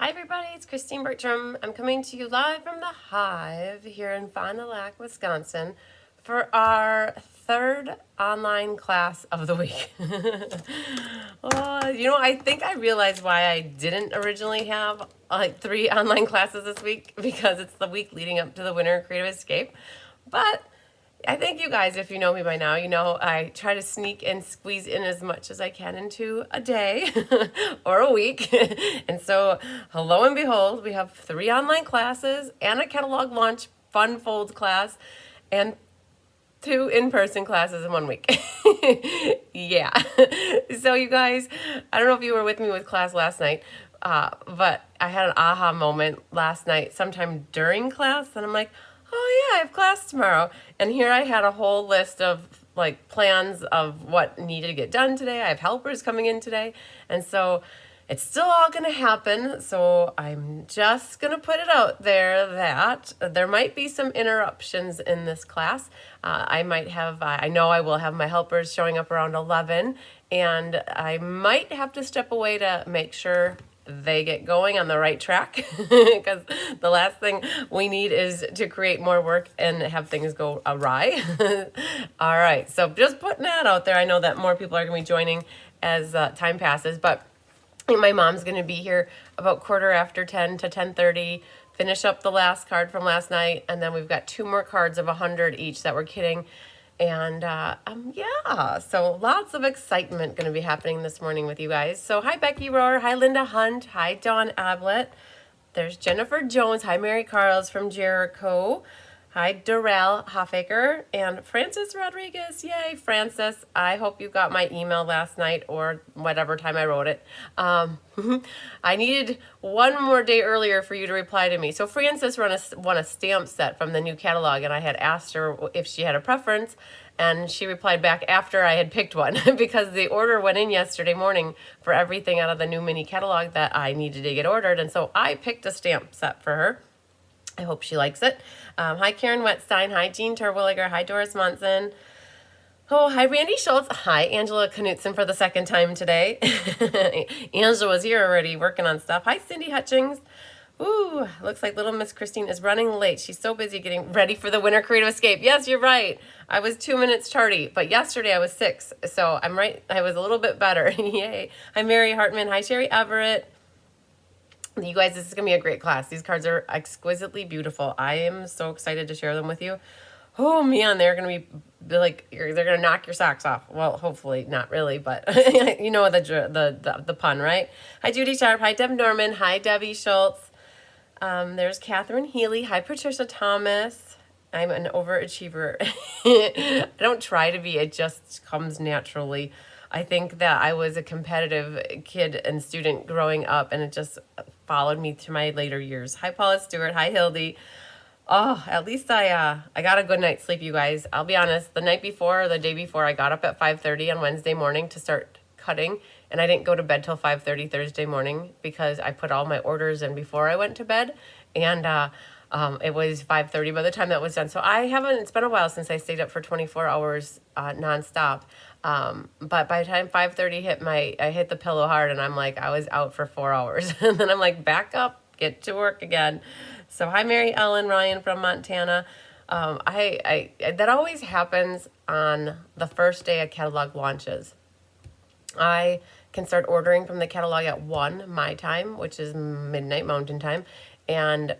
Hi everybody, it's Christine Bertram. I'm coming to you live from the Hive here in Fond du Lac, Wisconsin for our third online class of the week. I think I realized why I didn't originally have like 3 online classes this week, because it's the week leading up to the Winter Creative Escape. But I think you guys, if you know me by now, you know I try to sneak and squeeze in as much as I can into a day or a week. And so, lo and behold, we have 3 online classes and a catalog launch fun folds class and 2 in-person classes in 1 week. Yeah. So you guys, I don't know if you were with me with class last night, but I had an aha moment last night sometime during class, and I'm like, oh yeah, I have class tomorrow. And here I had a whole list of like plans of what needed to get done today. I have helpers coming in today. And so it's still all going to happen. So I'm just going to put it out there that there might be some interruptions in this class. I know I will have my helpers showing up around 11, and I might have to step away to make sure they get going on the right track, because the last thing we need is to create more work and have things go awry. All right, so just putting that out there. I know that more people are going to be joining as time passes, but my mom's going to be here about 10:15 to 10:30, finish up the last card from last night, and then we've got 2 more cards of 100 each that we're kidding. And yeah, so lots of excitement going to be happening this morning with you guys. So hi, Becky Rohr. Hi, Linda Hunt. Hi, Dawn Ablett. There's Jennifer Jones. Hi, Mary Carls from Jericho. Hi, Darrell Hoffaker and Francis Rodriguez. Yay, Francis. I hope you got my email last night or whatever time I wrote it. I needed 1 more day earlier for you to reply to me. So Francis won a stamp set from the new catalog, and I had asked her if she had a preference, and she replied back after I had picked one because the order went in yesterday morning for everything out of the new mini catalog that I needed to get ordered, and so I picked a stamp set for her. I hope she likes it. Hi, Karen Wetstein. Hi, Jean Terwilliger. Hi, Doris Monson. Oh, hi, Randy Schultz. Hi, Angela Knutson for the 2nd time today. Angela was here already working on stuff. Hi, Cindy Hutchings. Ooh, looks like little Miss Christine is running late. She's so busy getting ready for the Winter Creative Escape. Yes, you're right. I was 2 minutes tardy, but yesterday I was 6, so I'm right. I was a little bit better. Yay. Hi, Mary Hartman. Hi, Sherry Everett. You guys, this is going to be a great class. These cards are exquisitely beautiful. I am so excited to share them with you. Oh, man, they're going to be like, they're going to knock your socks off. Well, hopefully not really, but you know the pun, right? Hi, Judy Sharp. Hi, Deb Norman. Hi, Debbie Schultz. There's Catherine Healy. Hi, Patricia Thomas. I'm an overachiever. I don't try to be. It just comes naturally. I think that I was a competitive kid and student growing up, and it just followed me through my later years. Hi, Paula Stewart. Hi, Hildy. Oh, at least I got a good night's sleep, you guys. I'll be honest, the night before or the day before, I got up at 5:30 on Wednesday morning to start cutting, and I didn't go to bed till 5:30 Thursday morning because I put all my orders in before I went to bed, and it was 5:30 by the time that was done. So it's been a while since I stayed up for 24 hours nonstop. But by the time 5:30 I hit the pillow hard, and I'm like, I was out for 4 hours. And then I'm like, back up, get to work again. So hi, Mary Ellen Ryan from Montana. That always happens on the first day of catalog launches. I can start ordering from the catalog at 1 my time, which is midnight Mountain time. And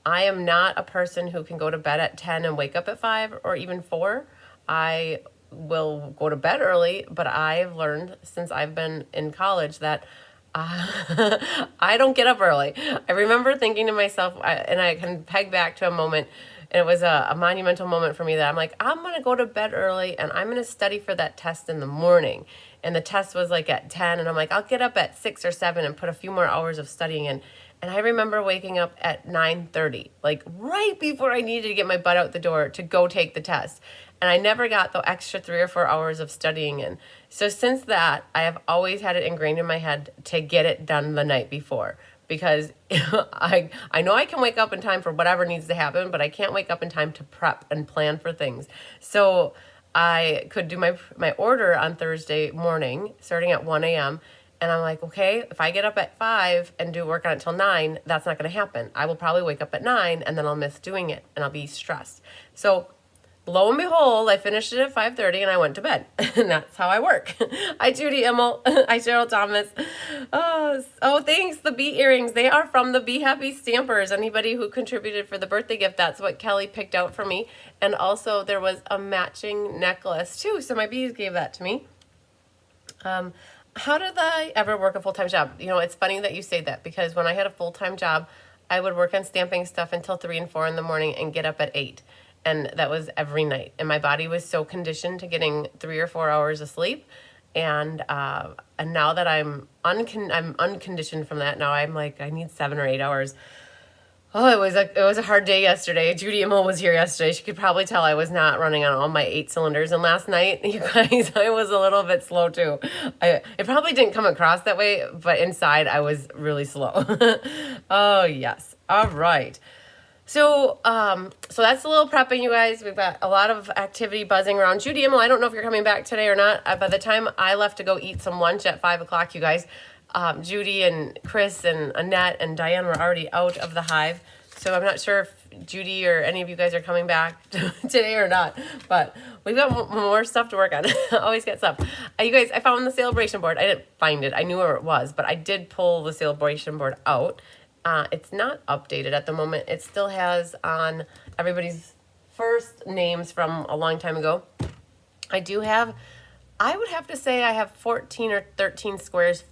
I am not a person who can go to bed at 10 and wake up at 5 or even 4. I will go to bed early, but I've learned since I've been in college that I don't get up early. I remember thinking to myself, and I can peg back to a moment, and it was a monumental moment for me, that I'm like, I'm going to go to bed early and I'm going to study for that test in the morning. And the test was like at 10, and I'm like, I'll get up at 6 or 7 and put a few more hours of studying in. And I remember waking up at 9:30, like right before I needed to get my butt out the door to go take the test. And I never got the extra 3 or 4 hours of studying in. So since that, I have always had it ingrained in my head to get it done the night before. Because I know I can wake up in time for whatever needs to happen, but I can't wake up in time to prep and plan for things. So I could do my order on Thursday morning, starting at 1 a.m., And I'm like, okay, if I get up at 5 and do work on it till 9, that's not going to happen. I will probably wake up at 9 and then I'll miss doing it and I'll be stressed. So lo and behold, I finished it at 5:30 and I went to bed. And that's how I work. Hi, Judy Immel. Hi, Cheryl Thomas. Oh, thanks. The bee earrings. They are from the Be Happy Stampers. Anybody who contributed for the birthday gift, that's what Kelly picked out for me. And also there was a matching necklace too. So my bees gave that to me. How did I ever work a full-time job? You know, it's funny that you say that because when I had a full-time job, I would work on stamping stuff until 3 and 4 in the morning and get up at 8. And that was every night. And my body was so conditioned to getting 3 or 4 hours of sleep. And now that I'm unconditioned from that, now I'm like, I need 7 or 8 hours. Oh, it was a hard day yesterday. Judy Immel was here yesterday. She could probably tell I was not running on all my 8 cylinders. And last night, you guys, I was a little bit slow too. It probably didn't come across that way, but inside I was really slow. Oh, yes. All right. So that's a little prepping, you guys. We've got a lot of activity buzzing around. Judy Immel, I don't know if you're coming back today or not. By the time I left to go eat some lunch at 5 o'clock, you guys, Judy and Chris and Annette and Diane were already out of the hive. So I'm not sure if Judy or any of you guys are coming back today or not. But we've got more stuff to work on. Always get stuff. You guys, I found the sale-a-bration board. I didn't find it. I knew where it was, but I did pull the sale-a-bration board out. It's not updated at the moment. It still has on everybody's first names from a long time ago. I would have to say I have 14 or 13 squares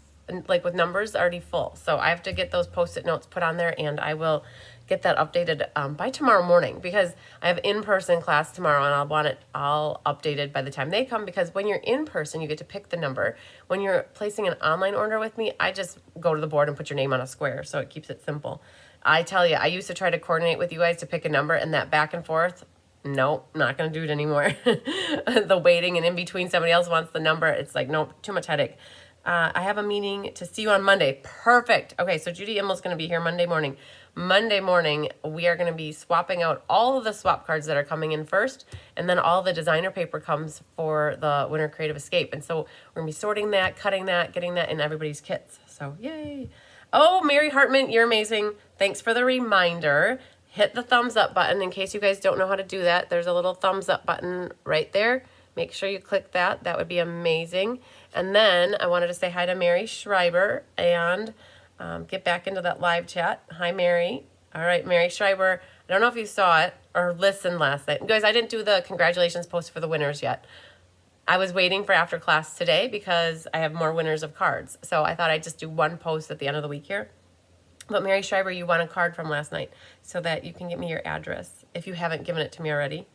like with numbers already full. So I have to get those post-it notes put on there and I will get that updated by tomorrow morning because I have in-person class tomorrow and I'll want it all updated by the time they come because when you're in person, you get to pick the number. When you're placing an online order with me, I just go to the board and put your name on a square. So it keeps it simple. I tell you, I used to try to coordinate with you guys to pick a number and that back and forth, nope, not going to do it anymore. The waiting and in between somebody else wants the number. It's like, nope, too much headache. I have a meeting to see you on Monday. Perfect. Okay, so Judy Immel's going to be here Monday morning. Monday morning, we are going to be swapping out all of the swap cards that are coming in first, and then all the designer paper comes for the Winter Creative Escape. And so we're going to be sorting that, cutting that, getting that in everybody's kits. So yay. Oh, Mary Hartman, you're amazing. Thanks for the reminder. Hit the thumbs up button in case you guys don't know how to do that. There's a little thumbs up button right there. Make sure you click that. That would be amazing. And then I wanted to say hi to Mary Schreiber and get back into that live chat. Hi, Mary. All right, Mary Schreiber. I don't know if you saw it or listened last night. Guys, I didn't do the congratulations post for the winners yet. I was waiting for after class today because I have more winners of cards. So I thought I'd just do one post at the end of the week here. But Mary Schreiber, you won a card from last night so that you can give me your address if you haven't given it to me already.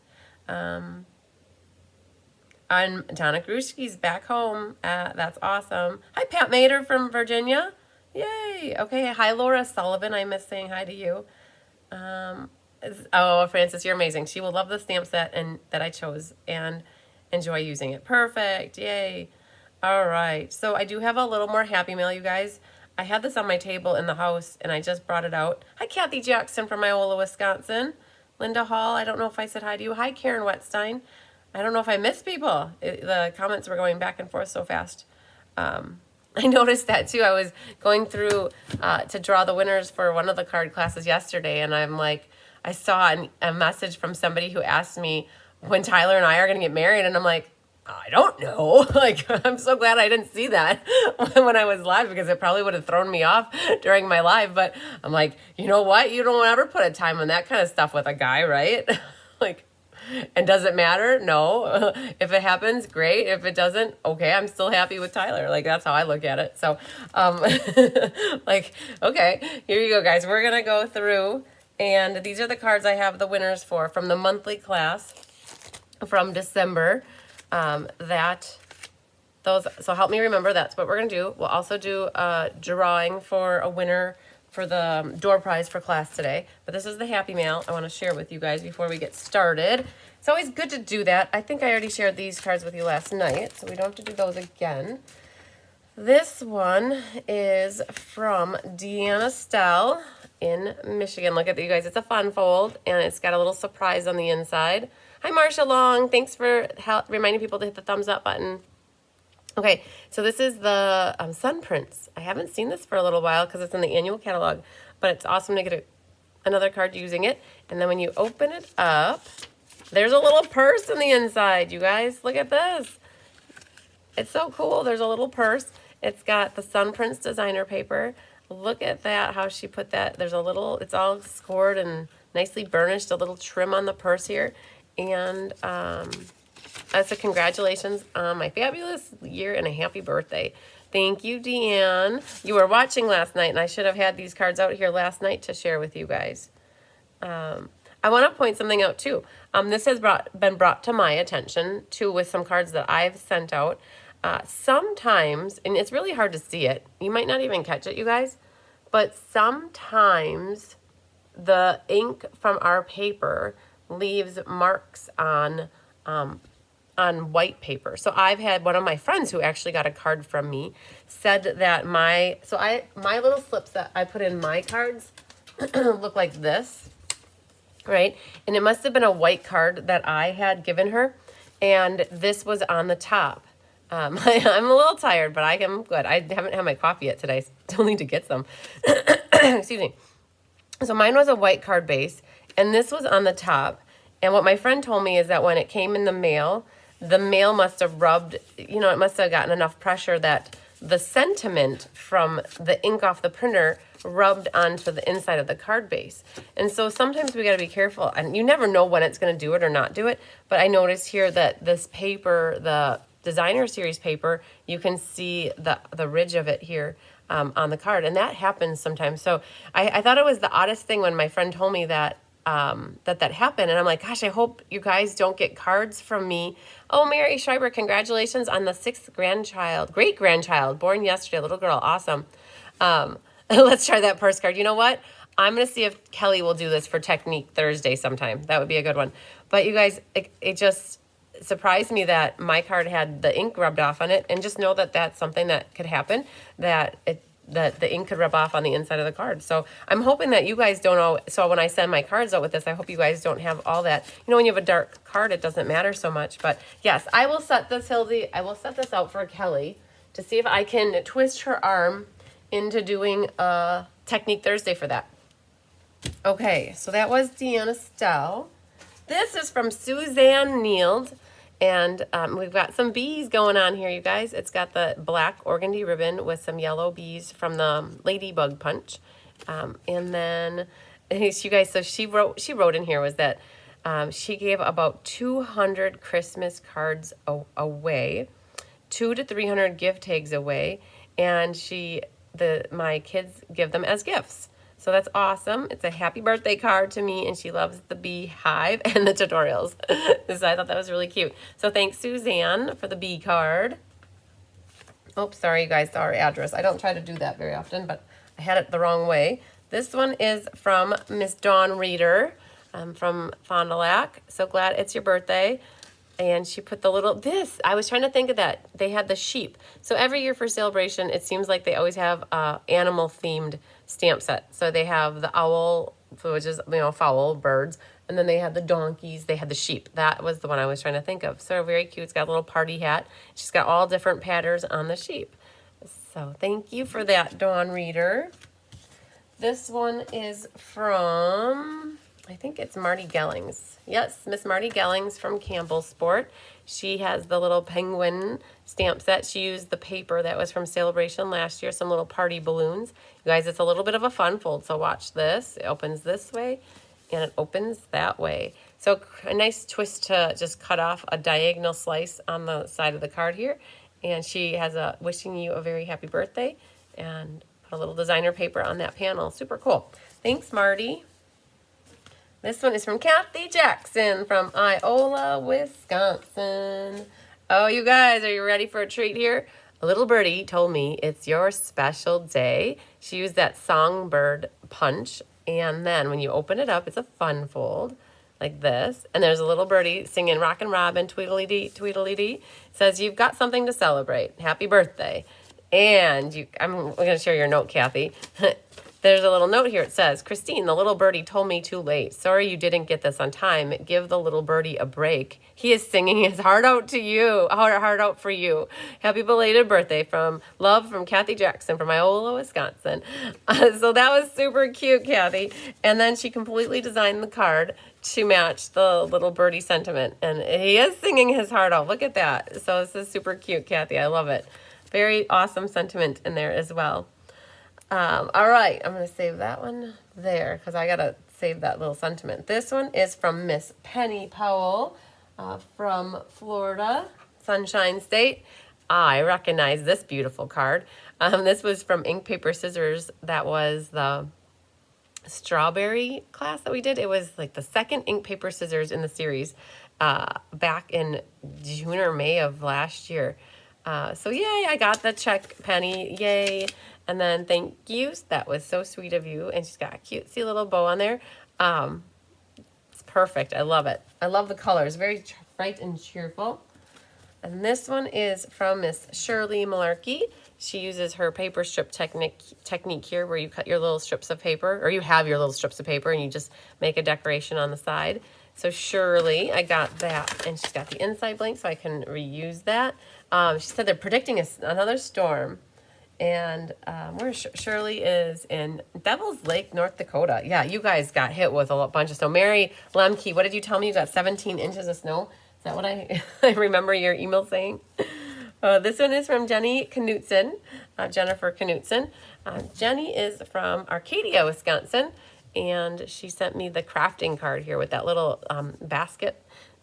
And Donna Grushki's back home. That's awesome. Hi, Pat Mater from Virginia. Yay. Okay. Hi, Laura Sullivan. I miss saying hi to you. Oh, Frances, you're amazing. She will love the stamp set and that I chose and enjoy using it. Perfect. Yay. All right. So I do have a little more Happy Mail, you guys. I had this on my table in the house and I just brought it out. Hi, Kathy Jackson from Iola, Wisconsin. Linda Hall. I don't know if I said hi to you. Hi, Karen Wetstein. I don't know if I missed people. The comments were going back and forth so fast. I noticed that too. I was going through to draw the winners for one of the card classes yesterday, and I'm like, I saw a message from somebody who asked me when Tyler and I are going to get married, and I'm like, I don't know. Like, I'm so glad I didn't see that when I was live because it probably would have thrown me off during my live. But I'm like, you know what? You don't ever put a time on that kind of stuff with a guy, right? Like, and does it matter? No. If it happens, great. If it doesn't, okay, I'm still happy with Tyler. Like, that's how I look at it. So, like, okay, here you go, guys. We're going to go through, and these are the cards I have the winners for from the monthly class from December. So help me remember, that's what we're going to do. We'll also do a drawing for a winner for the door prize for class today. But this is the Happy Mail I want to share with you guys before we get started. It's always good to do that. I think I already shared these cards with you last night, so we don't have to do those again. This one is from Deanna Stell in Michigan. Look at that, you guys. It's a fun fold, and it's got a little surprise on the inside. Hi, Marcia Long. Thanks for reminding people to hit the thumbs up button. Okay, so this is the Sun Prince. I haven't seen this for a little while because it's in the annual catalog, but it's awesome to get another card using it. And then when you open it up, there's a little purse in the inside, you guys. Look at this. It's so cool. There's a little purse. It's got the Sun Prince designer paper. Look at that, how she put that. There's a little, it's all scored and nicely burnished, a little trim on the purse here. And that's a congratulations on my fabulous year and a happy birthday. Thank you, Deanne. You were watching last night, and I should have had these cards out here last night to share with you guys. I want to point something out, too. This has been brought to my attention, too, with some cards that I've sent out. Sometimes, and it's really hard to see it, you might not even catch it, you guys, but sometimes the ink from our paper leaves marks on white paper. So I've had one of my friends who actually got a card from me said that my little slips that I put in my cards look like this, right? And it must have been a white card that I had given her, and this was on the top. I'm a little tired, but I am good. I haven't had my coffee yet today. Still need to get some. Excuse me. So mine was a white card base, and this was on the top. And what my friend told me is that when it came in the mail must have rubbed, you know, it must have gotten enough pressure that the sentiment from the ink off the printer rubbed onto the inside of the card base. And so sometimes we got to be careful, and you never know when it's going to do it or not do it. But I noticed here that this paper, the designer series paper, you can see the ridge of it here on the card, and that happens sometimes. So I thought it was the oddest thing when my friend told me that that happened, and I'm like, gosh, I hope you guys don't get cards from me. Oh, Mary Schreiber, congratulations on the 6th great grandchild, born yesterday, little girl, awesome. Let's try that purse card. You know what? I'm going to see if Kelly will do this for Technique Thursday sometime. That would be a good one. But you guys, it just surprised me that my card had the ink rubbed off on it, and just know that that's something that could happen, that the ink could rub off on the inside of the card. So I'm hoping that you guys don't know. So when I send my cards out with this, I hope you guys don't have all that. You know, when you have a dark card, it doesn't matter so much. But yes, I will set this, Hildy. I will set this out for Kelly to see if I can twist her arm into doing a Technique Thursday for that. Okay, so that was Deanna Stell. This is from Suzanne Nield. And we've got some bees going on here, you guys. It's got the black organdy ribbon with some yellow bees from the Ladybug Punch. And then, you guys, so she wrote in here was that she gave about 200 Christmas cards away, 200 to 300 gift tags away, and my kids give them as gifts. So that's awesome. It's a happy birthday card to me, and she loves the beehive and the tutorials. So I thought that was really cute. So thanks, Suzanne, for the bee card. Oops, sorry, you guys, saw our address. I don't try to do that very often, but I had it the wrong way. This one is from Miss Dawn Reeder from Fond du Lac. So glad it's your birthday. And she put the little, I was trying to think of that. They had the sheep. So every year for Sale-a-bration, it seems like they always have animal-themed stamp set. So they have the owl, which is, you know, fowl, birds. And then they had the donkeys. They had the sheep. That was the one I was trying to think of. So very cute. It's got a little party hat. She's got all different patterns on the sheep. So thank you for that, Dawn Reeder. This one is from, I think it's Marty Gellings. Yes, Miss Marty Gellings from Campbell Sport. She has the little penguin stamp set. She used the paper that was from Sale-a-bration last year, some little party balloons. You guys, it's a little bit of a fun fold, so watch this. It opens this way, and it opens that way. So a nice twist to just cut off a diagonal slice on the side of the card here. And she has a wishing you a very happy birthday, and put a little designer paper on that panel. Super cool. Thanks, Marty. This one is from Kathy Jackson from Iola, Wisconsin. Oh, you guys, are you ready for a treat here? A little birdie told me it's your special day. She used that songbird punch, and then when you open it up, it's a fun fold like this. And there's a little birdie singing Rockin' Robin, Tweedledee, Tweedledee. It says, you've got something to celebrate. Happy birthday. And I'm going to share your note, Kathy. There's a little note here. It says, Christine, the little birdie told me too late. Sorry you didn't get this on time. Give the little birdie a break. He is singing his heart out to you. Heart out for you. Happy belated birthday from love from Kathy Jackson from Iola, Wisconsin. So that was super cute, Kathy. And then she completely designed the card to match the little birdie sentiment. And he is singing his heart out. Look at that. So this is super cute, Kathy. I love it. Very awesome sentiment in there as well. All right, I'm going to save that one there because I got to save that little sentiment. This one is from Miss Penny Powell from Florida, Sunshine State. I recognize this beautiful card. This was from Ink, Paper, Scissors. That was the strawberry class that we did. It was like the second Ink, Paper, Scissors in the series back in June or May of last year. So yay, I got the check, Penny, yay. And then thank you, that was so sweet of you. And she's got a cutesy little bow on there. It's perfect, I love it. I love the colors, very bright and cheerful. And this one is from Miss Shirley Malarkey. She uses her paper strip technique here where you cut your little strips of paper, or you have your little strips of paper and you just make a decoration on the side. So Shirley, I got that, and she's got the inside blank so I can reuse that. She said they're predicting another storm. And where Shirley is in Devil's Lake, North Dakota. Yeah, you guys got hit with a bunch of snow. Mary Lemke, what did you tell me? You got 17 inches of snow. Is that what I remember your email saying? This one is from Jenny Knutson, Jennifer Knutson. Jenny is from Arcadia, Wisconsin. And she sent me the crafting card here with that little basket.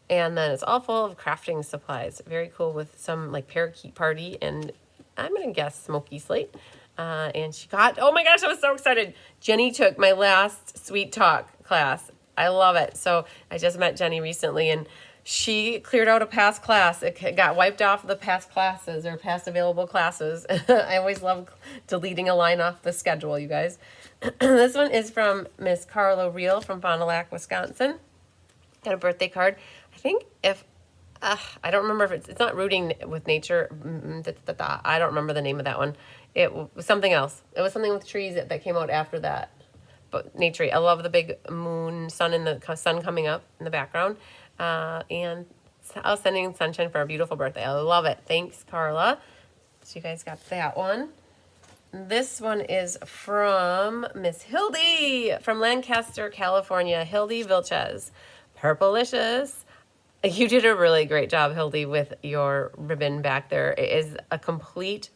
And then it's all full of crafting supplies. Very cool with some like parakeet party and I'm going to guess Smoky Slate. And she got, oh my gosh, I was so excited. Jenny took my last Sweet Talk class. I love it. So I just met Jenny recently and she cleared out a past class. It got wiped off the past classes or past available classes. I always love deleting a line off the schedule, you guys. This one is from Miss Carla Reel from Fond du Lac, Wisconsin. Got a birthday card. I think if I don't remember if it's not Rooting with Nature. I don't remember the name of that one. It was something else. It was something with trees that came out after that. But nature. I love the big moon, sun coming up in the background. And I was sending sunshine for a beautiful birthday. I love it. Thanks, Carla. So you guys got that one. This one is from Miss Hildy from Lancaster, California. Hildy Vilches. Purplicious. You did a really great job, Hildy, with your ribbon back there. It is a complete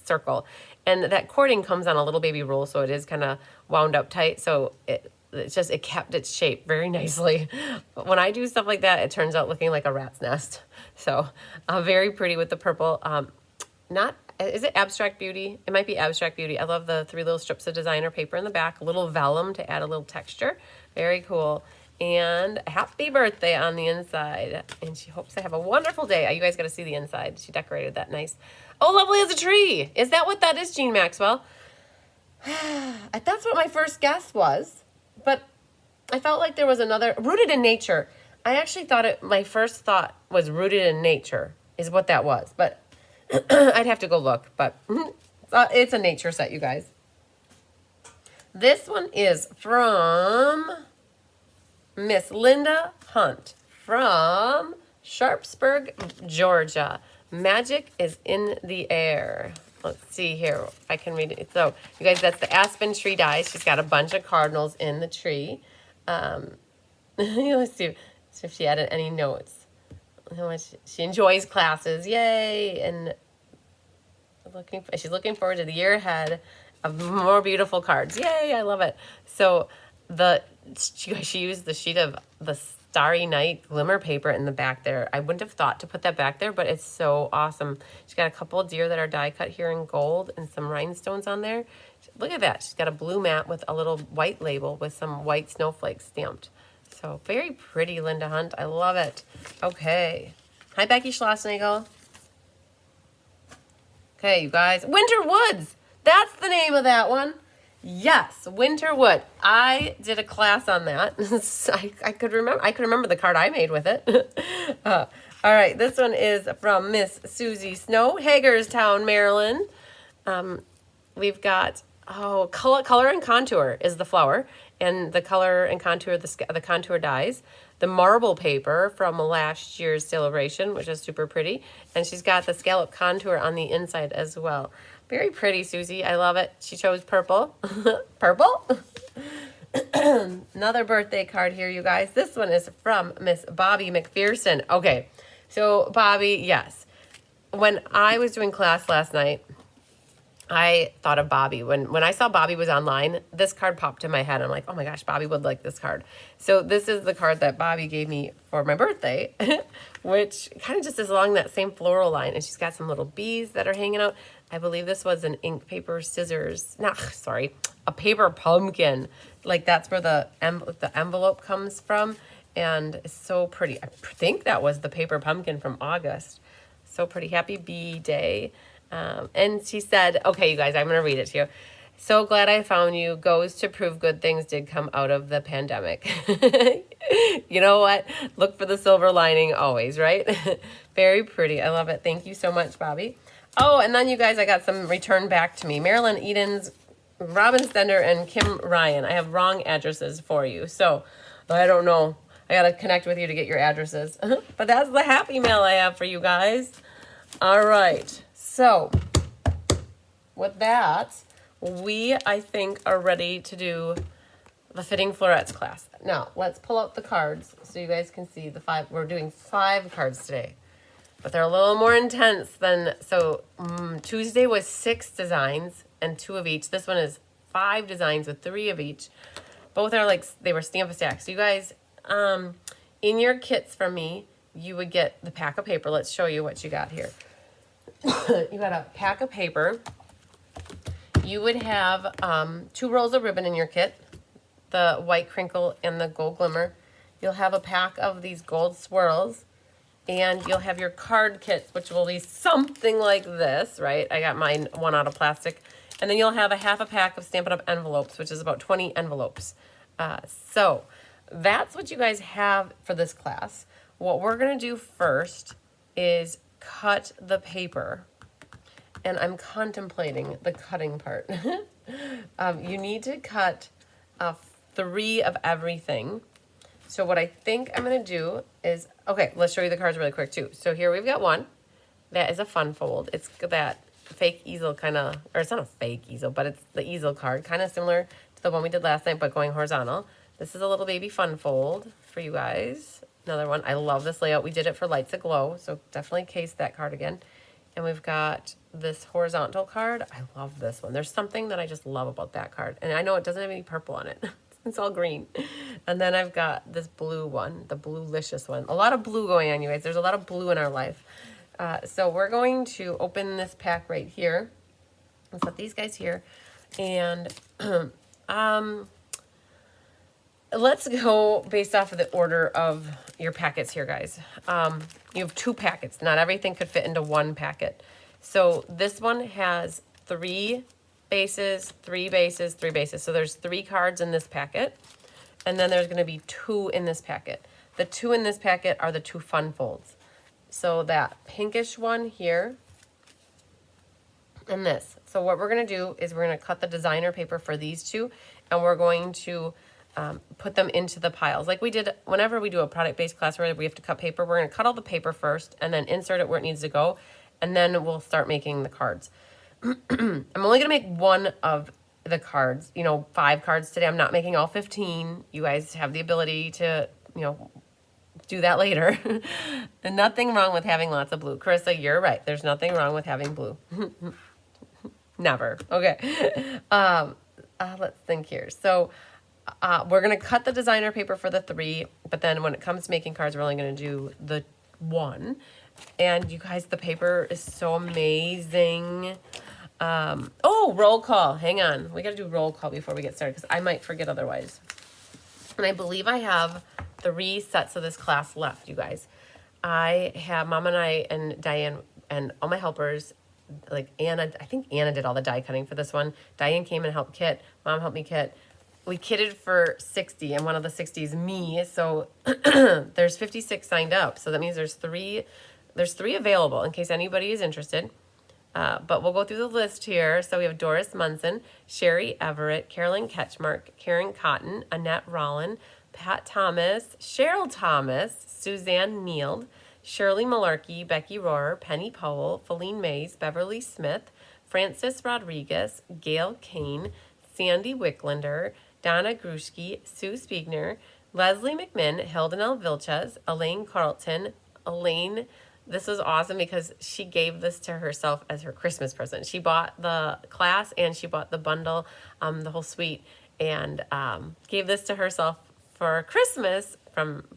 circle. And that cording comes on a little baby roll, so it is kind of wound up tight. So it kept its shape very nicely. But when I do stuff like that, it turns out looking like a rat's nest. So very pretty with the purple. Is it Abstract Beauty? It might be Abstract Beauty. I love the 3 little strips of designer paper in the back, a little vellum to add a little texture. Very cool. And happy birthday on the inside. And she hopes I have a wonderful day. You guys got to see the inside. She decorated that nice. Oh, lovely as a tree. Is that what that is, Jean Maxwell? That's what my first guess was. But I felt like there was another. Rooted in Nature. I actually thought my first thought was Rooted in Nature is what that was. But I'd have to go look. But it's a nature set, you guys. This one is from Miss Linda Hunt from Sharpsburg, Georgia. Magic is in the air. Let's see here if I can read it. So, you guys, that's the aspen tree die. She's got a bunch of cardinals in the tree. Let's see if she added any notes. How much she enjoys classes. Yay! And she's looking forward to the year ahead of more beautiful cards. Yay! I love it. So, she used the sheet of the Starry Night glimmer paper in the back there. I wouldn't have thought to put that back there, but it's so awesome. She's got a couple of deer that are die cut here in gold and some rhinestones on there. Look at that. She's got a blue mat with a little white label with some white snowflakes stamped. So very pretty, Linda Hunt. I love it. Okay. Hi, Becky Schlossnagel. Okay, you guys. Winter Woods. That's the name of that one. Yes, Winterwood. I did a class on that. I could remember the card I made with it. All right, this one is from Miss Susie Snow, Hagerstown, Maryland. We've got Oh, color and contour is the flower, and the color and contour, the contour dies. The marble paper from last year's sale-a-bration, which is super pretty, and she's got the scallop contour on the inside as well. Very pretty, Susie. I love it. She chose purple. Purple? Another birthday card here, you guys. This one is from Miss Bobby McPherson. Okay, so Bobby, yes. When I was doing class last night, I thought of Bobby. When I saw Bobby was online, this card popped in my head. I'm like, oh my gosh, Bobby would like this card. So this is the card that Bobby gave me for my birthday, which kind of just is along that same floral line. And she's got some little bees that are hanging out. I believe this was an ink, paper, scissors. Sorry, a paper pumpkin. Like that's where the envelope comes from. And it's so pretty. I think that was the paper pumpkin from August. So pretty. Happy bee day. And she said, okay, you guys, I'm going to read it to you. So glad I found you. Goes to prove good things did come out of the pandemic. You know what? Look for the silver lining always, right? Very pretty. I love it. Thank you so much, Bobby. Oh, and then you guys, I got some returned back to me. Marilyn Edens, Robin Stender, and Kim Ryan. I have wrong addresses for you. So I don't know. I got to connect with you to get your addresses. But that's the happy mail I have for you guys. All right. So, with that, we, I think, are ready to do the Fitting Florets class. Now, let's pull out the cards so you guys can see the 5. We're doing 5 cards today, but they're a little more intense than, so Tuesday was 6 designs and 2 of each. This one is 5 designs with 3 of each. Both are like, they were Stamp-A-Stack. So you guys, in your kits from me, you would get the pack of paper. Let's show you what you got here. You got a pack of paper. You would have 2 rolls of ribbon in your kit, the white crinkle and the gold glimmer. You'll have a pack of these gold swirls, and you'll have your card kits, which will be something like this, right? I got mine one out of plastic. And then you'll have a half a pack of Stampin' Up! Envelopes, which is about 20 envelopes. So that's what you guys have for this class. What we're going to do first is cut the paper, and I'm contemplating the cutting part. You need to cut 3 of everything. So what I think I'm going to do is, okay, let's show you the cards really quick too. So here we've got one that is a fun fold. It's that fake easel kind of, or it's not a fake easel, but it's the easel card, kind of similar to the one we did last night, but going horizontal. This is a little baby fun fold for you guys. Another one. I love this layout. We did it for Lights Aglow, so definitely case that card again. And we've got this horizontal card. I love this one. There's something that I just love about that card. And I know it doesn't have any purple on it. It's all green. And then I've got this blue one, the Bluelicious one. A lot of blue going on, you guys. There's a lot of blue in our life. So we're going to open this pack right here. Let's set these guys here. And let's go based off of the order of your packets here, guys. You have 2 packets. Not everything could fit into 1 packet. So this one has 3 bases, 3 bases, 3 bases. So there's 3 cards in this packet. And then there's going to be 2 in this packet. The 2 in this packet are the 2 fun folds. So that pinkish one here and this. So what we're going to do is we're going to cut the designer paper for these 2, and we're going to put them into the piles. Like we did whenever we do a product-based class where we have to cut paper, we're going to cut all the paper first and then insert it where it needs to go, and then we'll start making the cards. I'm only going to make 1 of the cards, 5 cards today. I'm not making all 15. You guys have the ability to, do that later. And nothing wrong with having lots of blue. Carissa, you're right. There's nothing wrong with having blue. Never. Okay. Let's think here. So we're going to cut the designer paper for the 3, but then when it comes to making cards, we're only going to do the 1. And you guys, the paper is so amazing. Oh, roll call. Hang on. We got to do roll call before we get started because I might forget otherwise. And I believe I have 3 sets of this class left, you guys. I have Mom and I and Diane and all my helpers, like Anna. I think Anna did all the die cutting for this one. Diane came and helped kit. Mom helped me kit. We kitted for 60, and one of the 60 is me. So there's 56 signed up. So that means there's three available in case anybody is interested. But we'll go through the list here. So we have Doris Munson, Sherry Everett, Carolyn Ketchmark, Karen Cotton, Annette Rollin, Pat Thomas, Cheryl Thomas, Suzanne Neild, Shirley Malarkey, Becky Rohrer, Penny Powell, Feline Mays, Beverly Smith, Francis Rodriguez, Gail Kane, Sandy Wicklander, Donna Grushke, Sue Spiegner, Leslie McMinn, Hilden L. Vilches, Elaine Carlton, Elaine. This was awesome because she gave this to herself as her Christmas present. She bought the class and she bought the bundle, the whole suite, and gave this to herself for Christmas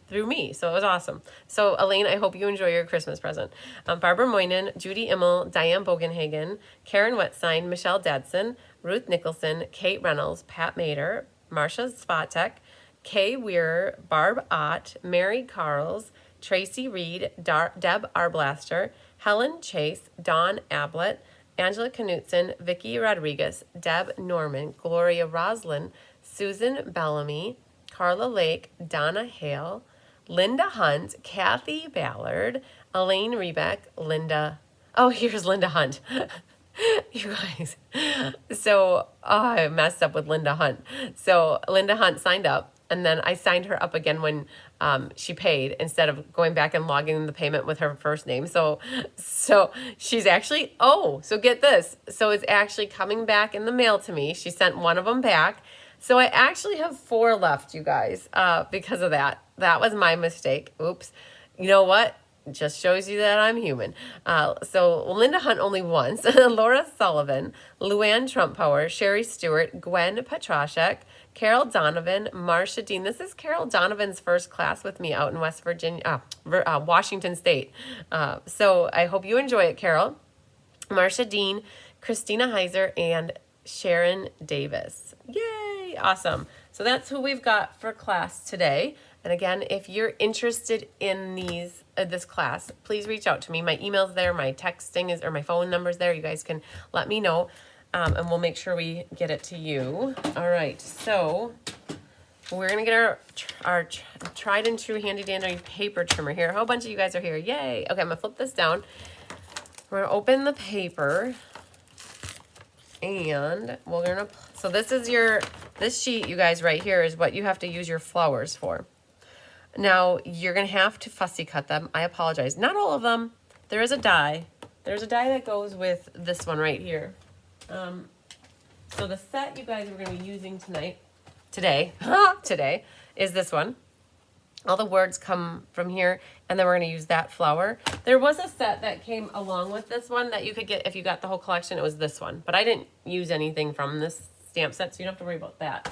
through me. So it was awesome. So Elaine, I hope you enjoy your Christmas present. Barbara Moynan, Judy Immel, Diane Bogenhagen, Karen Wetstein, Michelle Dadson, Ruth Nicholson, Kate Reynolds, Pat Mader, Marcia Svatek, Kay Weir, Barb Ott, Mary Carls, Tracy Reed, Deb Arblaster, Helen Chase, Dawn Ablett, Angela Knutson, Vicky Rodriguez, Deb Norman, Gloria Roslin, Susan Bellamy, Carla Lake, Donna Hale, Linda Hunt, Kathy Ballard, Elaine Rebeck, Linda. Oh, here's Linda Hunt. You guys. So I messed up with Linda Hunt. So Linda Hunt signed up, and then I signed her up again when she paid instead of going back and logging in the payment with her first name. So she's actually, so get this. So it's actually coming back in the mail to me. She sent one of them back. So I actually have 4 left, you guys, because of that. That was my mistake. Oops. You know what? Just shows you that I'm human. So Linda Hunt only once. Laura Sullivan, Luann Trumppower, Sherry Stewart, Gwen Petrashek, Carol Donovan, Marcia Dean. This is Carol Donovan's first class with me out in West Virginia, Washington State. So I hope you enjoy it, Carol. Marcia Dean, Christina Heiser, and Sharon Davis. Yay! Awesome. So that's who we've got for class today. And again, if you're interested in this class, please reach out to me. My email's there, my texting is, or my phone number's there. You guys can let me know, and we'll make sure we get it to you. All right, so we're gonna get our tried and true handy dandy paper trimmer here. A whole bunch of you guys are here. Yay! Okay, I'm gonna flip this down. We're gonna open the paper, and we're gonna. So this is this sheet, you guys, right here is what you have to use your flowers for. Now, you're going to have to fussy cut them. I apologize. Not all of them. There is a die. There's a die that goes with this one right here. So the set you guys are going to be using today, is this one. All the words come from here, and then we're going to use that flower. There was a set that came along with this one that you could get if you got the whole collection. It was this one. But I didn't use anything from this stamp set, so you don't have to worry about that.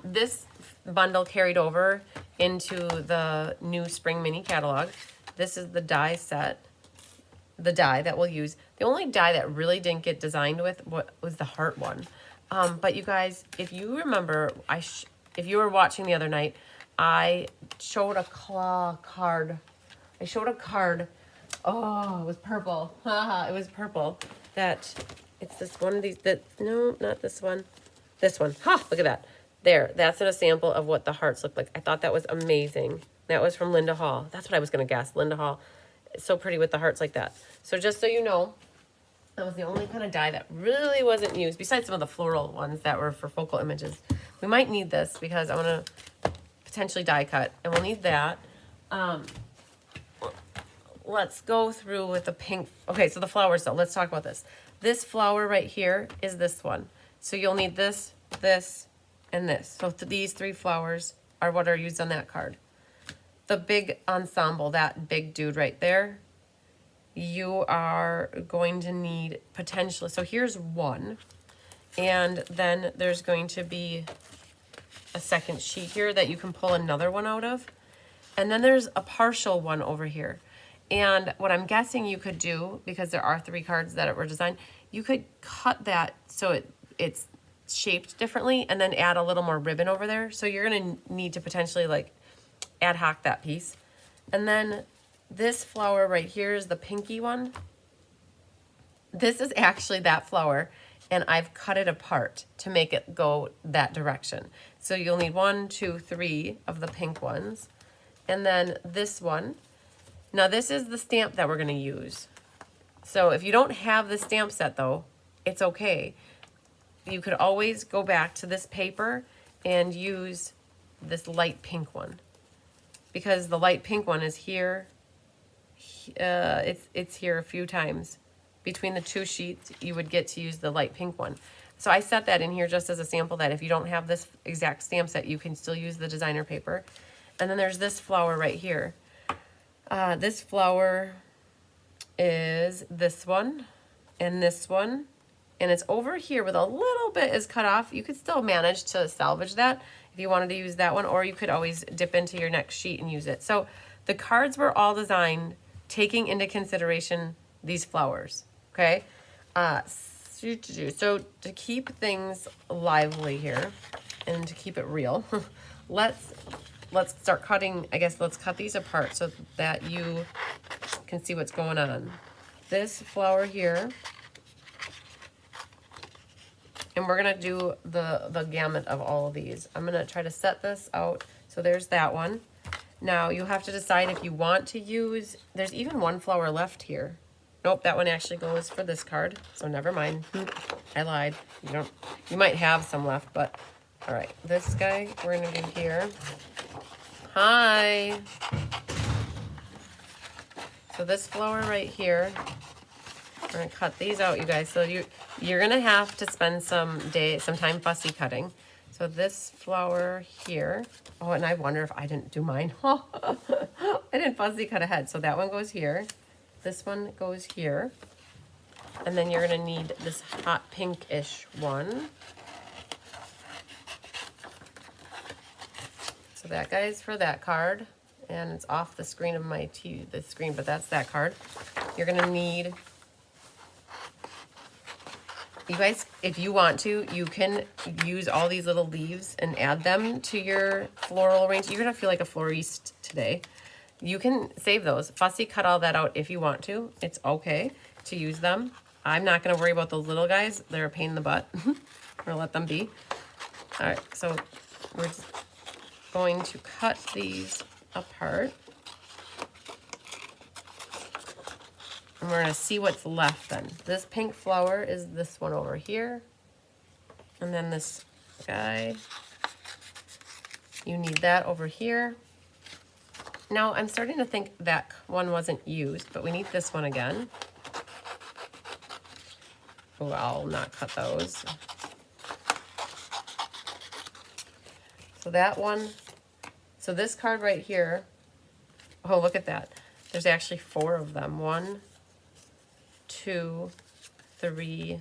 This bundle carried over into the new spring mini catalog. This is the die set, the die that we'll use. The only die that really didn't get designed with was the heart one. But you guys, if you remember, if you were watching the other night, I showed a card. I showed a card. Oh, it was purple. It was purple. It's this one of these. No, not this one. This one. Look at that. There, that's a sample of what the hearts look like. I thought that was amazing. That was from Linda Hall. That's what I was going to guess. Linda Hall. It's so pretty with the hearts like that. So just so you know, that was the only kind of die that really wasn't used, besides some of the floral ones that were for focal images. We might need this because I want to potentially die cut, and we'll need that. Let's go through with the pink. Okay, so the flowers, though. Let's talk about this. This flower right here is this one. So you'll need this, this, and this. So these 3 flowers are what are used on that card. The big ensemble, that big dude right there, you are going to need potentially, so here's one, and then there's going to be a second sheet here that you can pull another one out of, and then there's a partial one over here. And what I'm guessing you could do, because there are 3 cards that were designed, you could cut that so it's shaped differently and then add a little more ribbon over there. So you're going to need to potentially like ad hoc that piece. And then this flower right here is the pinky one. This is actually that flower, and I've cut it apart to make it go that direction. So you'll need 1, 2, 3 of the pink ones. And then this one. Now this is the stamp that we're going to use. So if you don't have the stamp set though, it's okay. You could always go back to this paper and use this light pink one, because the light pink one is here. It's here a few times. Between the two sheets, you would get to use the light pink one. So I set that in here just as a sample, that if you don't have this exact stamp set, you can still use the designer paper. And then there's this flower right here. This flower is this one and this one. And it's over here with a little bit is cut off. You could still manage to salvage that if you wanted to use that one, or you could always dip into your next sheet and use it. So the cards were all designed taking into consideration these flowers, okay? So to keep things lively here and to keep it real, let's start cutting. I guess let's cut these apart so that you can see what's going on. This flower here, and we're gonna do the gamut of all of these. I'm gonna try to set this out. So there's that one. Now you have to decide if you want to use, there's even one flower left here. Nope, that one actually goes for this card, so never mind. I lied. You might have some left, but all right. This guy we're gonna do here. Hi. So this flower right here, we're gonna cut these out, you guys. So you're gonna have to spend some time fussy cutting. So this flower here. Oh, and I wonder if I didn't do mine. I didn't fussy cut ahead. So that one goes here. This one goes here. And then you're gonna need this hot pink-ish one. So that guy's for that card. And it's off the screen of the screen, but that's that card. You're gonna need, you guys, if you want to, you can use all these little leaves and add them to your floral arrange. You're gonna feel like a florist today. You can save those. Fussy cut all that out if you want to. It's okay to use them. I'm not gonna worry about those little guys. They're a pain in the butt. We're gonna let them be. All right, so we're just going to cut these apart. And we're gonna see what's left then. This pink flower is this one over here. And then this guy, you need that over here. Now I'm starting to think that one wasn't used, but we need this one again. Oh, I'll not cut those. So that one, so this card right here, oh, look at that. There's actually 4 of them. 1, 2, 3.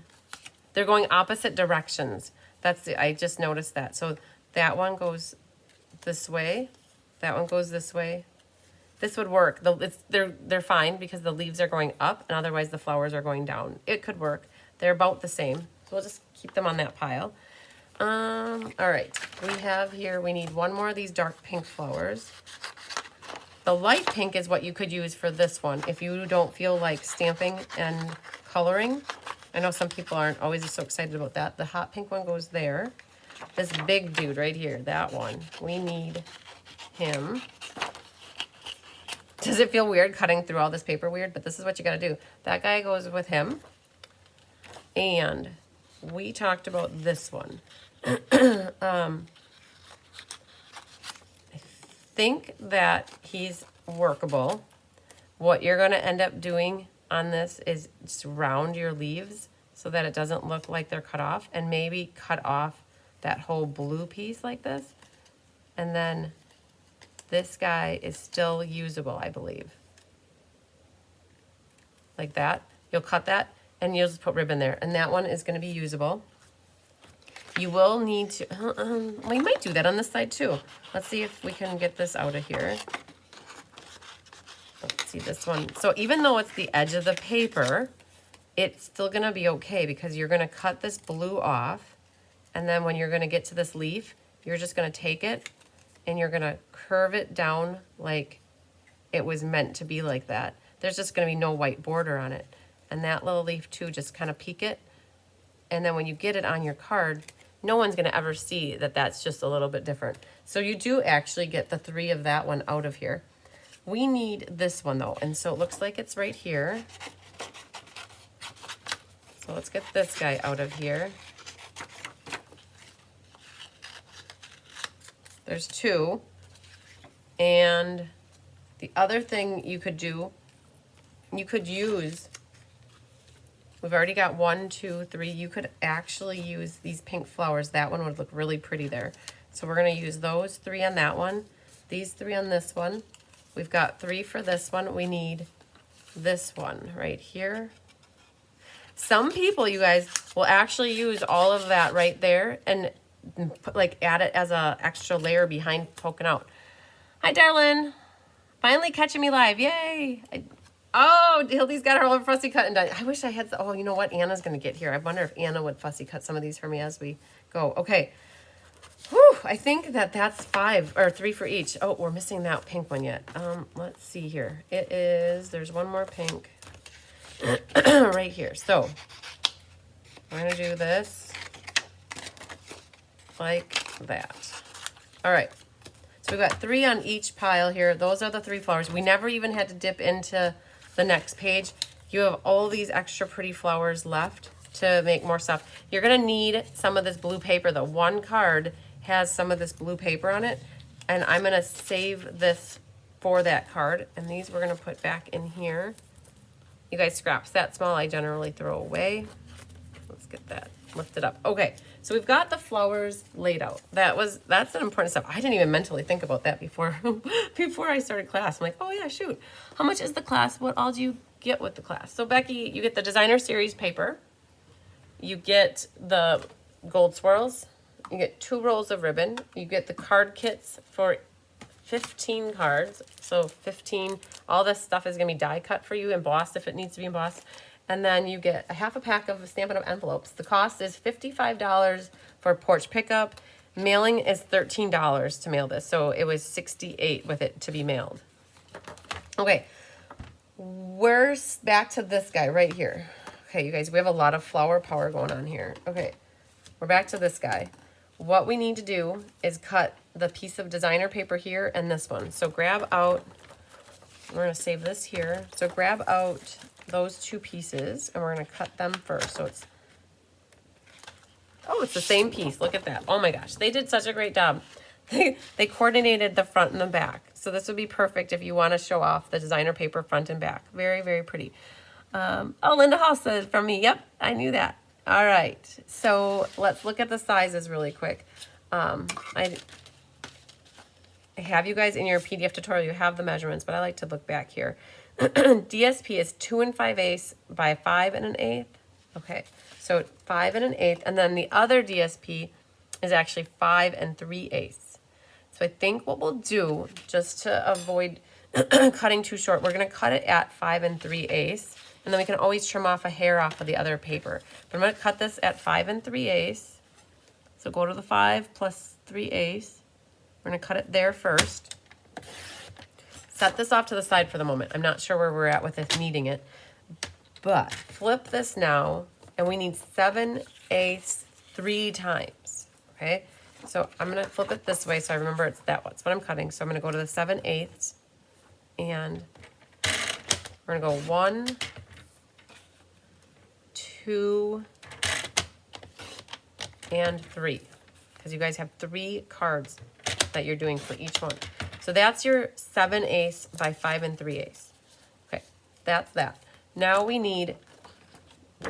They're going opposite directions. I just noticed that. So that one goes this way. That one goes this way. This would work. They're fine because the leaves are going up and otherwise the flowers are going down. It could work. They're about the same. So we'll just keep them on that pile. All right, we need one more of these dark pink flowers. The light pink is what you could use for this one if you don't feel like stamping and coloring. I know some people aren't always so excited about that. The hot pink one goes there. This big dude right here, that one, we need him. Does it feel weird cutting through all this paper weird? But this is what you gotta do. That guy goes with him. And we talked about this one. I think that he's workable. What you're gonna end up doing on this is just round your leaves so that it doesn't look like they're cut off, and maybe cut off that whole blue piece like this. And then this guy is still usable, I believe. Like that. You'll cut that and you'll just put ribbon there. And that one is gonna be usable. You will need to, we might do that on this side too. Let's see if we can get this out of here. Let's see this one. So even though it's the edge of the paper, it's still gonna be okay because you're gonna cut this blue off. And then when you're gonna get to this leaf, you're just gonna take it and you're gonna curve it down like it was meant to be like that. There's just gonna be no white border on it. And that little leaf too, just kind of peek it. And then when you get it on your card, no one's gonna ever see that that's just a little bit different. So you do actually get the 3 of that one out of here. We need this one though. And so it looks like it's right here. So let's get this guy out of here. There's 2. And the other thing you could do, you could use, we've already got 1, 2, 3. You could actually use these pink flowers. That one would look really pretty there. So we're going to use those 3 on that one, these 3 on this one. We've got 3 for this one. We need this one right here. Some people, you guys, will actually use all of that right there and put, like, add it as a extra layer behind poking out. Hi, darling. Finally catching me live. Yay. Oh, Hildy's got her whole fussy cutting done. I wish I had, oh, you know what? Anna's going to get here. I wonder if Anna would fussy cut some of these for me as we go. Okay. Whew, I think that's 5 or 3 for each. Oh, we're missing that pink one yet. Let's see here. It is, there's one more pink right here. So we're going to do this like that. All right. So we've got 3 on each pile here. Those are the 3 flowers. We never even had to dip into the next page. You have all these extra pretty flowers left to make more stuff. You're going to need some of this blue paper. The one card has some of this blue paper on it, and I'm going to save this for that card. And these we're going to put back in here. You guys, scraps that small I generally throw away. Let's get that lifted up. Okay, so we've got the flowers laid out. That's an important step. I didn't even mentally think about that before I started class. I'm like, oh yeah, shoot. How much is the class? What all do you get with the class? So Becky, you get the designer series paper. You get the gold swirls. You get 2 rolls of ribbon. You get the card kits for 15 cards. So 15, all this stuff is gonna be die cut for you, embossed if it needs to be embossed. And then you get a half a pack of Stampin' Up! Envelopes. The cost is $55 for porch pickup. Mailing is $13 to mail this. So it was $68 with it to be mailed. Okay, we're back to this guy right here. Okay, you guys, we have a lot of flower power going on here. Okay, we're back to this guy. What we need to do is cut the piece of designer paper here and this one. So grab out, we're gonna save this here. So grab out those 2 pieces and we're gonna cut them first. So it's, oh, it's the same piece. Look at that. Oh my gosh, they did such a great job. They coordinated the front and the back. So this would be perfect if you wanna show off the designer paper front and back. Very, very pretty. Oh, Linda Hall said from me, yep, I knew that. All right, so let's look at the sizes really quick. I have you guys in your PDF tutorial, you have the measurements, but I like to look back here. DSP is 2 5/8 by 5 1/8. Okay, so 5 1/8, and then the other DSP is actually 5 3/8. So I think what we'll do, just to avoid cutting too short, we're gonna cut it at 5 3/8. And then we can always trim off a hair off of the other paper. But I'm going to cut this at 5 3/8. So go to the 5 plus 3/8. We're going to cut it there first. Set this off to the side for the moment. I'm not sure where we're at with this kneading it. But flip this now, and we need 7/8 3 times. Okay? So I'm going to flip it this way so I remember it's that. That's what I'm cutting. So I'm going to go to the 7/8. And we're going to go 1, 2, and 3, because you guys have 3 cards that you're doing for each one. So that's your 7/8 by 5 3/8. Okay, that's that. Now we need,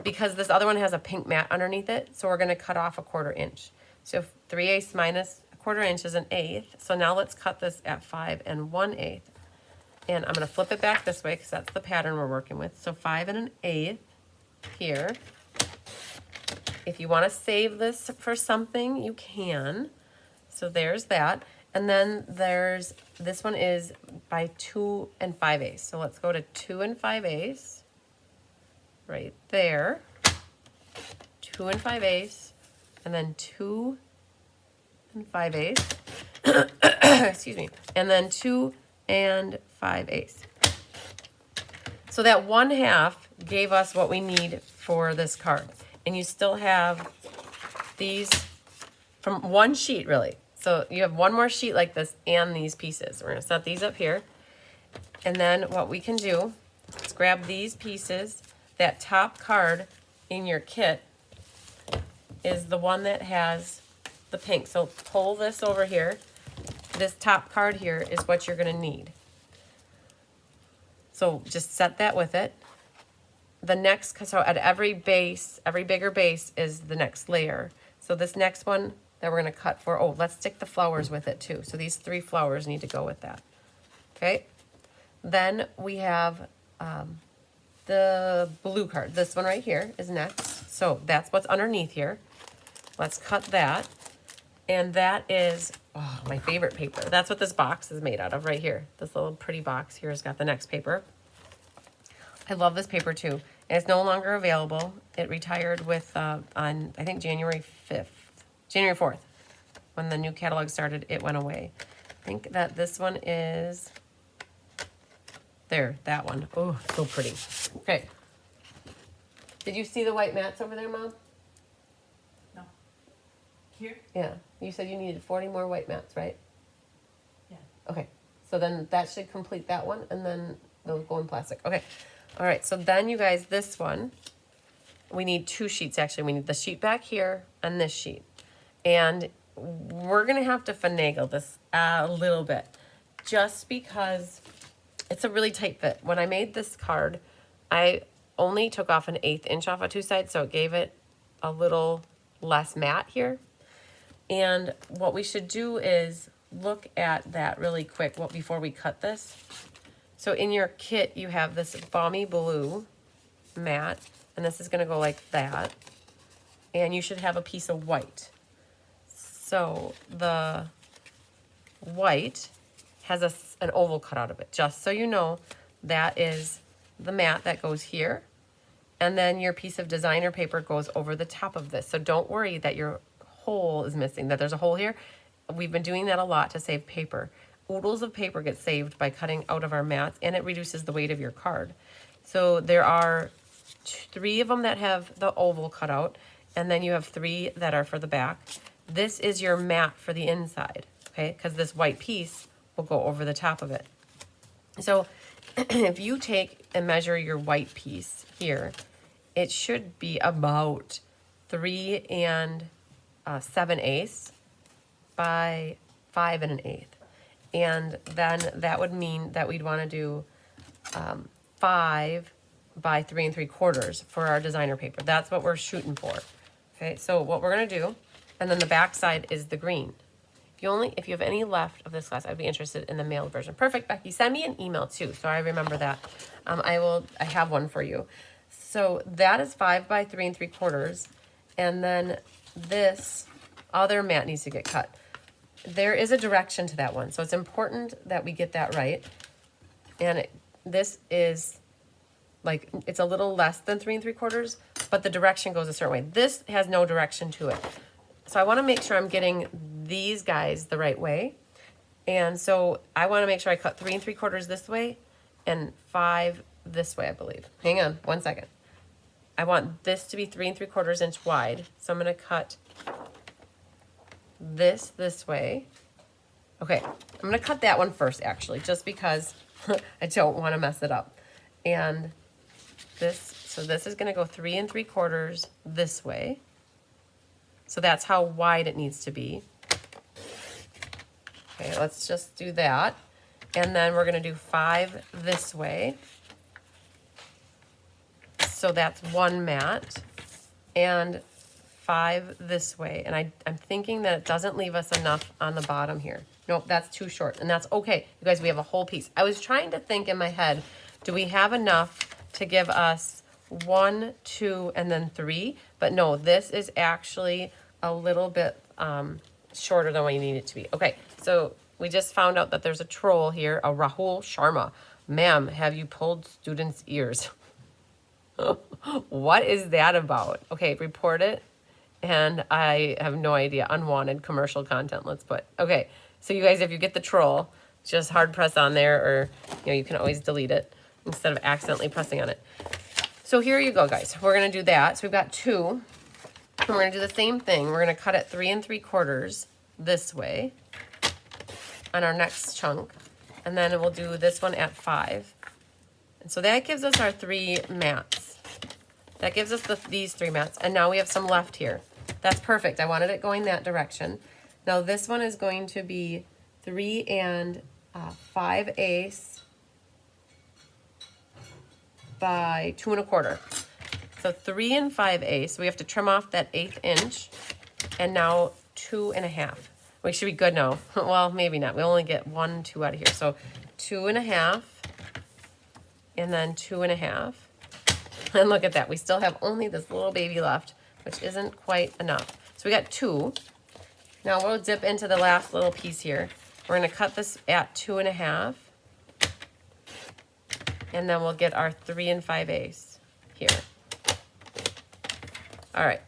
because this other one has a pink mat underneath it, so we're going to cut off a 1/4 inch. So 3/8 minus a 1/4 inch is 1/8. So now let's cut this at 5 1/8. And I'm going to flip it back this way because that's the pattern we're working with. So 5 1/8 here. If you want to save this for something, you can. So there's that. And then there's, this one is by 2 5/8. So let's go to 2 5/8 right there. 2 5/8, and then 2 5/8. Excuse me. And then 2 5/8. So that 1/2 gave us what we need for this card. And you still have these from one sheet, really. So you have one more sheet like this and these pieces. We're going to set these up here. And then what we can do is grab these pieces. That top card in your kit is the one that has the pink. So pull this over here. This top card here is what you're going to need. So just set that with it. The next, so at every base, every bigger base is the next layer. So this next one that we're going to cut for, oh, let's stick the flowers with it too. So these 3 flowers need to go with that. Okay. Then we have the blue card. This one right here is next. So that's what's underneath here. Let's cut that. And that is, oh, my favorite paper. That's what this box is made out of right here. This little pretty box here has got the next paper. I love this paper too. And it's no longer available. It retired with, on, I think, January 4th. When the new catalog started, it went away. I think that this one is, there, that one. Oh, so pretty. Okay. Did you see the white mats over there, Mom? No. Here? Yeah. You said you needed 40 more white mats, right? Yeah. Okay. So then that should complete that one, and then they'll go in plastic. Okay. All right. So then, you guys, this one, we need 2 sheets, actually. We need the sheet back here and this sheet. And we're going to have to finagle this a little bit just because it's a really tight fit. When I made this card, I only took off an 1/8 inch off of 2 sides, so it gave it a little less matte here. And what we should do is look at that really quick before we cut this. So in your kit, you have this balmy blue matte, and this is going to go like that. And you should have a piece of white. So the white has an oval cut out of it. Just so you know, that is the matte that goes here. And then your piece of designer paper goes over the top of this. So don't worry that your hole is missing, that there's a hole here. We've been doing that a lot to save paper. Oodles of paper get saved by cutting out of our mats, and it reduces the weight of your card. So there are 3 of them that have the oval cut out, and then you have 3 that are for the back. This is your mat for the inside, okay? Because this white piece will go over the top of it. So if you take and measure your white piece here, it should be about 3 7/8 by 5 1/8. And then that would mean that we'd want to do 5 by 3 3/4 for our designer paper. That's what we're shooting for. Okay, so what we're going to do, and then the back side is the green. If you have any left of this class, I'd be interested in the mailed version. Perfect, Becky. Send me an email too, so I remember that. I have one for you. So that is 5 by 3 3/4, and then this other mat needs to get cut. There is a direction to that one, so it's important that we get that right. And this is like, it's a little less than 3 3/4, but the direction goes a certain way. This has no direction to it. So I want to make sure I'm getting these guys the right way. And so I want to make sure I cut 3 3/4 this way and 5 this way, I believe. Hang on one second. I want this to be 3 3/4 inch wide. So I'm going to cut this way. Okay, I'm going to cut that one first, actually, just because I don't want to mess it up. And so this is going to go 3 3/4 this way. So that's how wide it needs to be. Okay, let's just do that. And then we're going to do 5 this way. So that's 1 mat. And 5 this way. And I'm thinking that it doesn't leave us enough on the bottom here. Nope, that's too short. And that's okay. You guys, we have a whole piece. I was trying to think in my head, do we have enough to give us 1, 2, and then 3? But no, this is actually a little bit shorter than what you need it to be. Okay, so we just found out that there's a troll here, a Rahul Sharma. Ma'am, have you pulled students' ears? What is that about? Okay, report it. And I have no idea. Unwanted commercial content, let's put. Okay, so you guys, if you get the troll, just hard press on there, or you can always delete it instead of accidentally pressing on it. So here you go, guys. We're going to do that. So we've got 2. And we're going to do the same thing. We're going to cut it 3 3/4 this way on our next chunk. And then we'll do this one at 5. And so that gives us our 3 mats. That gives us these 3 mats, and now we have some left here. That's perfect. I wanted it going that direction. Now this one is going to be 3 and 5/8 by 2 1/4. So 3 and 5/8. So we have to trim off that 1/8 inch, and now 2 1/2. We should be good now. Well, maybe not. We only get 1 2 out of here. So 2 1/2, and then 2 1/2. And look at that. We still have only this little baby left, which isn't quite enough. So we got 2. Now we'll dip into the last little piece here. We're going to cut this at 2 1/2. And then we'll get our 3 and 5/8 here. All right.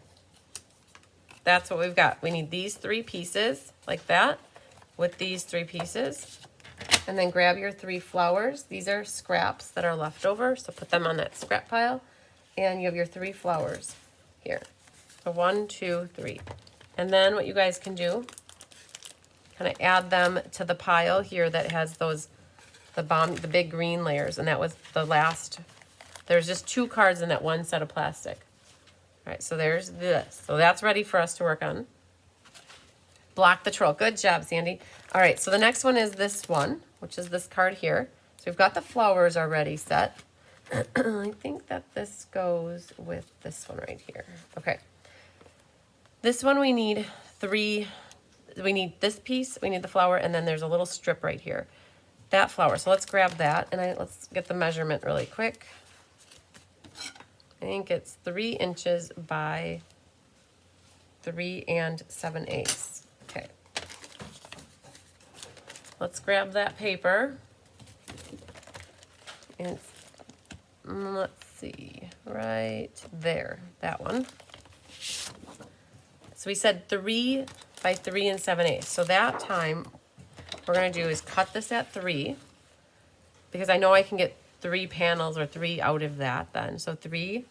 That's what we've got. We need these 3 pieces like that with these 3 pieces. And then grab your 3 flowers. These are scraps that are left over, so put them on that scrap pile. And you have your 3 flowers here. So 1, 2, 3. And then what you guys can do, kind of add them to the pile here that has those, the big green layers. And that was the last, there's just 2 cards in that one set of plastic. All right, so there's this. So that's ready for us to work on. Block the troll. Good job, Sandy. All right, so the next one is this one, which is this card here. So we've got the flowers already set. I think that this goes with this one right here. Okay. This one we need 3, we need this piece, we need the flower, and then there's a little strip right here. That flower. So let's grab that, and let's get the measurement really quick. I think it's 3 inches by 3 and 7/8. Okay. Let's grab that paper. And let's see, right there, that one. So we said 3 by 3 and 7/8. So that time, what we're gonna do is cut this at 3, because I know I can get 3 panels or 3 out of that then. So 3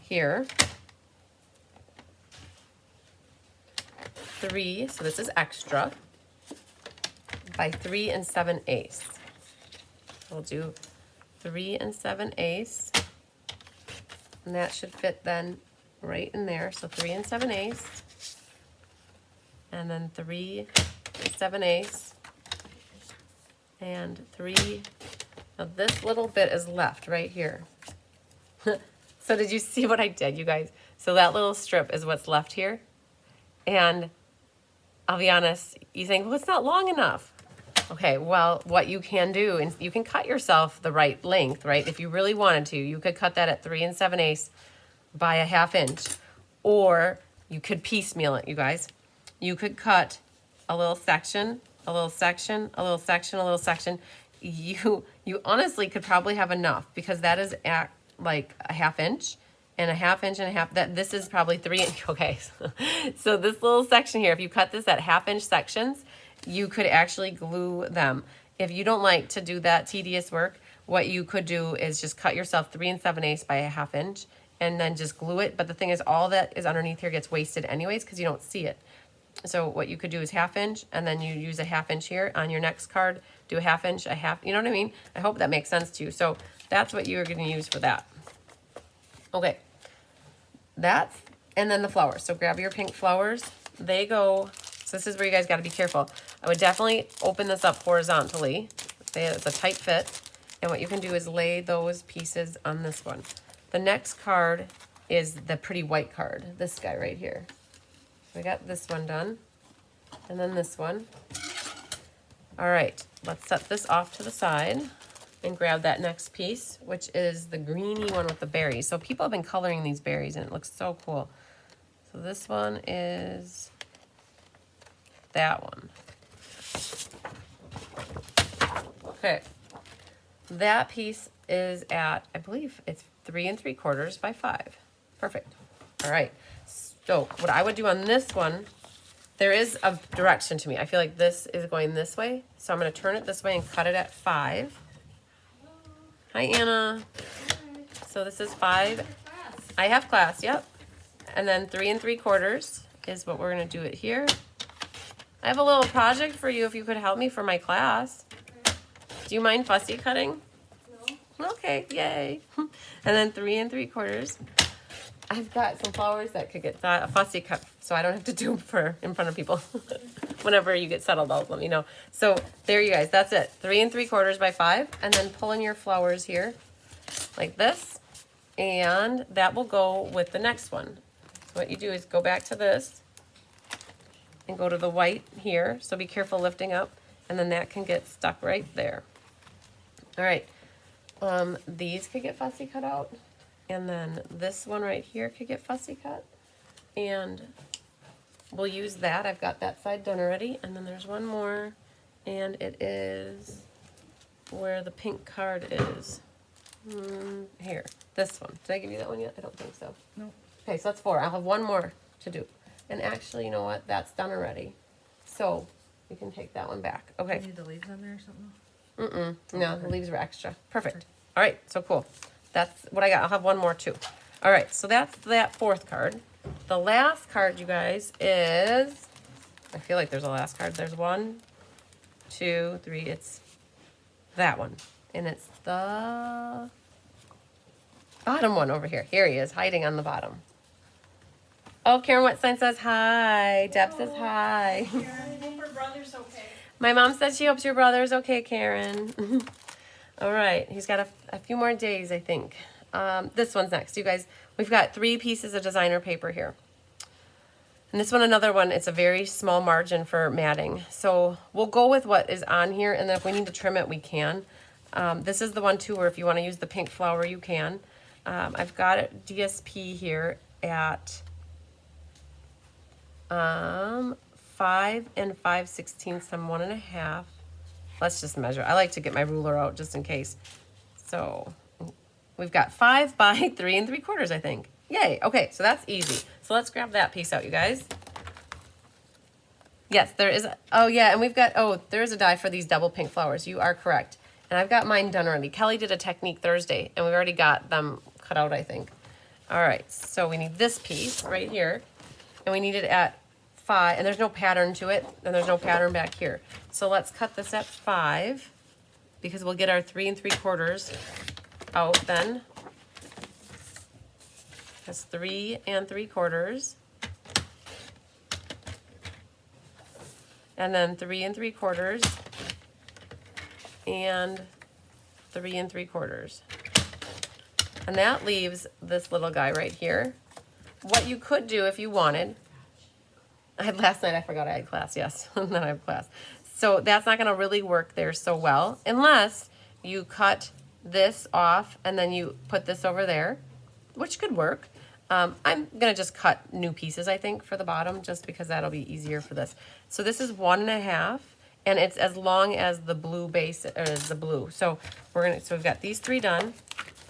here, 3, so this is extra, by 3 and 7/8. We'll do 3 and 7/8, and that should fit then right in there. So 3 and 7/8, and then 3 and 7/8, and 3. Now this little bit is left right here. So did you see what I did, you guys? So that little strip is what's left here. And I'll be honest, you think, well, it's not long enough. Okay, well, what you can do, and you can cut yourself the right length, right? If you really wanted to, you could cut that at 3 and 7/8 by a 1/2 inch. Or you could piecemeal it, you guys. You could cut a little section, a little section, a little section, a little section. You honestly could probably have enough, because that is at like a 1/2 inch and a 1/2 inch and a half. That this is probably 3 inch. Okay, so this little section here, if you cut this at 1/2 inch sections, you could actually glue them. If you don't like to do that tedious work, what you could do is just cut yourself 3 and 7/8 by a 1/2 inch and then just glue it. But the thing is, all that is underneath here gets wasted anyways because you don't see it. So what you could do is 1/2 inch, and then you use a 1/2 inch here on your next card, do a 1/2 inch, a half, you know what I mean? I hope that makes sense to you. So that's what you're gonna use for that. Okay, that's, and then the flowers. So grab your pink flowers. They go, so this is where you guys gotta be careful. I would definitely open this up horizontally. Say it's a tight fit. And what you can do is lay those pieces on this one. The next card is the pretty white card, this guy right here. We got this one done, and then this one. All right, let's set this off to the side and grab that next piece, which is the greeny one with the berries. So people have been coloring these berries, and it looks so cool. So this one is that one. Okay, that piece is at, I believe it's 3 3/4 by 5. Perfect. All right. So what I would do on this one, there is a direction to me. I feel like this is going this way. So I'm going to turn it this way and cut it at 5. Hi, Anna. So this is 5. I have class, yep. And then 3 3/4 is what we're going to do it here. I have a little project for you if you could help me for my class. Do you mind fussy cutting? No. Okay, yay. And then 3 3/4. I've got some flowers that could get a fussy cut, so I don't have to do them for in front of people. Whenever you get settled out, let me know. So there you guys, that's it. 3 3/4 by 5, and then pull in your flowers here like this, and that will go with the next one. So what you do is go back to this and go to the white here. So be careful lifting up, and then that can get stuck right there. All right, these could get fussy cut out. And then this one right here could get fussy cut. And we'll use that. I've got that side done already. And then there's one more. And it is where the pink card is. Here. This one. Did I give you that one yet? I don't think so. No. Okay, so that's 4. I'll have one more to do. And actually, you know what? That's done already. So you can take that one back. Okay. You need the leaves on there or something? No, the leaves are extra. Perfect. All right, so cool. That's what I got. I'll have one more too. All right, so that's that 4th card. The last card, you guys, is, I feel like there's a last card. There's 1, 2, 3. It's that one. And it's the bottom one over here. Here he is, hiding on the bottom. Oh, Karen Wetstein says hi. Deb says hi. Karen, I hope her brother's okay. My mom said she hopes your brother's okay, Karen. All right, he's got a few more days, I think. This one's next. You guys, we've got 3 pieces of designer paper here. And this one, another one, it's a very small margin for matting. So we'll go with what is on here, and then if we need to trim it, we can. This is the one, too, where if you want to use the pink flower, you can. I've got it DSP here at 5 5/16, some 1.5. Let's just measure. I like to get my ruler out just in case. So we've got 5 by 3 3/4, I think. Yay. Okay, so that's easy. So let's grab that piece out, you guys. Yes, there is. Oh, yeah, and we've got, there is a die for these double pink flowers. You are correct. And I've got mine done already. Kelly did a technique Thursday, and we've already got them cut out, I think. All right, so we need this piece right here, and we need it at 5, and there's no pattern to it, and there's no pattern back here. So let's cut this at 5, because we'll get our 3 3/4 out then. That's 3 3/4. And then 3 3/4. And 3 3/4. And that leaves this little guy right here. What you could do if you wanted, last night I forgot I had class, yes, then I have class. So that's not gonna really work there so well, unless you cut this off and then you put this over there, which could work. I'm gonna just cut new pieces, I think, for the bottom, just because that'll be easier for this. So this is 1.5, and it's as long as the blue base, or as the blue. So so we've got these 3 done,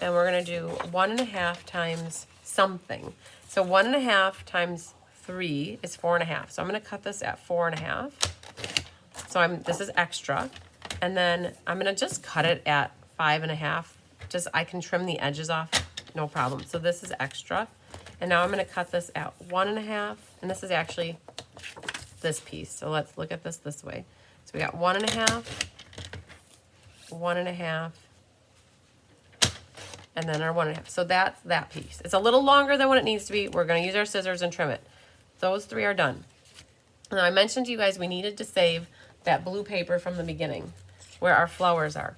and we're gonna do 1.5 times something. So 1.5 times 3 is 4.5. So I'm gonna cut this at 4.5. So this is extra, and then I'm gonna just cut it at 5.5. I can trim the edges off, no problem. So this is extra, and now I'm gonna cut this at 1.5, and this is actually this piece. So let's look at this way. So we got 1.5, 1.5, and then our 1.5. So that's that piece. It's a little longer than what it needs to be. We're gonna use our scissors and trim it. Those 3 are done. Now I mentioned to you guys we needed to save that blue paper from the beginning where our flowers are.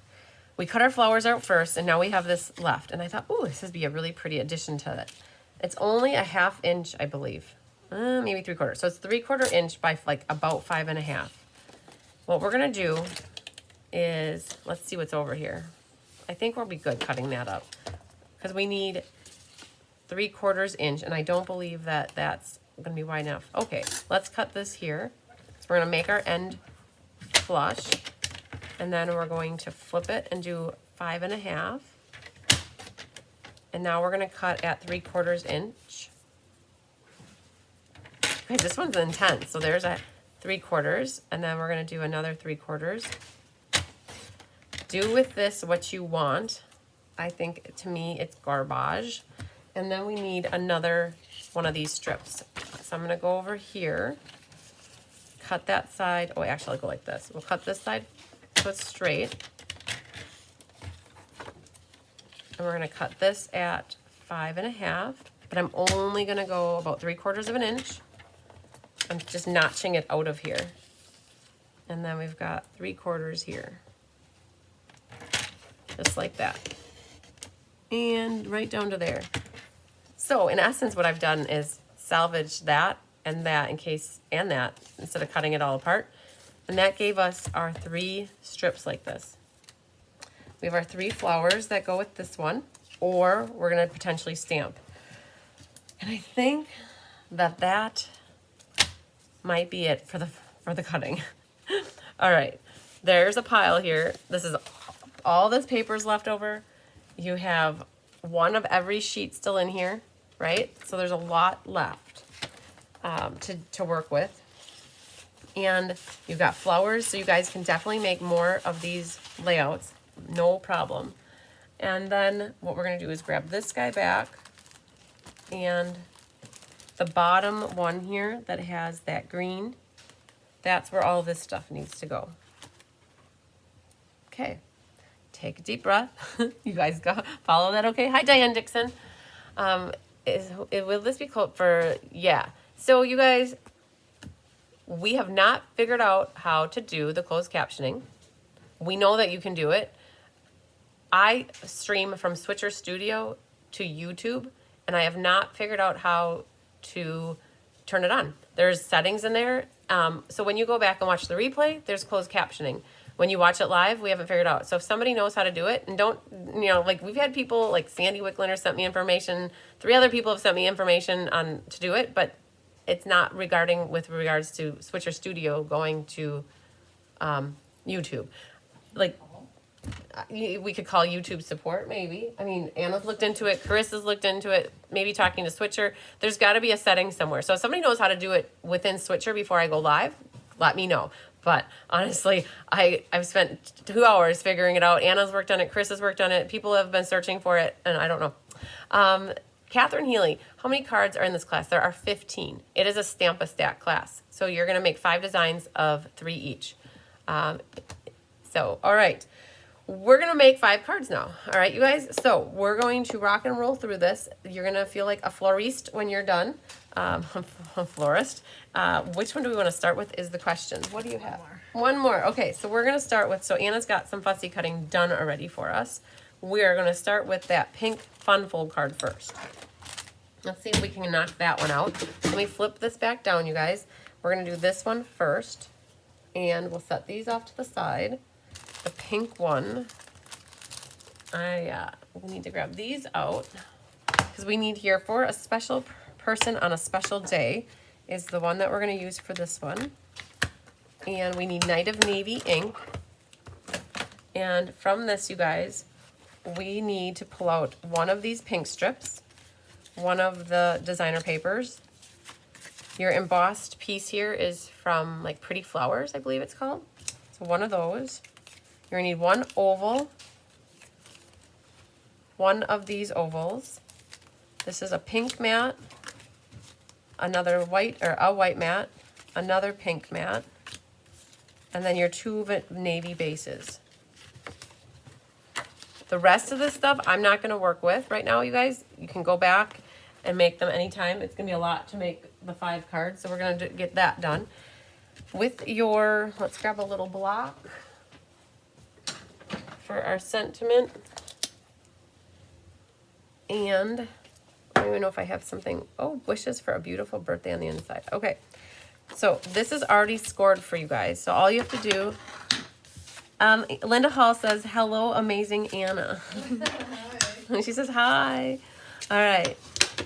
We cut our flowers out first, and now we have this left. And I thought, ooh, this would be a really pretty addition to it. It's only a 1/2 inch, I believe. Maybe 3/4. So it's 3/4 inch by like about 5.5. What we're gonna do is, let's see what's over here. I think we'll be good cutting that up, because we need 3/4 inch, and I don't believe that that's gonna be wide enough. Okay, let's cut this here. So we're gonna make our end flush, and then we're going to flip it and do 5.5. And now we're gonna cut at 3/4 inch. Okay, this one's intense. So there's a 3/4, and then we're gonna do another 3/4. Do with this what you want. I think, to me, it's garbage. And then we need another one of these strips. So I'm gonna go over here, cut that side. Oh, actually, I'll go like this. We'll cut this side so it's straight. And we're gonna cut this at 5.5. but I'm only gonna go about 3/4 of an inch. I'm just notching it out of here. And then we've got 3/4 here. Just like that. And right down to there. So in essence, what I've done is salvage that and that in case, and that, instead of cutting it all apart. And that gave us our 3 strips like this. We have our 3 flowers that go with this one, or we're gonna potentially stamp. And I think that that might be it for the cutting. All right, there's a pile here. This is all this paper's left over. You have one of every sheet still in here, right? So there's a lot left to work with. And you've got flowers, so you guys can definitely make more of these layouts, no problem. And then what we're gonna do is grab this guy back, and the bottom one here that has that green, that's where all this stuff needs to go. Okay, take a deep breath. You guys go follow that, okay? Hi, Diane Dixon. Will this be called for, yeah. So you guys, we have not figured out how to do the closed captioning. We know that you can do it. I stream from Switcher Studio to YouTube, and I have not figured out how to turn it on. There's settings in there. So when you go back and watch the replay, there's closed captioning. When you watch it live, we haven't figured out. So if somebody knows how to do it, and don't, you know, like we've had people like Sandy Wicklander sent me information. 3 other people have sent me information on to do it, but it's not with regards to Switcher Studio going to YouTube. Like, we could call YouTube support, maybe. I mean, Anna's looked into it. Carissa's looked into it. Maybe talking to Switcher. There's got to be a setting somewhere. So if somebody knows how to do it within Switcher before I go live, let me know. But honestly, I've spent 2 hours figuring it out. Anna's worked on it. Chris has worked on it. People have been searching for it, and I don't know. Catherine Healy, how many cards are in this class? There are 15. It is a Stamp-a-Stack class. So you're going to make 5 designs of 3 each. All right. We're going to make 5 cards now. All right, you guys? So we're going to rock and roll through this. You're going to feel like a florist when you're done. A florist. Which one do we want to start with is the question. What do you have? One more. Okay, so we're going to start with, so Anna's got some fussy cutting done already for us. We are going to start with that pink fun fold card first. Let's see if we can knock that one out. Let me flip this back down, you guys. We're going to do this one first. And we'll set these off to the side. The pink one, we need to grab these out because we need here for a special person on a special day is the one that we're going to use for this one. And we need Night of Navy ink. And from this, you guys, we need to pull out one of these pink strips, one of the designer papers. Your embossed piece here is from like Pretty Flowers, I believe it's called. So one of those. You're gonna need one oval, one of these ovals. This is a pink mat, another white, or a white mat, another pink mat, and then your 2 navy bases. The rest of this stuff I'm not gonna work with right now, you guys. You can go back and make them anytime. It's gonna be a lot to make the 5 cards, so we're gonna get that done. With your, let's grab a little block for our sentiment. And I don't even know if I have something. Oh, wishes for a beautiful birthday on the inside. Okay, so this is already scored for you guys. So all you have to do, Linda Hall says, hello, amazing Anna. She says, hi. All right,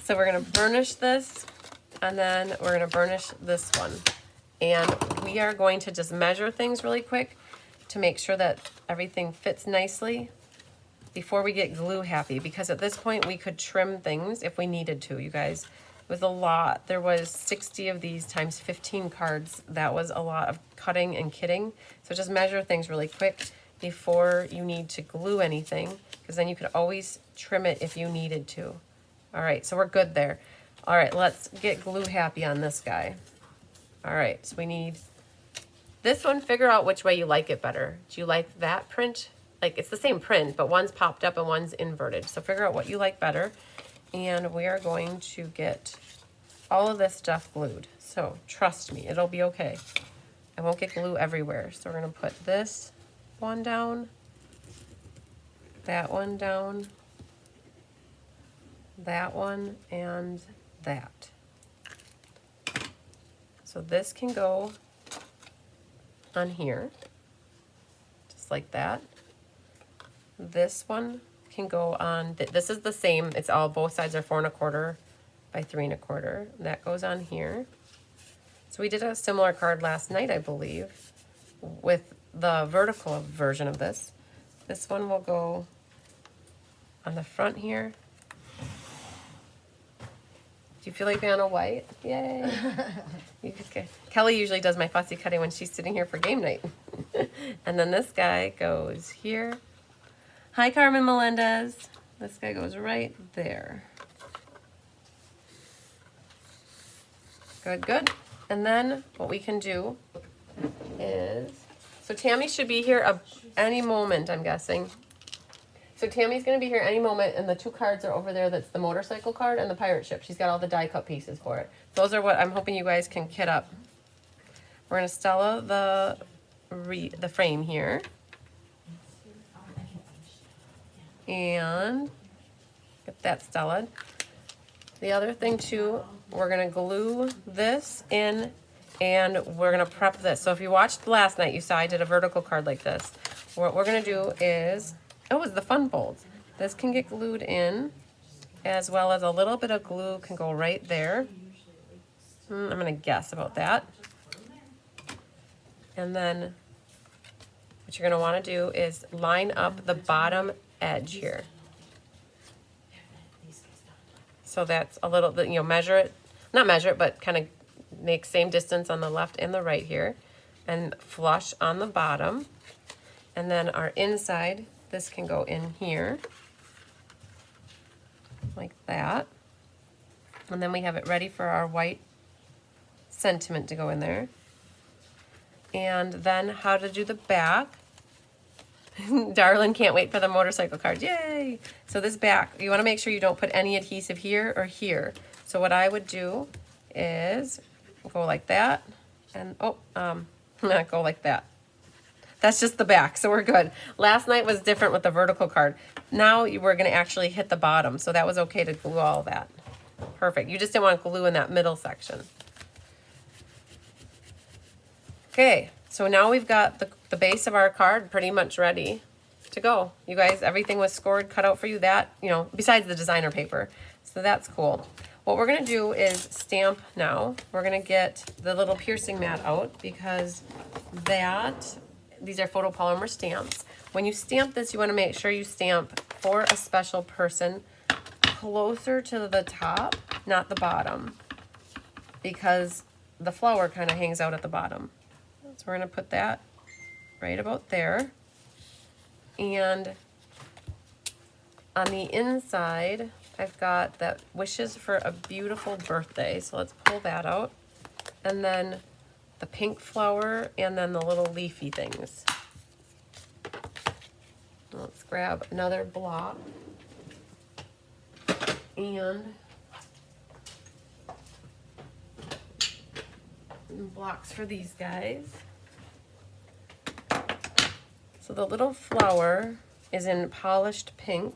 so we're gonna burnish this, and then we're gonna burnish this one. And we are going to just measure things really quick to make sure that everything fits nicely before we get glue happy, because at this point we could trim things if we needed to, you guys. It was a lot. There was 60 of these times 15 cards. That was a lot of cutting and kitting. So just measure things really quick before you need to glue anything, because then you could always trim it if you needed to. All right, so we're good there. All right, let's get glue happy on this guy. All right, so we need this one. Figure out which way you like it better. Do you like that print? Like, it's the same print, but one's popped up and one's inverted. So figure out what you like better. and we are going to get all of this stuff glued. So trust me, it'll be okay. I won't get glue everywhere. So we're gonna put this one down, that one down, that one, and that. So this can go on here, just like that. This one can go on, this is the same, it's all, both sides are 4 1/4 by 3 1/4. That goes on here. So we did a similar card last night, I believe, with the vertical version of this. This one will go on the front here. Do you feel like Vanna White? Yay! Kelly usually does my fussy cutting when she's sitting here for game night. And then this guy goes here. Hi, Carmen Melendez. This guy goes right there. Good, good. And then what we can do is, so Tammy should be here any moment, I'm guessing. So Tammy's going to be here any moment, and the 2 cards are over there. That's the motorcycle card and the pirate ship. She's got all the die cut pieces for it. Those are what I'm hoping you guys can kit up. We're going to Stella the frame here. And get that Stella. The other thing too, we're going to glue this in, and we're going to prep this. So if you watched last night, you saw I did a vertical card like this. What we're going to do is, oh, it's the fun folds. This can get glued in, as well as a little bit of glue can go right there. I'm going to guess about that. And then what you're going to want to do is line up the bottom edge here. So that's a little, measure it, not measure it, but kind of make same distance on the left and the right here, and flush on the bottom. And then our inside, this can go in here, like that. And then we have it ready for our white sentiment to go in there. And then how to do the back. Darlin can't wait for the motorcycle card. Yay! So this back, you want to make sure you don't put any adhesive here or here. So what I would do is go like that, and not go like that. That's just the back, so we're good. Last night was different with the vertical card. Now we're going to actually hit the bottom, so that was okay to glue all that. Perfect. You just didn't want glue in that middle section. Okay, so now we've got the base of our card pretty much ready to go. You guys, everything was scored, cut out for you. That, besides the designer paper. So that's cool. What we're going to do is stamp now. We're going to get the little piercing mat out because these are photopolymer stamps. When you stamp this, you want to make sure you stamp for a special person closer to the top, not the bottom, because the flower kind of hangs out at the bottom. So we're going to put that right about there. And on the inside, I've got that wishes for a beautiful birthday. So let's pull that out. And then the pink flower, and then the little leafy things. Let's grab another block. And blocks for these guys. So the little flower is in polished pink,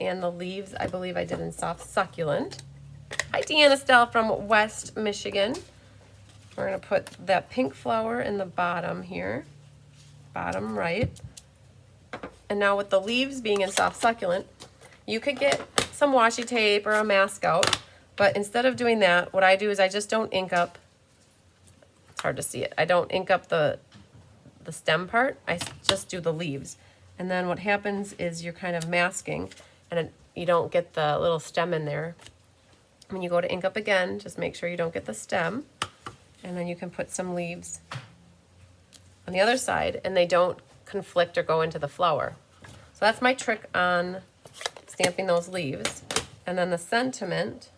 and the leaves I believe I did in soft succulent. Hi Deanna Stell from West Michigan. We're going to put that pink flower in the bottom here, bottom right. And now with the leaves being in soft succulent, you could get some washi tape or a mask out, but instead of doing that, what I do is I just don't ink up, it's hard to see it, I don't ink up the stem part, I just do the leaves. And then what happens is you're kind of masking, and you don't get the little stem in there. When you go to ink up again, just make sure you don't get the stem, and then you can put some leaves on the other side, and they don't conflict or go into the flower. So that's my trick on stamping those leaves. And then the sentiment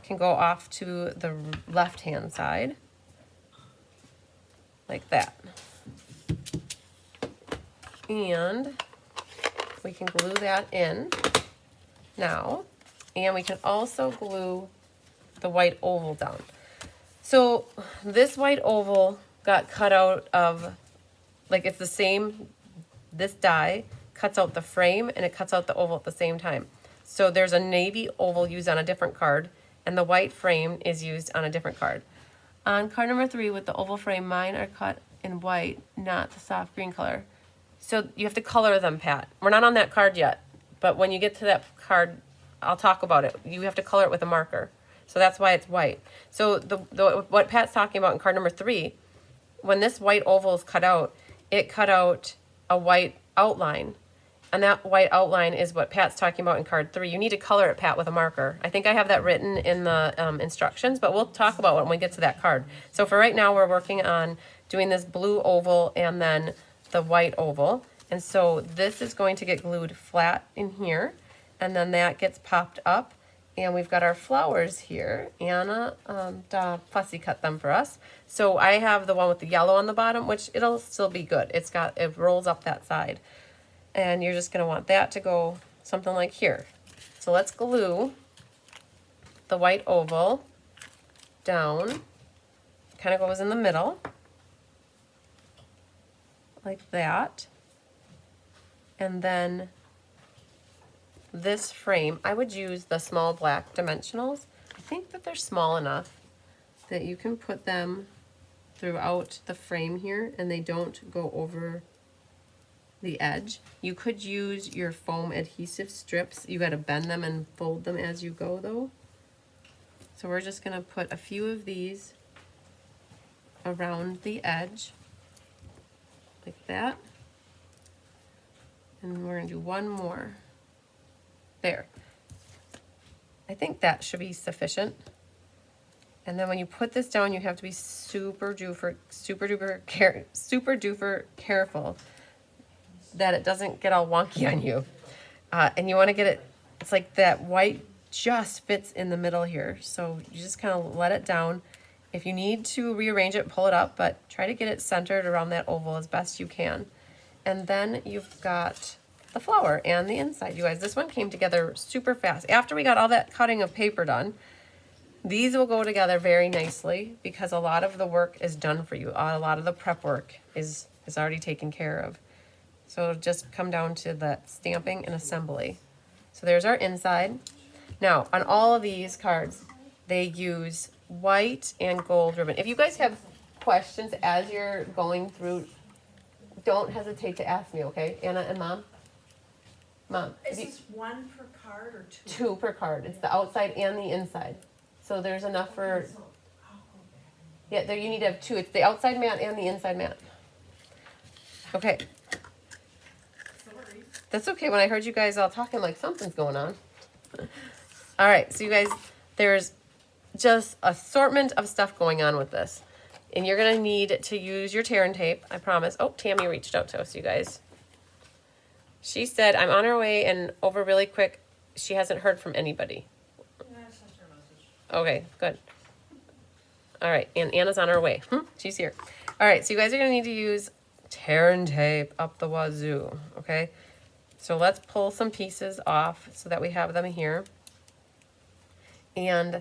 can go off to the left-hand side, like that. And we can glue that in. now. And we can also glue the white oval down. So this white oval got cut out of, like it's the same, this die cuts out the frame and it cuts out the oval at the same time. So there's a navy oval used on a different card and the white frame is used on a different card. On card number 3 with the oval frame, mine are cut in white, not the soft green color. So you have to color them, Pat. We're not on that card yet, but when you get to that card, I'll talk about it. You have to color it with a marker. So that's why it's white. So what Pat's talking about in card number 3, when this white oval is cut out, it cut out a white outline. And that white outline is what Pat's talking about in card 3. You need to color it, Pat, with a marker. I think I have that written in the instructions, but we'll talk about it when we get to that card. So for right now, we're working on doing this blue oval and then the white oval. And so this is going to get glued flat in here, and then that gets popped up. And we've got our flowers here. Anna Fussy cut them for us. So I have the one with the yellow on the bottom, which it'll still be good. It rolls up that side. And you're just gonna want that to go something like here. So let's glue the white oval down. Kind of goes in the middle, like that. And then this frame, I would use the small black dimensionals. I think that they're small enough that you can put them throughout the frame here and they don't go over the edge. You could use your foam adhesive strips. You got to bend them and fold them as you go though. So we're just going to put a few of these around the edge like that. And we're going to do one more. There. I think that should be sufficient. And then when you put this down, you have to be super duper careful that it doesn't get all wonky on you. And you want to get it, it's like that white just fits in the middle here. So you just kind of let it down. If you need to rearrange it, pull it up, but try to get it centered around that oval as best you can. And then you've got the flower and the inside. You guys, this one came together super fast. After we got all that cutting of paper done, these will go together very nicely because a lot of the work is done for you. A lot of the prep work is already taken care of. So it'll just come down to the stamping and assembly. So there's our inside. Now, on all of these cards, they use white and gold ribbon. If you guys have questions as you're going through, don't hesitate to ask me, okay? Anna and Mom? Mom. Is this one per card or two? Two per card. It's the outside and the inside. So there's enough for, yeah, there you need to have two. It's the outside mat and the inside mat. Okay. Sorry. That's okay. When I heard you guys all talking, like something's going on. All right, so you guys, there's just assortment of stuff going on with this. And you're going to need to use your tear and tape, I promise. Oh, Tammy reached out to us, you guys. She said, I'm on her way and over really quick. She hasn't heard from anybody. Yeah, I sent her a message. Okay, good. All right, and Anna's on her way. She's here. All right, so you guys are going to need to use tear and tape up the wazoo, okay? So let's pull some pieces off so that we have them here. And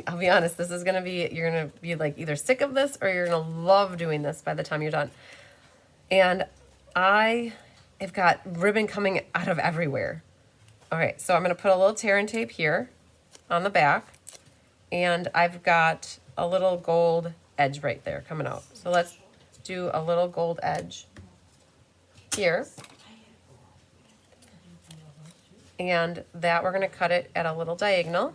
I'll be honest, this is going to be, you're going to be like either sick of this or you're going to love doing this by the time you're done. And I have got ribbon coming out of everywhere. All right, so I'm going to put a little tear and tape here on the back. And I've got a little gold edge right there coming out. So let's do a little gold edge here. And that we're going to cut it at a little diagonal.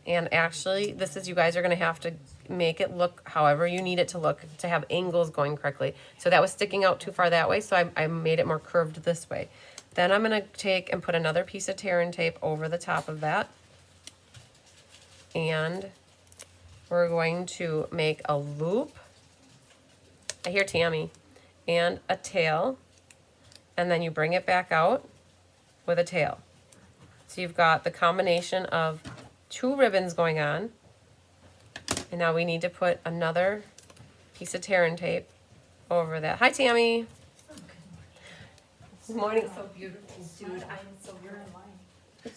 And actually, this is, you guys are going to have to make it look however you need it to look to have angles going correctly. So that was sticking out too far that way, so I made it more curved this way. Then I'm going to take and put another piece of tear and tape over the top of that. And we're going to make a loop. I hear Tammy. And a tail. And then you bring it back out with a tail. So you've got the combination of two ribbons going on. And now we need to put another piece of tear and tape over that. Hi, Tammy. Morning. So beautiful, dude. I'm so you're in line.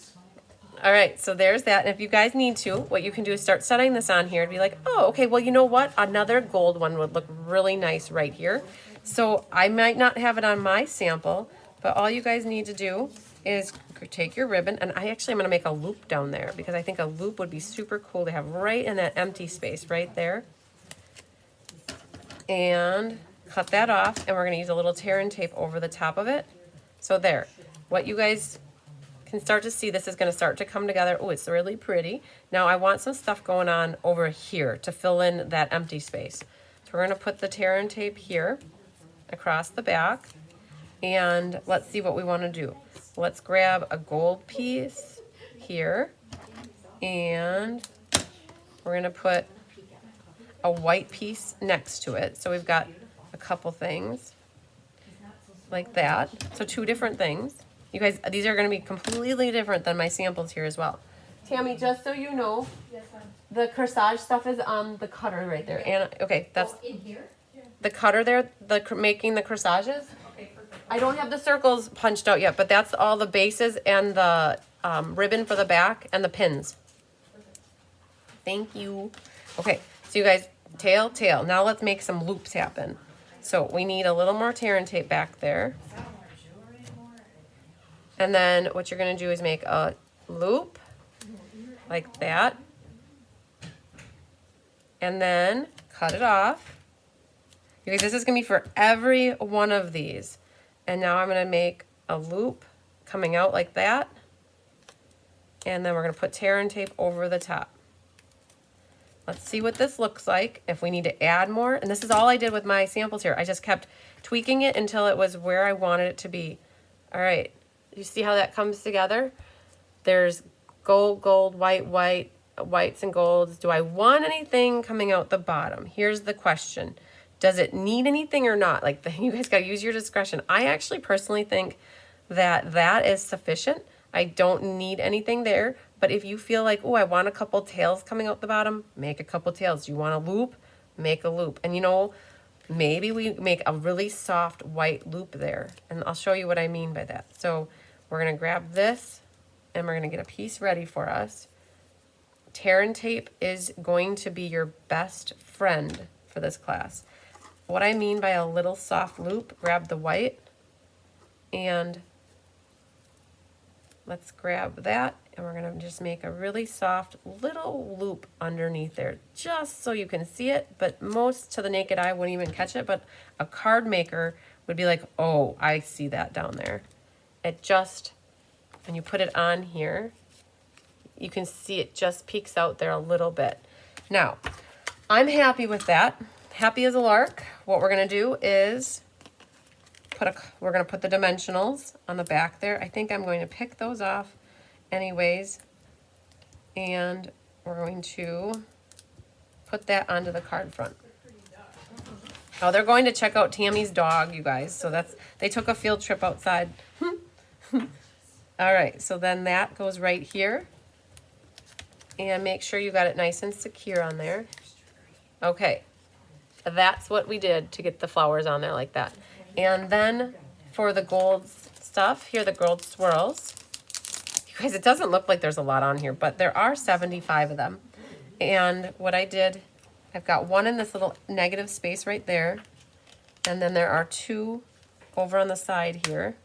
All right, so there's that. And if you guys need to, what you can do is start setting this on here and be like, oh, okay, well, you know what? Another gold one would look really nice right here. So I might not have it on my sample, but all you guys need to do is take your ribbon, and I actually am going to make a loop down there because I think a loop would be super cool to have right in that empty space right there. And cut that off, and we're going to use a little tear and tape over the top of it. So there, what you guys can start to see, this is going to start to come together. Oh, it's really pretty. Now I want some stuff going on over here to fill in that empty space. So we're going to put the tear and tape here across the back, and let's see what we want to do. Let's grab a gold piece here, and we're going to put a white piece next to it. So we've got a couple things like that. So two different things. You guys, these are going to be completely different than my samples here as well. Tammy, just so you know, the corsage stuff is on the cutter right there. And okay, that's in here? the cutter there, making the corsages. I don't have the circles punched out yet, but that's all the bases and the ribbon for the back and the pins. Thank you. Okay, so you guys, tail, tail. Now let's make some loops happen. So we need a little more tear and tape back there. And then what you're going to do is make a loop like that. And then cut it off. You guys, this is going to be for every one of these. And now I'm going to make a loop coming out like that. And then we're going to put tear and tape over the top. Let's see what this looks like, if we need to add more. And this is all I did with my samples here. I just kept tweaking it until it was where I wanted it to be. All right, you see how that comes together? There's gold, gold, white, white, whites and golds. Do I want anything coming out the bottom? Here's the question. Does it need anything or not? Like, you guys got to use your discretion. I actually personally think that that is sufficient. I don't need anything there. But if you feel like, oh, I want a couple tails coming out the bottom, make a couple tails. You want a loop? Make a loop. And you know, maybe we make a really soft white loop there. And I'll show you what I mean by that. So we're going to grab this and we're going to get a piece ready for us. Tear and tape is going to be your best friend for this class. What I mean by a little soft loop, grab the white and let's grab that, and we're going to just make a really soft little loop underneath there, just so you can see it, but most to the naked eye wouldn't even catch it, but a card maker would be like, oh, I see that down there. It just, when you put it on here, you can see it just peeks out there a little bit. Now, I'm happy with that. Happy as a lark. What we're going to do is we're going to put the dimensionals on the back there. I think I'm going to pick those off anyways. And we're going to put that onto the card front. Oh, they're going to check out Tammy's dog, you guys. So they took a field trip outside. All right, so then that goes right here. And make sure you got it nice and secure on there. Okay, that's what we did to get the flowers on there like that. And then for the gold stuff, here are the gold swirls. You guys, it doesn't look like there's a lot on here, but there are 75 of them. And what I did, I've got one in this little negative space right there. And then there are two over on the side here.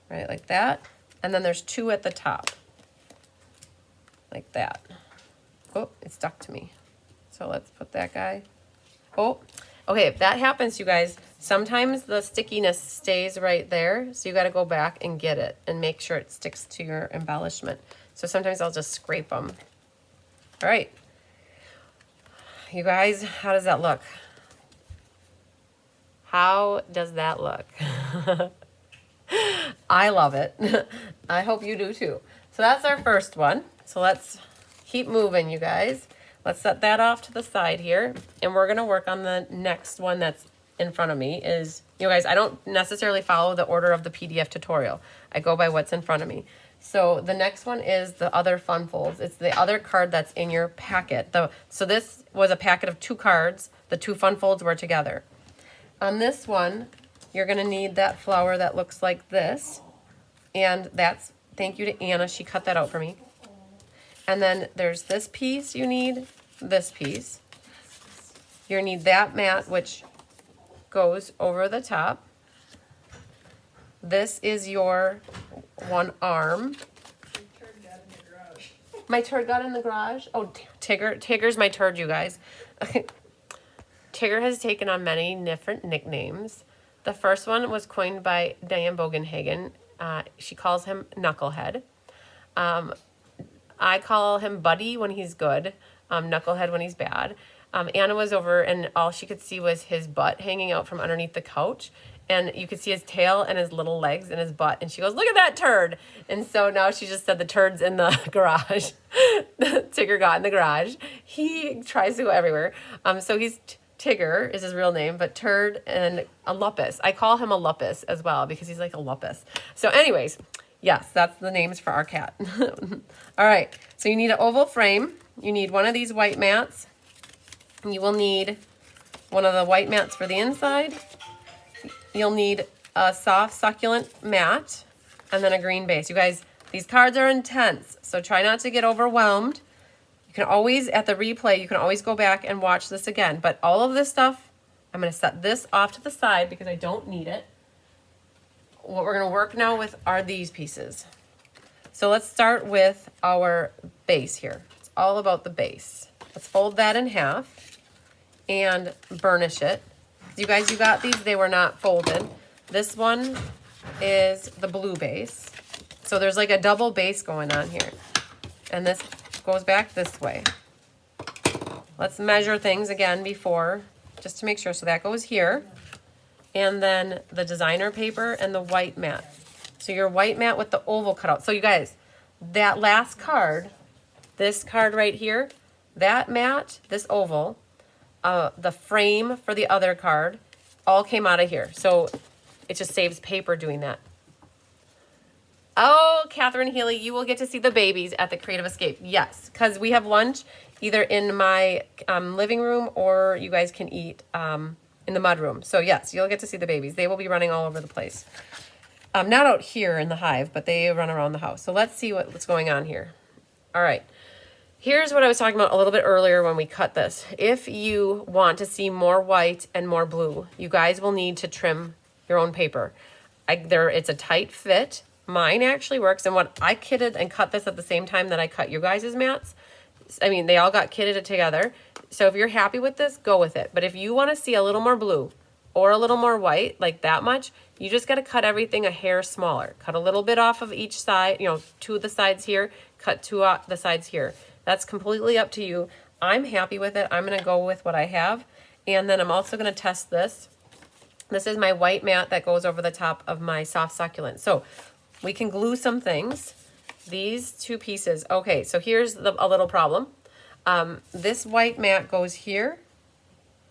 Right, like that. And then there's two at the top. Like that. Oh, it stuck to me. So let's put that guy. Oh, okay, if that happens, you guys, sometimes the stickiness stays right there. So you got to go back and get it and make sure it sticks to your embellishment. So sometimes I'll just scrape them. All right. You guys, how does that look? How does that look? I love it. I hope you do too. So that's our first one. So let's keep moving, you guys. Let's set that off to the side here. And we're going to work on the next one that's in front of me. You guys, I don't necessarily follow the order of the PDF tutorial. I go by what's in front of me. So the next one is the other fun folds. It's the other card that's in your packet. So this was a packet of 2 cards. The 2 fun folds were together. On this one, you're gonna need that flower that looks like this. And that's, thank you to Anna, she cut that out for me. And then there's this piece you need, this piece. You need that mat, which goes over the top. This is your one arm. My turd got in the garage. Oh, Tigger's my turd, you guys. Tigger has taken on many different nicknames. The first one was coined by Diane Bogenhagen. She calls him Knucklehead. I call him Buddy when he's good, Knucklehead when he's bad. Anna was over and all she could see was his butt hanging out from underneath the couch. And you could see his tail and his little legs and his butt. And she goes, look at that turd. And so now she just said the turd's in the garage. Tigger got in the garage. He tries to go everywhere. So he's Tigger is his real name, but turd and a lupus. I call him a lupus as well because he's like a lupus. So anyways, yes, that's the names for our cat. All right, so you need an oval frame. You need one of these white mats. You will need one of the white mats for the inside. You'll need a soft succulent mat and then a green base. You guys, these cards are intense, so try not to get overwhelmed. You can always, at the replay, you can always go back and watch this again. But all of this stuff, I'm going to set this off to the side because I don't need it. What we're going to work now with are these pieces. So let's start with our base here. It's all about the base. Let's fold that in half and burnish it. You guys, you got these. They were not folded. This one is the blue base. So there's like a double base going on here. And this goes back this way. Let's measure things again before, just to make sure. So that goes here. And then the designer paper and the white mat. So your white mat with the oval cutout. So you guys, that last card, this card right here, that mat, this oval, the frame for the other card, all came out of here. So it just saves paper doing that. Oh, Catherine Healy, you will get to see the babies at the Creative Escape. Yes, because we have lunch either in my living room or you guys can eat in the mud room. So yes, you'll get to see the babies. They will be running all over the place. Not out here in the hive, but they run around the house. So let's see what's going on here. All right. Here's what I was talking about a little bit earlier when we cut this. If you want to see more white and more blue, you guys will need to trim your own paper. It's a tight fit. Mine actually works. And what I kitted and cut this at the same time that I cut you guys' mats. I mean, they all got kitted together. So if you're happy with this, go with it. But if you want to see a little more blue or a little more white, like that much, you just got to cut everything a hair smaller. Cut a little bit off of each side, two of the sides here, cut two of the sides here. That's completely up to you. I'm happy with it. I'm going to go with what I have. And then I'm also going to test this. This is my white mat that goes over the top of my soft succulent. So we can glue some things. These two pieces. Okay, so here's a little problem. This white mat goes here.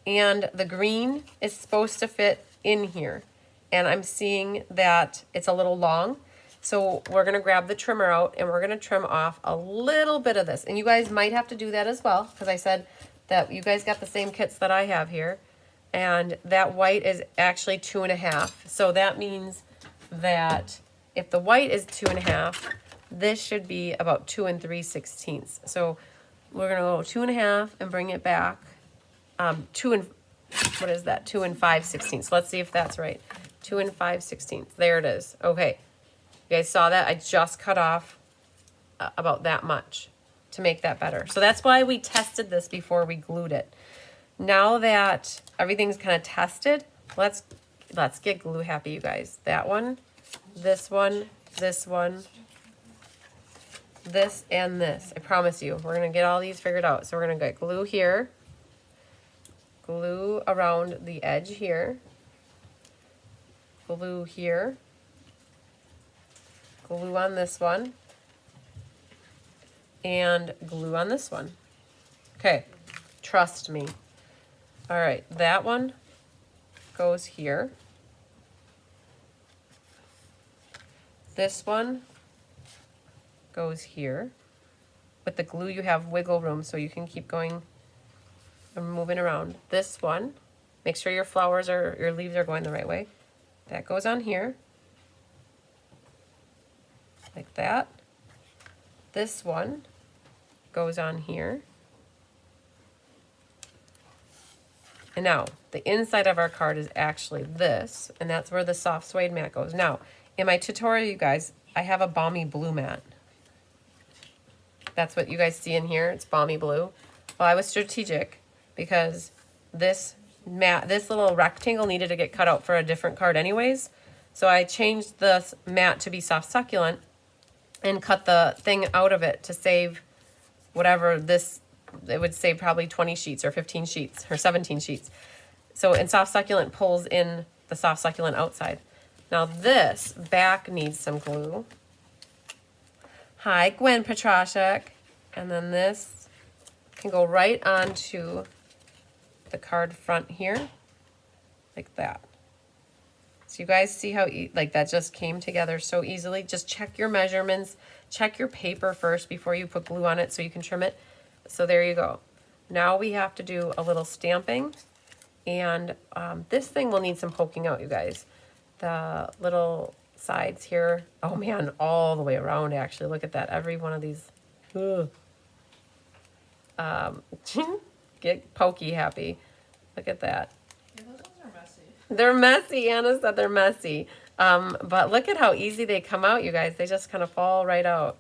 And the green is supposed to fit in here. And I'm seeing that it's a little long. So we're going to grab the trimmer out and we're going to trim off a little bit of this. And you guys might have to do that as well because I said that you guys got the same kits that I have here. And that white is actually 2.5. So that means that if the white is 2.5, this should be about 2 3/16. So we're going to go 2.5 and bring it back. 2 5/16. Let's see if that's right. 2 5/16. There it is. Okay. You guys saw that? I just cut off about that much to make that better. So that's why we tested this before we glued it. Now that everything's kind of tested, let's get glue happy, you guys. That one, this one, this one, this, and this. I promise you, we're going to get all these figured out. So we're going to get glue here, glue around the edge here, glue here, glue on this one, and glue on this one. Okay, trust me. All right, that one goes here. This one goes here. With the glue, you have wiggle room, so you can keep going and moving around. This one, make sure your flowers or your leaves are going the right way. That goes on here, like that. This one goes on here. And now, the inside of our card is actually this, and that's where the soft suede mat goes. Now, in my tutorial, you guys, I have a balmy blue mat. That's what you guys see in here. It's balmy blue. Well, I was strategic because this mat, this little rectangle needed to get cut out for a different card anyways. So I changed this mat to be soft succulent and cut the thing out of it to save whatever this, it would save probably 20 sheets or 15 sheets or 17 sheets. So, and soft succulent pulls in the soft succulent outside. Now this back needs some glue. Hi, Gwen Petrashek. And then this can go right onto the card front here, like that. So you guys see how, like that just came together so easily. Just check your measurements, check your paper first before you put glue on it so you can trim it. So there you go. Now we have to do a little stamping, and this thing will need some poking out, you guys. The little sides here, oh man, all the way around actually. Look at that, every one of these. Get pokey happy. Look at that. Yeah, those ones are messy. They're messy. Anna said they're messy. But look at how easy they come out, you guys. They just kind of fall right out.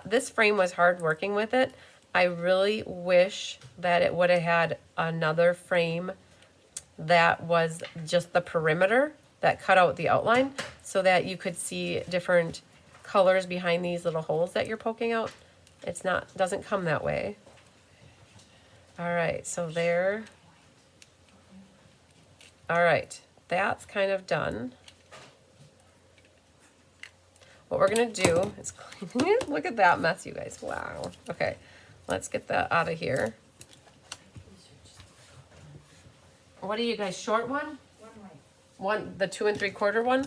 This frame was hard working with it. I really wish that it would have had another frame that was just the perimeter that cut out the outline so that you could see different colors behind these little holes that you're poking out. It's not, doesn't come that way. All right, so there. All right, that's kind of done. What we're gonna do is clean it. Look at that mess, you guys. Wow. Okay, let's get that out of here. What are you guys, short one? One, the 2 3/4 one?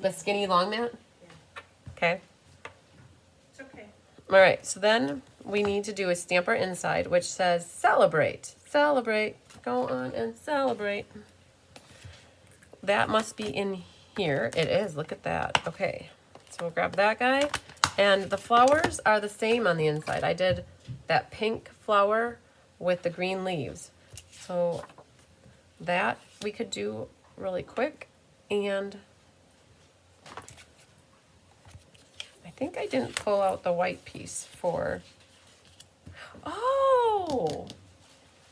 The skinny long mat? Okay. It's okay. All right, so then we need to do a stamper inside, which says celebrate. Celebrate. Go on and celebrate. That must be in here. It is. Look at that. Okay, so we'll grab that guy. And the flowers are the same on the inside. I did that pink flower with the green leaves. So that we could do really quick. And I think I didn't pull out the white piece for... Oh!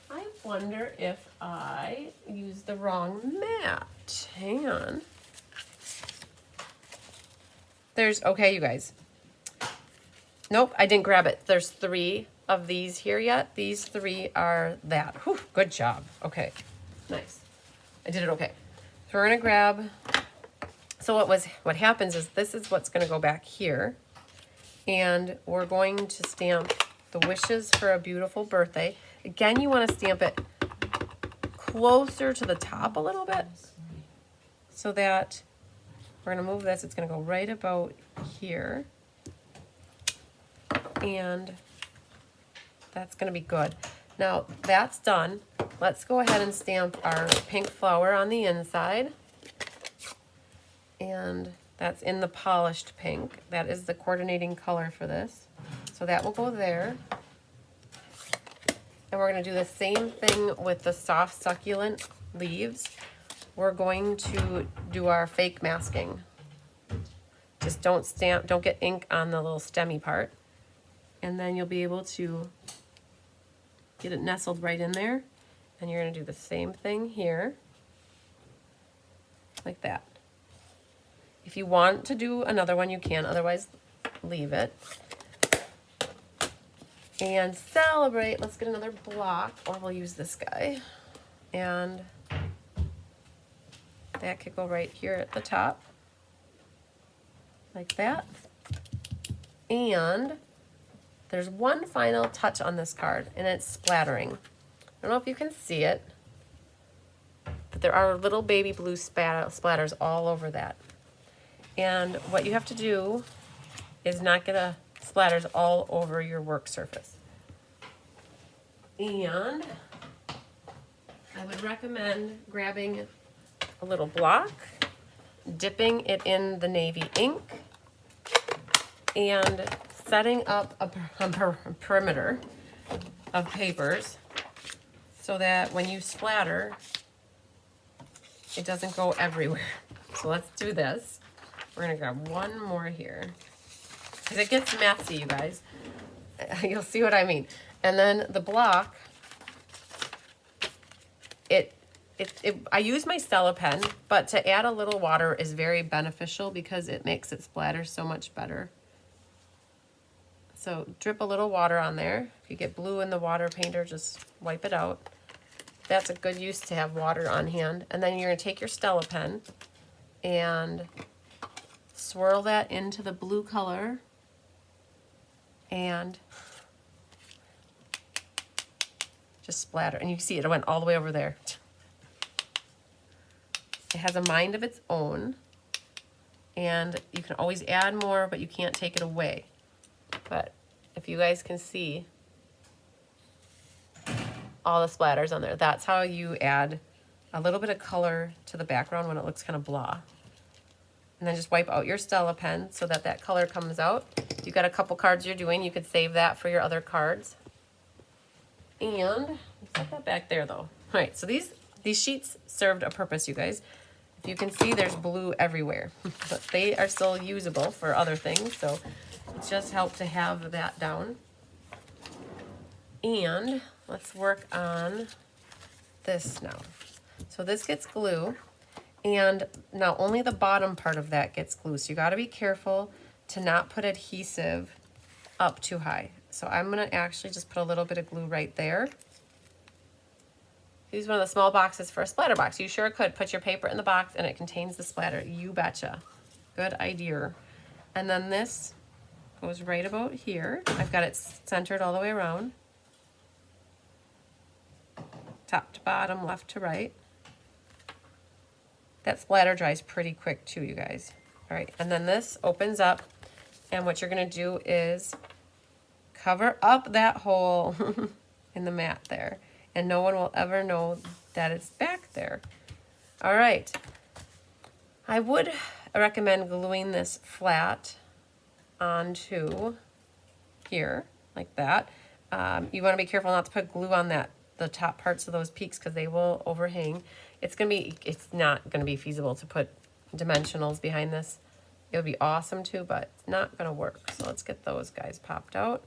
I wonder if I used the wrong mat. Hang on. There's, okay, you guys. Nope, I didn't grab it. There's 3 of these here yet. These 3 are that. Whew, good job. Okay, nice. I did it okay. So we're gonna grab, so what happens is this is what's gonna go back here. And we're going to stamp the wishes for a beautiful birthday. Again, you want to stamp it closer to the top a little bit so that we're going to move this. It's going to go right about here. And that's going to be good. Now that's done. Let's go ahead and stamp our pink flower on the inside. And that's in the polished pink. That is the coordinating color for this. So that will go there. And we're going to do the same thing with the soft succulent leaves. We're going to do our fake masking. Just don't get ink on the little stemmy part. And then you'll be able to get it nestled right in there. And you're going to do the same thing here. Like that. If you want to do another one, you can. Otherwise, leave it. And celebrate. Let's get another block, or we'll use this guy. And that could go right here at the top. Like that. And there's one final touch on this card, and it's splattering. I don't know if you can see it, but there are little baby blue splatters all over that. And what you have to do is not get a splatters all over your work surface. And I would recommend grabbing a little block, dipping it in the navy ink, and setting up a perimeter of papers so that when you splatter, it doesn't go everywhere. So let's do this. We're gonna grab one more here, because it gets messy, you guys. You'll see what I mean. And then the block, I use my Stella pen, but to add a little water is very beneficial because it makes it splatter so much better. So drip a little water on there. If you get blue in the water painter, just wipe it out. That's a good use to have water on hand. And then you're gonna take your Stella pen and swirl that into the blue color and just splatter. And you see it went all the way over there. It has a mind of its own, and you can always add more, but you can't take it away. But if you guys can see all the splatters on there, that's how you add a little bit of color to the background when it looks kind of blah. And then just wipe out your Stella pen so that that color comes out. If you've got a couple cards you're doing, you could save that for your other cards. And set that back there though. All right, so these sheets served a purpose, you guys. If you can see, there's blue everywhere, but they are still usable for other things, so it just helped to have that down. And let's work on this now. So this gets glue, and now only the bottom part of that gets glue, so you got to be careful to not put adhesive up too high. So I'm going to actually just put a little bit of glue right there. Use one of the small boxes for a splatter box. You sure could put your paper in the box and it contains the splatter. You betcha. Good idea. And then this goes right about here. I've got it centered all the way around. Top to bottom, left to right. That splatter dries pretty quick too, you guys. All right, and then this opens up, and what you're gonna do is cover up that hole in the mat there, and no one will ever know that it's back there. All right, I would recommend gluing this flat onto here like that. You want to be careful not to put glue on the top parts of those peaks because they will overhang. It's not gonna be feasible to put dimensionals behind this. It would be awesome too, but it's not gonna work. So let's get those guys popped out.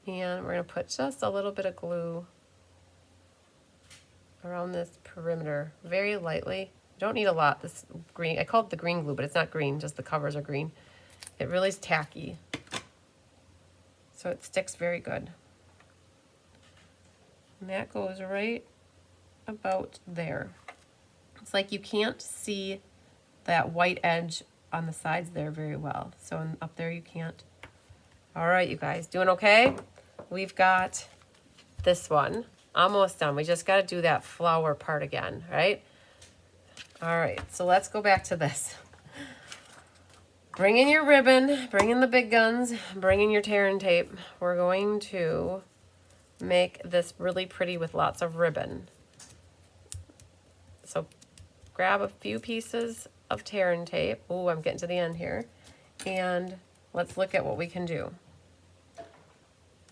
And we're gonna put just a little bit of glue around this perimeter, very lightly. You don't need a lot. This green, I call it the green glue, but it's not green, just the covers are green. It really is tacky, so it sticks very good. And that goes right about there. It's like you can't see that white edge on the sides there very well. So up there you can't. All right, you guys, doing okay? We've got this one almost done. We just got to do that flower part again, right? All right, so let's go back to this. Bring in your ribbon, bring in the big guns, bring in your tear and tape. We're going to make this really pretty with lots of ribbon. So grab a few pieces of tear and tape. Oh, I'm getting to the end here. And let's look at what we can do.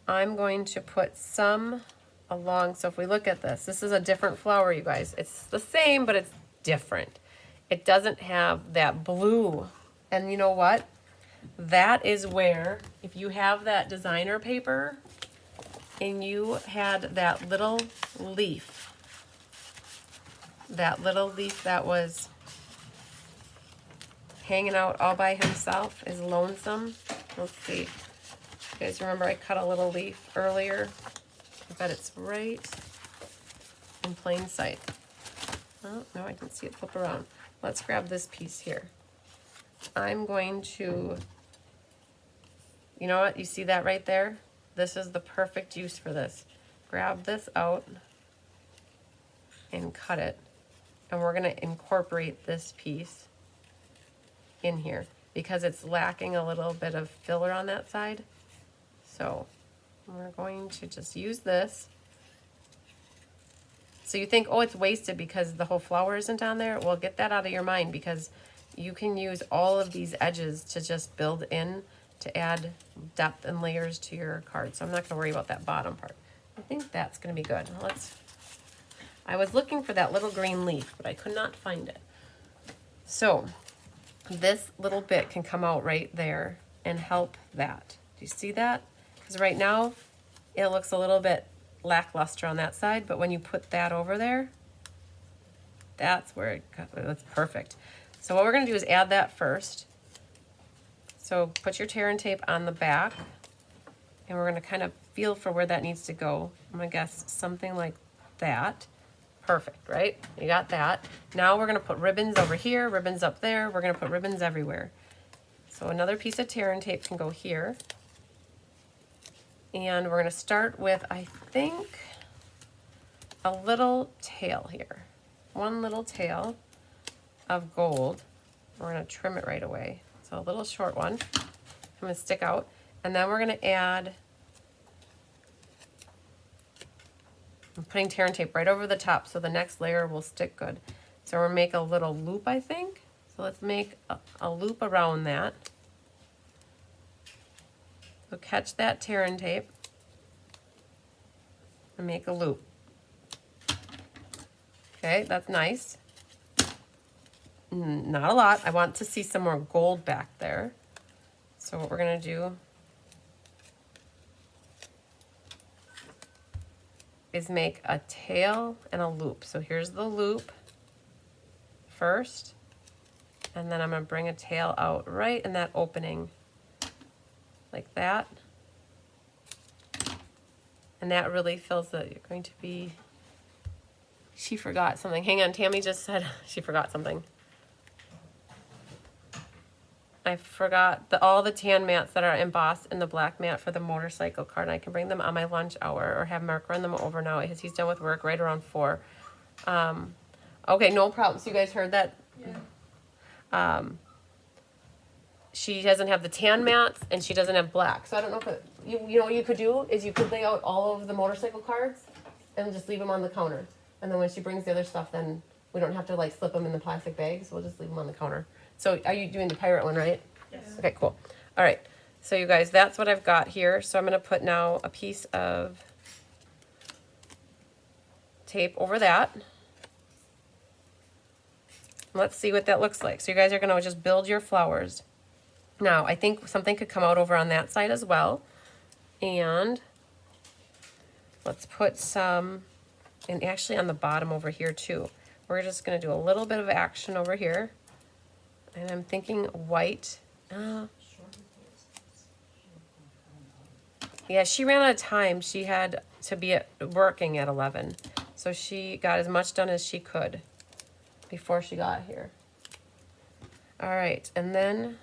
I'm going to put some along. So if we look at this, this is a different flower, you guys. It's the same, but it's different. It doesn't have that blue. And you know what? That is where, if you have that designer paper and you had that little leaf that was hanging out all by himself, is lonesome. Let's see. You guys remember I cut a little leaf earlier? I bet it's right in plain sight. Oh, no, I didn't see it flip around. Let's grab this piece here. I'm going to, you know what? You see that right there? This is the perfect use for this. Grab this out and cut it. And we're going to incorporate this piece in here because it's lacking a little bit of filler on that side. So we're going to just use this So you think, oh, it's wasted because the whole flower isn't on there? Well, get that out of your mind because you can use all of these edges to just build in to add depth and layers to your card. So I'm not going to worry about that bottom part. I think that's going to be good. I was looking for that little green leaf, but I could not find it. So this little bit can come out right there and help that. Do you see that? Because right now it looks a little bit lackluster on that side, but when you put that over there, that's where that's perfect. So what we're going to do is add that first. So put your tear and tape on the back, and we're going to kind of feel for where that needs to go. I'm going to guess something like that. Perfect, right? You got that. Now we're going to put ribbons over here, ribbons up there. We're going to put ribbons everywhere. So another piece of tear and tape can go here. And we're going to start with, I think, a little tail here. One little tail of gold. We're going to trim it right away. So a little short one. I'm going to stick out. And then we're going to add, I'm putting tear and tape right over the top so the next layer will stick good. So we'll make a little loop, I think. So let's make a loop around that. So catch that tear and tape and make a loop. Okay, that's nice. Not a lot. I want to see some more gold back there. So what we're going to do is make a tail and a loop. So here's the loop first, and then I'm going to bring a tail out right in that opening like that. And that really feels that you're going to be, she forgot something. Hang on, Tammy just said she forgot something. I forgot all the tan mats that are embossed in the black mat for the motorcycle card. I can bring them on my lunch hour or have Mark run them over now because he's done with work right around 4. Okay, no problem. So you guys heard that? Yeah. She doesn't have the tan mats and she doesn't have black. So I don't know if you know what you could do is you could lay out all of the motorcycle cards and just leave them on the counter. And then when she brings the other stuff, then we don't have to like slip them in the plastic bags. We'll just leave them on the counter. So are you doing the pirate one, right? Yes. Okay, cool. All right. So you guys, that's what I've got here. So I'm going to put now a piece of tape over that. Let's see what that looks like. So you guys are going to just build your flowers. Now, I think something could come out over on that side as well. And let's put some, and actually on the bottom over here too. We're just going to do a little bit of action over here. And I'm thinking white. Yeah, she ran out of time. She had to be working at 11. So she got as much done as she could before she got here. All right, and then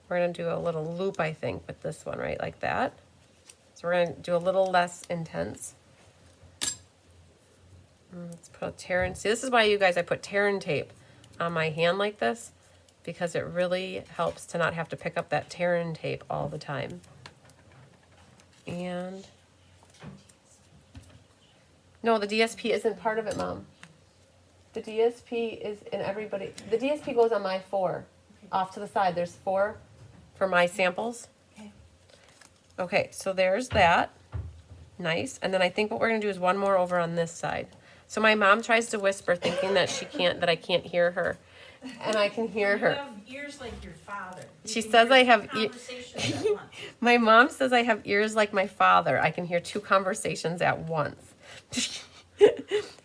we're going to do a little loop, I think, with this one, right, like that. So we're going to do a little less intense. Let's put a tear and see. This is why you guys, I put tear and tape on my hand like this because it really helps to not have to pick up that tear and tape all the time. And no, the DSP isn't part of it, Mom. The DSP is in everybody. The DSP goes on my 4 off to the side. There's 4 for my samples. Okay, so there's that. Nice. And then I think what we're going to do is one more over on this side. So my mom tries to whisper thinking that that I can't hear her. And I can hear her. You have ears like your father. She says I have conversations at once. My mom says I have ears like my father. I can hear 2 conversations at once.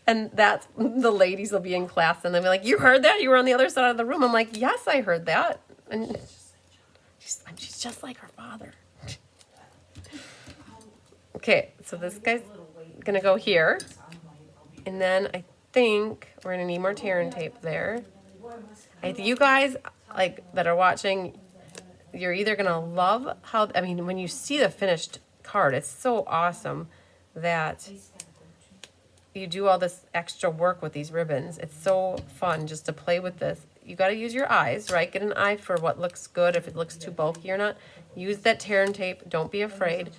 And that's, the ladies will be in class and they'll be like, you heard that? You were on the other side of the room. I'm like, yes, I heard that. And she's just like her father. Okay, so this guy's gonna go here. And then I think we're gonna need more tear and tape there. You guys like that are watching, you're either gonna love how, I mean, when you see the finished card, it's so awesome that you do all this extra work with these ribbons. It's so fun just to play with this. You got to use your eyes, right? Get an eye for what looks good, if it looks too bulky or not. Use that tear and tape. Don't be afraid.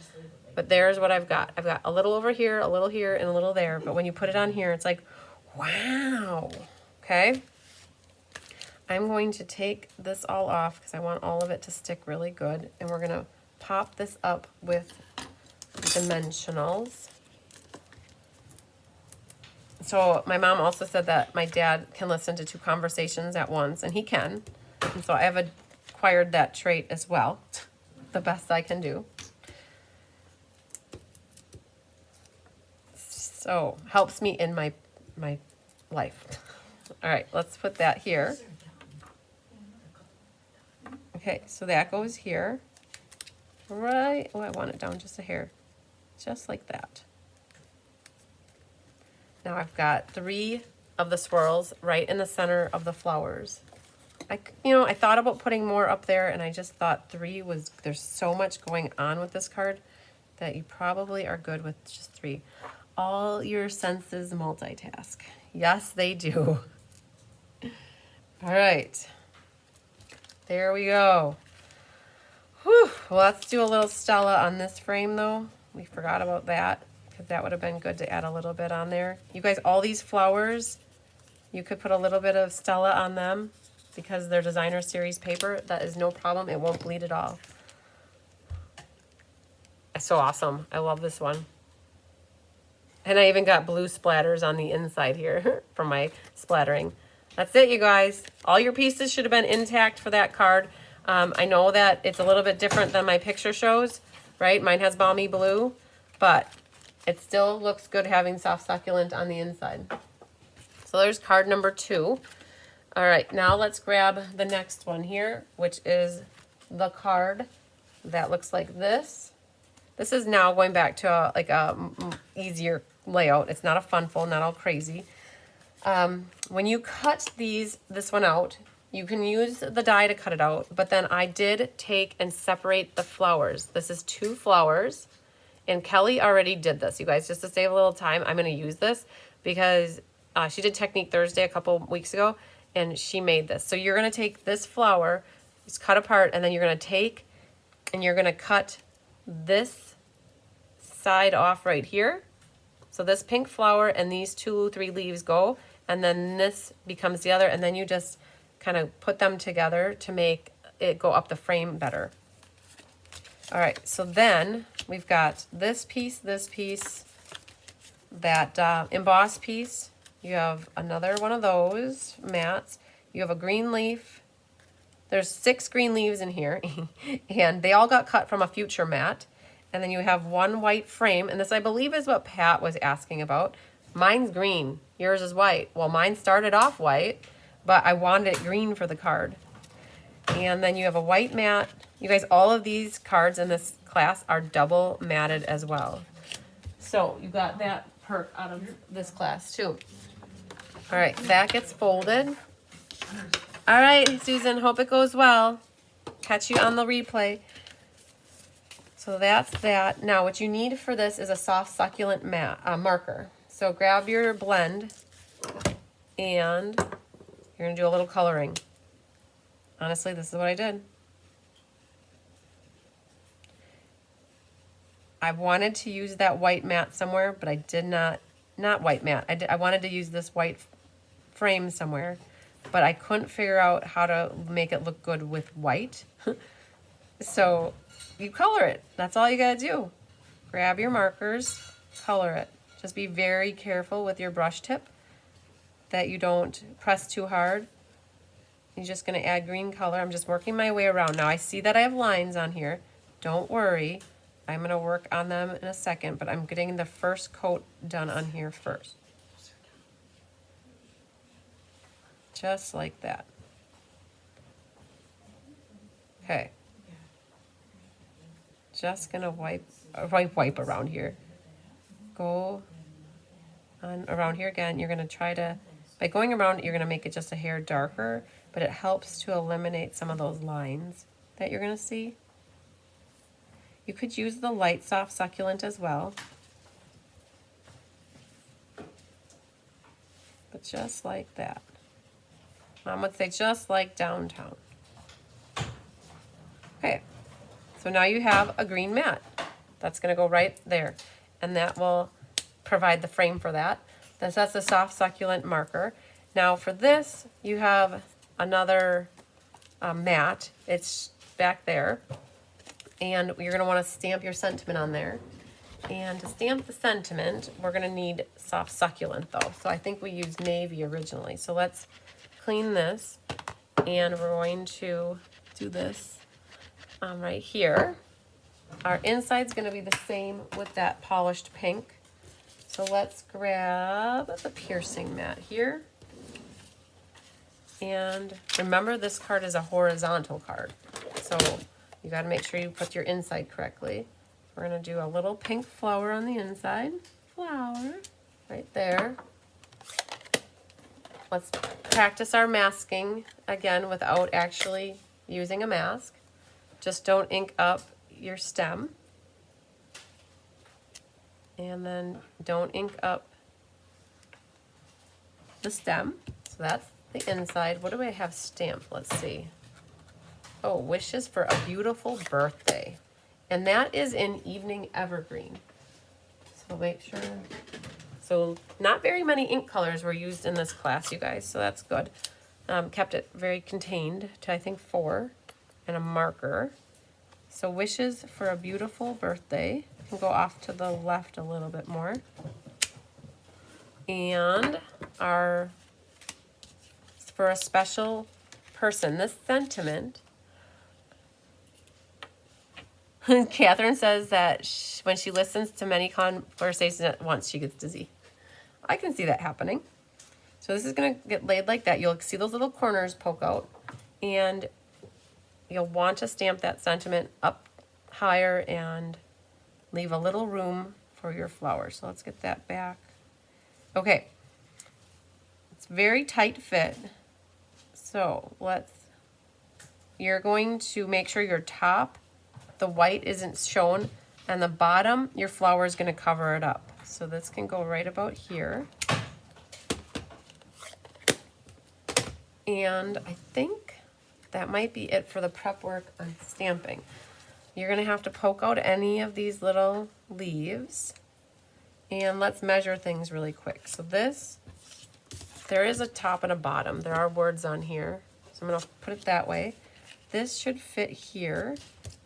But there's what I've got. I've got a little over here, a little here, and a little there. But when you put it on here, it's like, wow. Okay. I'm going to take this all off because I want all of it to stick really good. And we're going to pop this up with dimensionals. So my mom also said that my dad can listen to 2 conversations at once, and he can. And so I have acquired that trait as well, the best I can do. So helps me in my life. All right, let's put that here. Okay, so that goes here. Right, oh, I want it down just a hair. Just like that. Now I've got 3 of the swirls right in the center of the flowers. I thought about putting more up there, and I just thought 3 was, there's so much going on with this card that you probably are good with just 3. All your senses multitask. Yes, they do. All right. There we go. Whew. Well, let's do a little Stella on this frame, though. We forgot about that, because that would have been good to add a little bit on there. You guys, all these flowers, you could put a little bit of Stella on them because they're designer series paper. That is no problem. It won't bleed at all. It's so awesome. I love this one. And I even got blue splatters on the inside here from my splattering. That's it, you guys. All your pieces should have been intact for that card. I know that it's a little bit different than my picture shows, right? Mine has balmy blue, but it still looks good having soft succulent on the inside. So there's card number 2. All right, now let's grab the next one here, which is the card that looks like this. This is now going back to a easier layout. It's not a fun fold, not all crazy. When you cut this one out, you can use the die to cut it out, but then I did take and separate the flowers. This is 2 flowers, and Kelly already did this. You guys, just to save a little time, I'm going to use this because she did Technique Thursday a couple weeks ago, and she made this. So you're going to take this flower, just cut apart, and then you're going to take and you're going to cut this side off right here. So this pink flower and these 2-3 leaves go, and then this becomes the other, and then you just kind of put them together to make it go up the frame better. All right, so then we've got this piece, that embossed piece. You have another one of those mats. You have a green leaf. There's 6 green leaves in here, and they all got cut from a future mat. And then you have 1 white frame, and this I believe is what Pat was asking about. Mine's green, yours is white. Well, mine started off white, but I wanted it green for the card. And then you have a white mat. You guys, all of these cards in this class are double matted as well. So you got that perk out of this class too. All right, that gets folded. All right, Susan, hope it goes well. Catch you on the replay. So that's that. Now what you need for this is a soft succulent marker. So grab your blend and you're gonna do a little coloring. Honestly, this is what I did. I wanted to use that white mat somewhere, but I did not white mat. I wanted to use this white frame somewhere, but I couldn't figure out how to make it look good with white. So you color it. That's all you gotta do. Grab your markers, color it. Just be very careful with your brush tip that you don't press too hard. You're just gonna add green color. I'm just working my way around. Now I see that I have lines on here. Don't worry. I'm gonna work on them in a second, but I'm getting the first coat done on here first. Just like that. Okay. Just gonna wipe around here. Go on around here again. You're gonna try to, by going around, you're gonna make it just a hair darker, but it helps to eliminate some of those lines that you're gonna see. You could use the light soft succulent as well. But just like that. Mom would say just like downtown. Okay, so now you have a green mat. That's gonna go right there. And that will provide the frame for that. That's the soft succulent marker. Now for this, you have another mat. It's back there. And you're gonna wanna stamp your sentiment on there. And to stamp the sentiment, we're gonna need soft succulent though. So I think we used navy originally. So let's clean this, and we're going to do this right here. Our inside's gonna be the same with that polished pink. So let's grab the piercing mat here. And remember, this card is a horizontal card. So you gotta make sure you put your inside correctly. We're gonna do a little pink flower on the inside. Flower, right there. Let's practice our masking again without actually using a mask. Just don't ink up your stem. And then don't ink up the stem. So that's the inside. What do I have stamped? Let's see. Oh, wishes for a beautiful birthday. And that is in Evening Evergreen. So make sure. So not very many ink colors were used in this class, you guys, so that's good. Kept it very contained to, I think, 4, and a marker. So wishes for a beautiful birthday. Can go off to the left a little bit more. And for a special person, this sentiment. Catherine says that when she listens to many conversations at once, she gets dizzy. I can see that happening. So this is going to get laid like that. You'll see those little corners poke out, and you'll want to stamp that sentiment up higher and leave a little room for your flower. So let's get that back. Okay. It's very tight fit. So you're going to make sure your top, the white isn't shown, and the bottom, your flower is going to cover it up. So this can go right about here. And I think that might be it for the prep work on stamping. You're going to have to poke out any of these little leaves. And let's measure things really quick. So there is a top and a bottom. There are words on here. So I'm going to put it that way. This should fit here.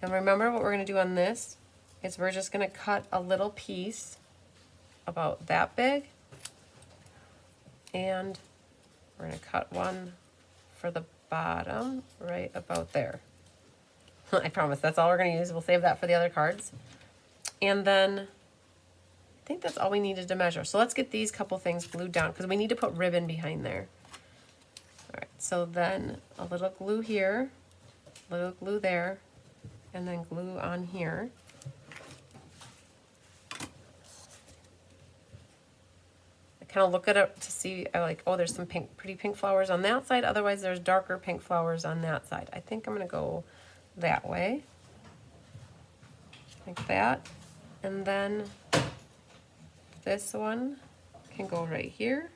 And remember, what we're going to do on this is we're just going to cut a little piece about that big. And we're going to cut one for the bottom right about there. I promise that's all we're going to use. We'll save that for the other cards. And then I think that's all we needed to measure. So let's get these couple things glued down because we need to put ribbon behind there. All right, so then a little glue here, a little glue there, and then glue on here. I kind of look at it to see, I like, oh, there's some pretty pink flowers on that side. Otherwise, there's darker pink flowers on that side. I think I'm going to go that way, like that. And then this one can go right here.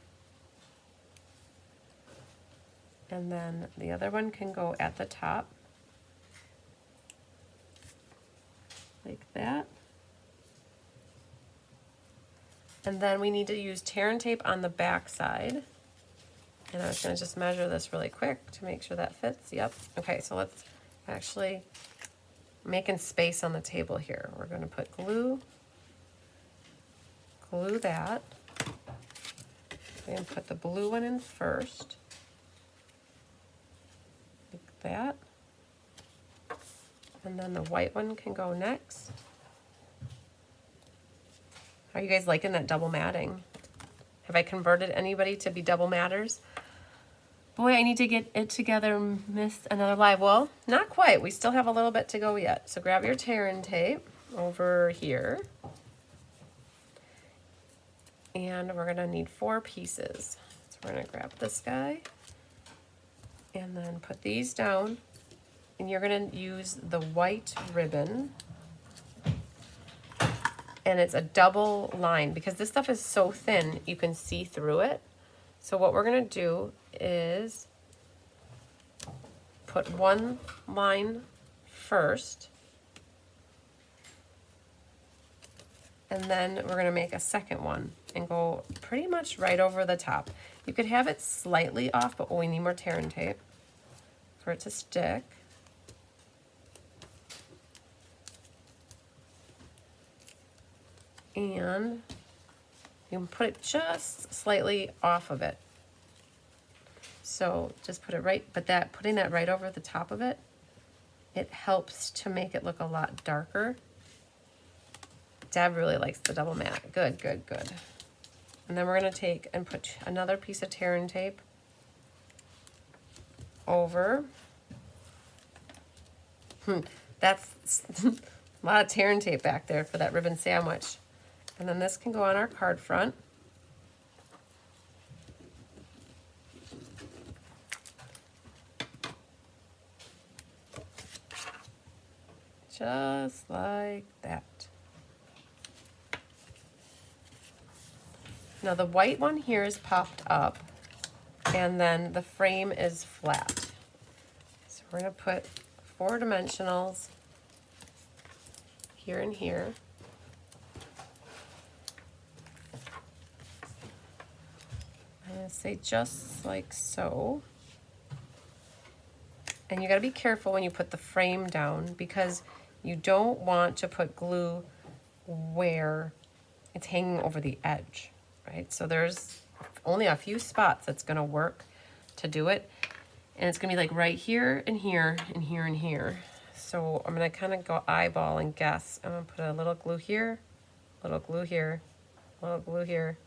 And then the other one can go at the top, like that. And then we need to use tear and tape on the back side. And I was going to just measure this really quick to make sure that fits. Yep. Okay, so let's actually making space on the table here. We're going to put glue that. We're going to put the blue one in first. Like that. And then the white one can go next. Are you guys liking that double matting? Have I converted anybody to be double matters? Boy, I need to get it together, miss another live. Well, not quite. We still have a little bit to go yet. So grab your tear and tape over here. And we're gonna need 4 pieces. So we're gonna grab this guy and then put these down. And you're gonna use the white ribbon. And it's a double line because this stuff is so thin you can see through it. So what we're gonna do is put one line first And then we're gonna make a second one and go pretty much right over the top. You could have it slightly off, but we need more tear and tape for it to stick. And you can put it just slightly off of it. So just put it right, but putting that right over the top of it, it helps to make it look a lot darker. Deb really likes the double matte. Good, good, good. And then we're gonna take and put another piece of tear and tape over. That's a lot of tear and tape back there for that ribbon sandwich. And then this can go on our card front. Just like that. Now the white one here is popped up, and then the frame is flat. So we're gonna put 4 dimensionals here and here. I'm gonna say just like so. And you gotta be careful when you put the frame down, because you don't want to put glue where it's hanging over the edge, right? So there's only a few spots that's gonna work to do it. And it's gonna be like right here and here and here and here. So I'm gonna kind of go eyeball and guess. I'm gonna put a little glue here, a little glue here, a little glue here,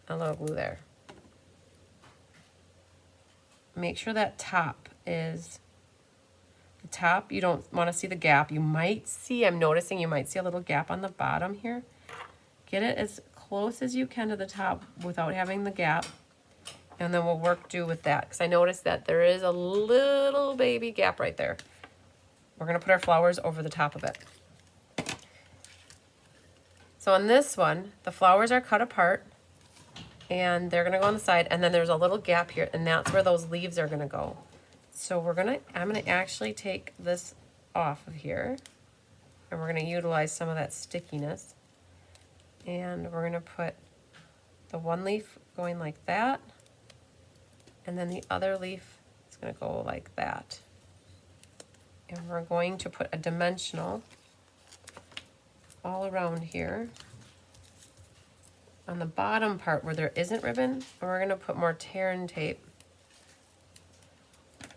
a little glue there. Make sure that top is the top. You don't want to see the gap. You might see, I'm noticing you might see a little gap on the bottom here. Get it as close as you can to the top without having the gap. And then we'll do with that, because I noticed that there is a little baby gap right there. We're going to put our flowers over the top of it. So on this one, the flowers are cut apart, and they're going to go on the side, and then there's a little gap here, and that's where those leaves are going to go. So I'm going to actually take this off of here, and we're going to utilize some of that stickiness. And we're going to put the one leaf going like that, and then the other leaf is going to go like that. And we're going to put a dimensional all around here. On the bottom part where there isn't ribbon, and we're going to put more tear and tape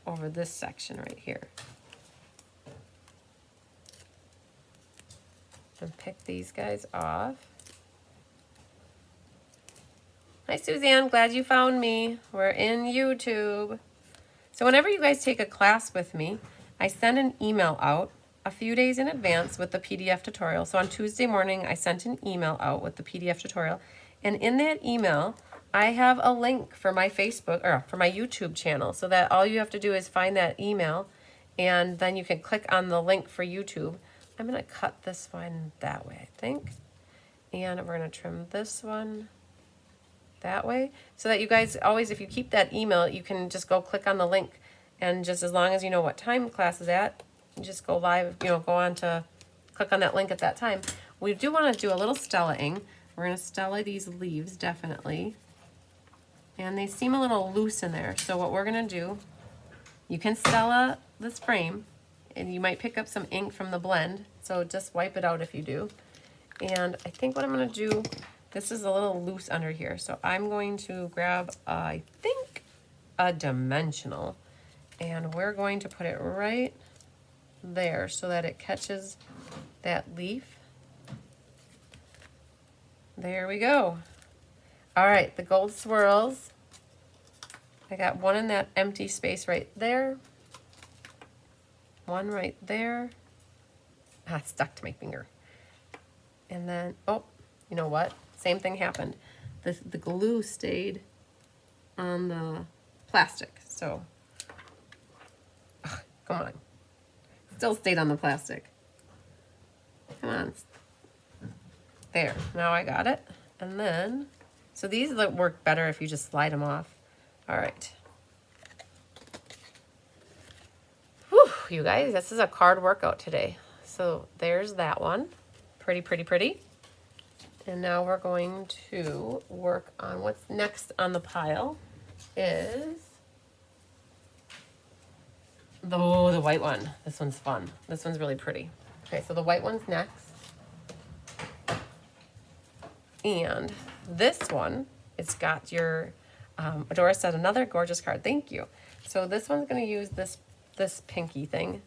over this section right here. And pick these guys off. Hi Suzanne, glad you found me. We're in YouTube. So whenever you guys take a class with me, I send an email out a few days in advance with the PDF tutorial. So on Tuesday morning, I sent an email out with the PDF tutorial. And in that email, I have a link for my Facebook, or for my YouTube channel, so that all you have to do is find that email, and then you can click on the link for YouTube. I'm gonna cut this one that way, I think. And we're gonna trim this one that way, so that you guys always, if you keep that email, you can just go click on the link, and just as long as you know what time class is at, you just go live, you know, go on to click on that link at that time. We do want to do a little stellaing. We're going to stella these leaves, definitely. And they seem a little loose in there. So what we're going to do, you can stella this frame, and you might pick up some ink from the blend. So just wipe it out if you do. And I think what I'm going to do, this is a little loose under here. So I'm going to grab, I think, a dimensional. And we're going to put it right there so that it catches that leaf. There we go. All right, the gold swirls. I got one in that empty space right there. One right there. Ah, it's stuck to my finger. And then, oh, you know what? Same thing happened. The glue stayed on the plastic, so, ugh, come on. Still stayed on the plastic. Come on. There, now I got it. And then, so these work better if you just slide them off. All right. Whew, you guys, this is a card workout today. So there's that one. Pretty, pretty, pretty. And now we're going to work on what's next on the pile is the white one. This one's fun. This one's really pretty. Okay, so the white one's next. And this one, it's got your, Adora said another gorgeous card. Thank you. So this one's going to use this pinky thing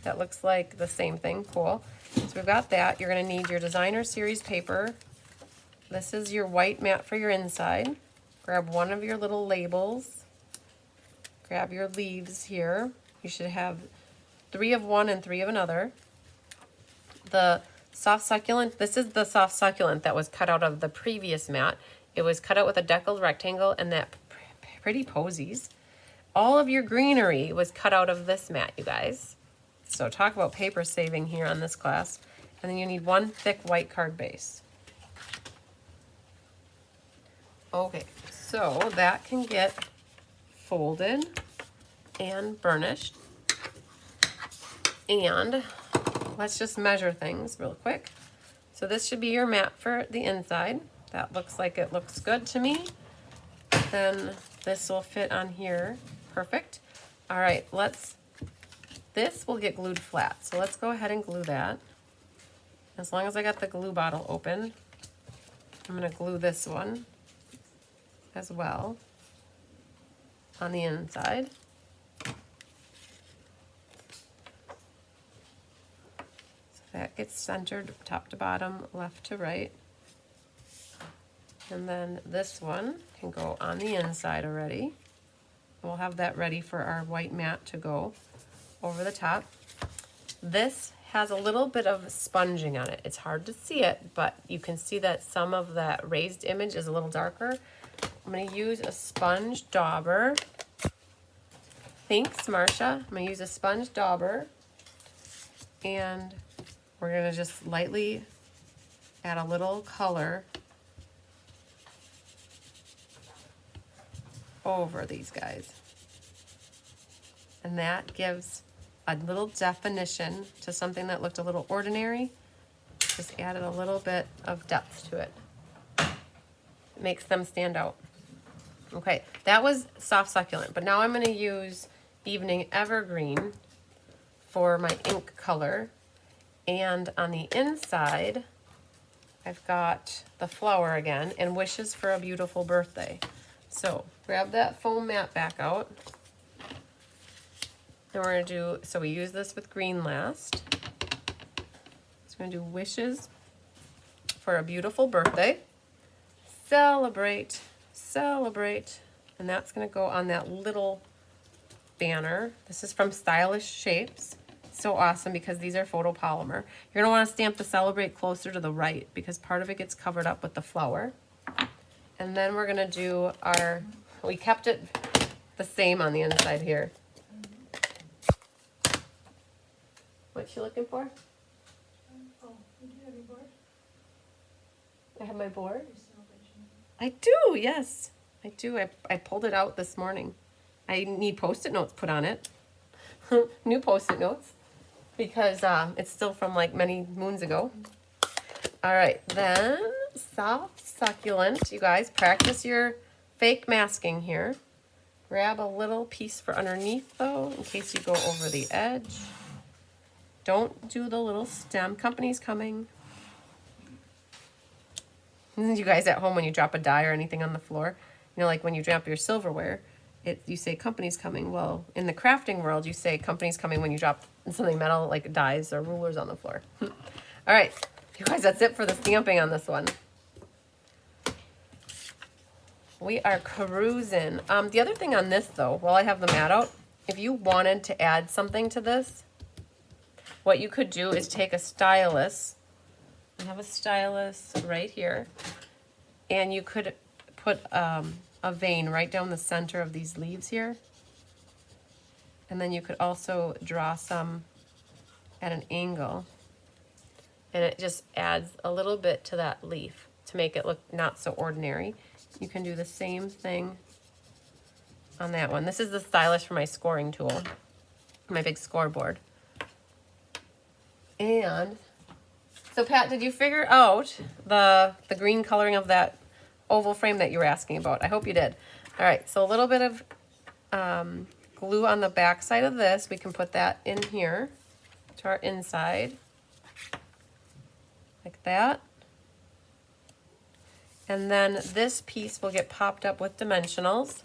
that looks like the same thing. Cool. So we've got that. You're going to need your designer series paper. This is your white mat for your inside. Grab one of your little labels. Grab your leaves here. You should have 3 of one and 3 of another. The soft succulent, this is the soft succulent that was cut out of the previous mat. It was cut out with a deckled rectangle and that pretty posies. All of your greenery was cut out of this mat, you guys. So talk about paper saving here on this class. And then you need 1 thick white card base. Okay, so that can get folded and burnished. And let's just measure things real quick. So this should be your mat for the inside. That looks like it looks good to me. Then this will fit on here. Perfect. All right, this will get glued flat. So let's go ahead and glue that. As long as I got the glue bottle open, I'm gonna glue this one as well on the inside. That gets centered top to bottom, left to right. And then this one can go on the inside already. We'll have that ready for our white mat to go over the top. This has a little bit of sponging on it. It's hard to see it, but you can see that some of that raised image is a little darker. I'm going to use a sponge dauber. Thanks, Marcia. I'm going to use a sponge dauber. And we're going to just lightly add a little color over these guys. And that gives a little definition to something that looked a little ordinary. Just added a little bit of depth to it. It makes them stand out. Okay, that was soft succulent, but now I'm going to use Evening Evergreen for my ink color. And on the inside, I've got the flower again and wishes for a beautiful birthday. So grab that foam mat back out. And we're going to do, so we use this with green last. So we're going to do wishes for a beautiful birthday. Celebrate, celebrate. And that's going to go on that little banner. This is from Stylish Shapes. So awesome because these are photopolymer. You're going to want to stamp the celebrate closer to the right because part of it gets covered up with the flower. And then we're going to do our, we kept it the same on the inside here. What's she looking for? Oh, you do have your board? I have my board. Your sale-a-bration. I do, yes. I do. I pulled it out this morning. I need Post-it notes put on it. New Post-it notes. Because it's still from like many moons ago. All right, then soft succulent. You guys practice your fake masking here. Grab a little piece for underneath though, in case you go over the edge. Don't do the little stem. Company's coming. You guys at home, when you drop a die or anything on the floor, you know, like when you drop your silverware, you say company's coming. Well, in the crafting world, you say company's coming when you drop something metal like dies or rulers on the floor. All right, you guys, that's it for the stamping on this one. We are cruising. The other thing on this though, while I have the mat out, if you wanted to add something to this, what you could do is take a stylus. I have a stylus right here, and you could put a vein right down the center of these leaves here. And then you could also draw some at an angle. And it just adds a little bit to that leaf to make it look not so ordinary. You can do the same thing on that one. This is the stylus for my scoring tool, my big scoreboard. And So Pat, did you figure out the green coloring of that oval frame that you were asking about? I hope you did. All right, so a little bit of glue on the back side of this. We can put that in here to our inside, like that. And then this piece will get popped up with dimensionals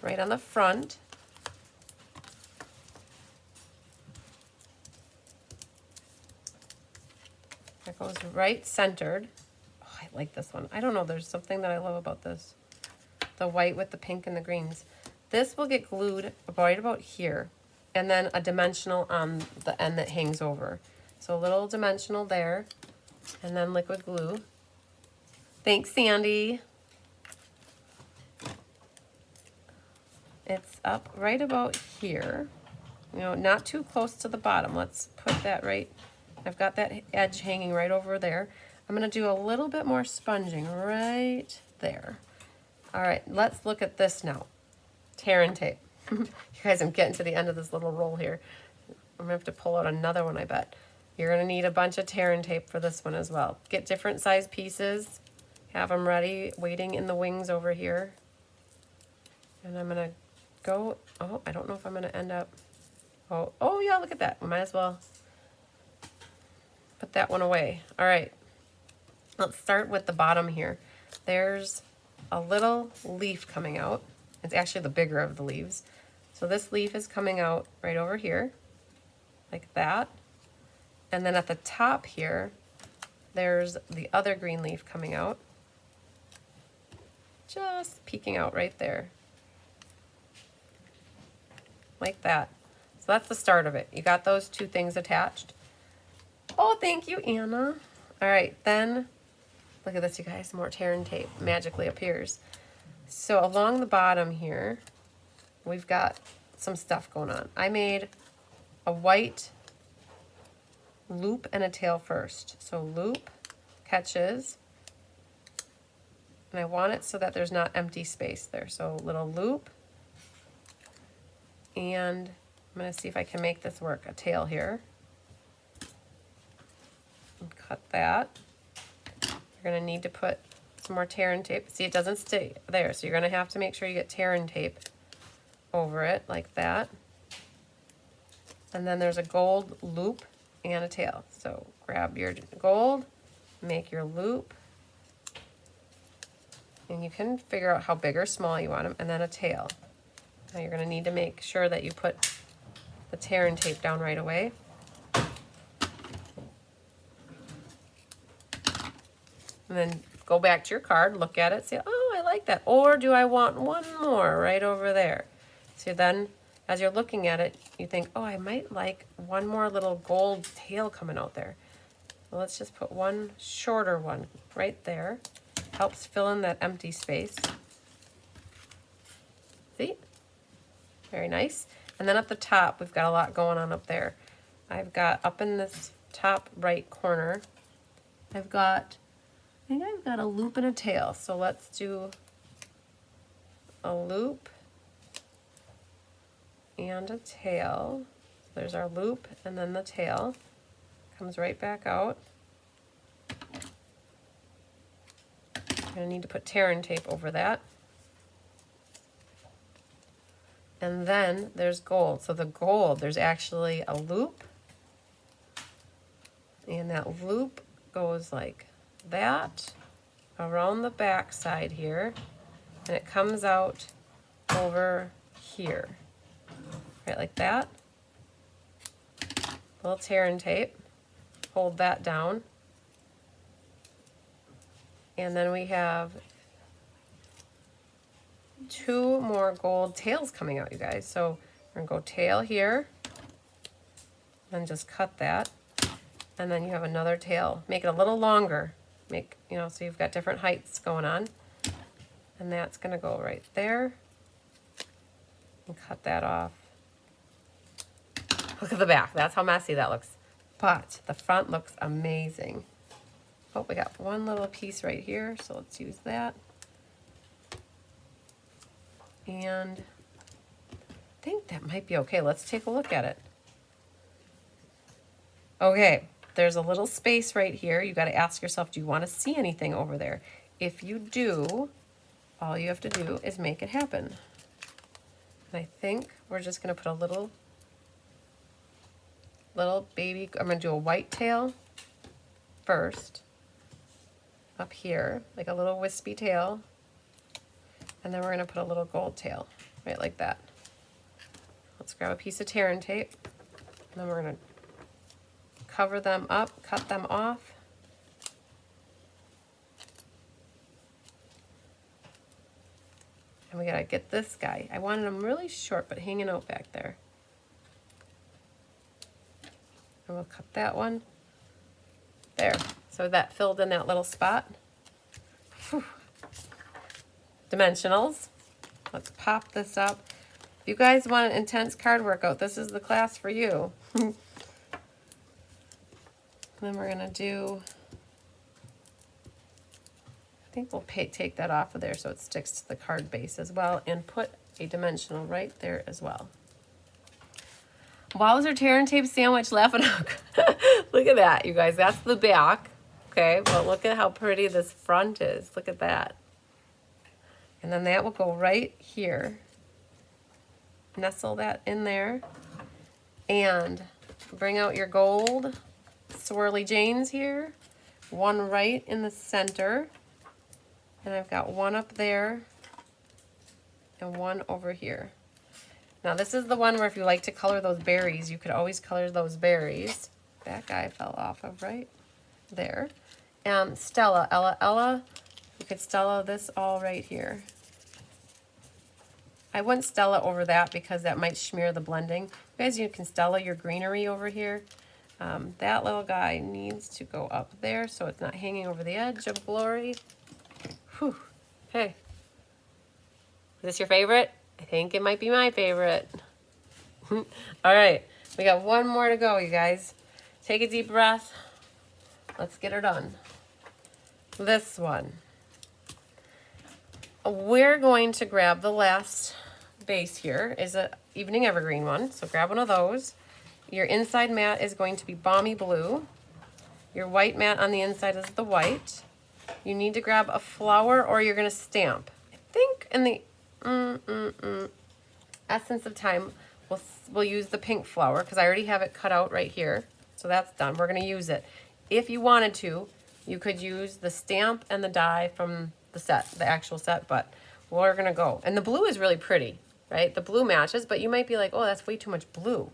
right on the front. That goes right centered. Oh, I like this one. I don't know, there's something that I love about this. The white with the pink and the greens. This will get glued right about here, and then a dimensional on the end that hangs over. So a little dimensional there, and then liquid glue. Thanks, Sandy. It's up right about here. You know, not too close to the bottom. Let's put that right. I've got that edge hanging right over there. I'm gonna do a little bit more sponging right there. All right, let's look at this now. Tear and tape. You guys, I'm getting to the end of this little roll here. I'm gonna have to pull out another one, I bet. You're gonna need a bunch of tear and tape for this one as well. Get different size pieces, have them ready, waiting in the wings over here. And I'm gonna go, oh, I don't know if I'm gonna end up, oh yeah, look at that. We might as well put that one away. All right, let's start with the bottom here. There's a little leaf coming out. It's actually the bigger of the leaves. So this leaf is coming out right over here, like that. And then at the top here, there's the other green leaf coming out. Just peeking out right there. Like that. So that's the start of it. You got those two things attached. Oh, thank you, Anna. All right, then, look at this, you guys. More tear and tape magically appears. So along the bottom here, we've got some stuff going on. I made a white loop and a tail first. So loop, catches, and I want it so that there's not empty space there. So little loop, and I'm gonna see if I can make this work. A tail here, and cut that. You're gonna need to put some more tear and tape. See, it doesn't stay there, so you're gonna have to make sure you get tear and tape over it like that. And then there's a gold loop and a tail. So grab your gold, make your loop, and you can figure out how big or small you want them, and then a tail. Now you're gonna need to make sure that you put the tear and tape down right away. And then go back to your card, look at it, say, oh, I like that. Or do I want one more right over there? So then, as you're looking at it, you think, oh, I might like one more little gold tail coming out there. Well, let's just put one shorter one right there. Helps fill in that empty space. See? Very nice. And then at the top, we've got a lot going on up there. I've got up in this top right corner, I think I've got a loop and a tail. So let's do a loop and a tail. So there's our loop, and then the tail comes right back out. I'm gonna need to put tear and tape over that. And then there's gold. So the gold, there's actually a loop, and that loop goes like that around the back side here, and it comes out over here, right like that. Little tear and tape, hold that down, and then we have two more gold tails coming out, you guys. So we're gonna go tail here, and just cut that, and then you have another tail. Make it a little longer. Make, you know, so you've got different heights going on, and that's gonna go right there, and cut that off. Look at the back. That's how messy that looks. But the front looks amazing. Oh, we got one little piece right here, so let's use that. And I think that might be okay. Let's take a look at it. Okay, there's a little space right here. You got to ask yourself, do you want to see anything over there? If you do, all you have to do is make it happen. And I think we're just going to put a little baby, I'm going to do a white tail first up here, like a little wispy tail. And then we're going to put a little gold tail, right like that. Let's grab a piece of tear and tape. And then we're going to cover them up, cut them off. And we got to get this guy. I wanted him really short, but hanging out back there. And we'll cut that one. There. So that filled in that little spot. Whew. Dimensionals. Let's pop this up. If you guys want an intense card workout, this is the class for you. Then we're going to do, I think we'll take that off of there so it sticks to the card base as well, and put a dimensional right there as well. Wowzer tear and tape sandwich laughing out. Look at that, you guys. That's the back. Okay, but look at how pretty this front is. Look at that. And then that will go right here. Nestle that in there. And bring out your gold swirly Janes here. One right in the center. And I've got one up there. And one over here. Now this is the one where if you like to color those berries, you could always color those berries. That guy fell off of right there. Stella, Ella, you could Stella this all right here. I wouldn't Stella over that because that might smear the blending. You guys, you can Stella your greenery over here. That little guy needs to go up there so it's not hanging over the edge of glory. Whew. Okay. Is this your favorite? I think it might be my favorite. All right, we got one more to go, you guys. Take a deep breath. Let's get her done. This one. We're going to grab the last base here. Is a Evening Evergreen one, so grab one of those. Your inside mat is going to be Balmy Blue. Your white mat on the inside is the white. You need to grab a flower or you're going to stamp. I think in the essence of time, we'll use the pink flower because I already have it cut out right here. So that's done. We're going to use it. If you wanted to, you could use the stamp and the die from the set, the actual set, but we're going to go. And the blue is really pretty, right? The blue matches, but you might be like, oh, that's way too much blue.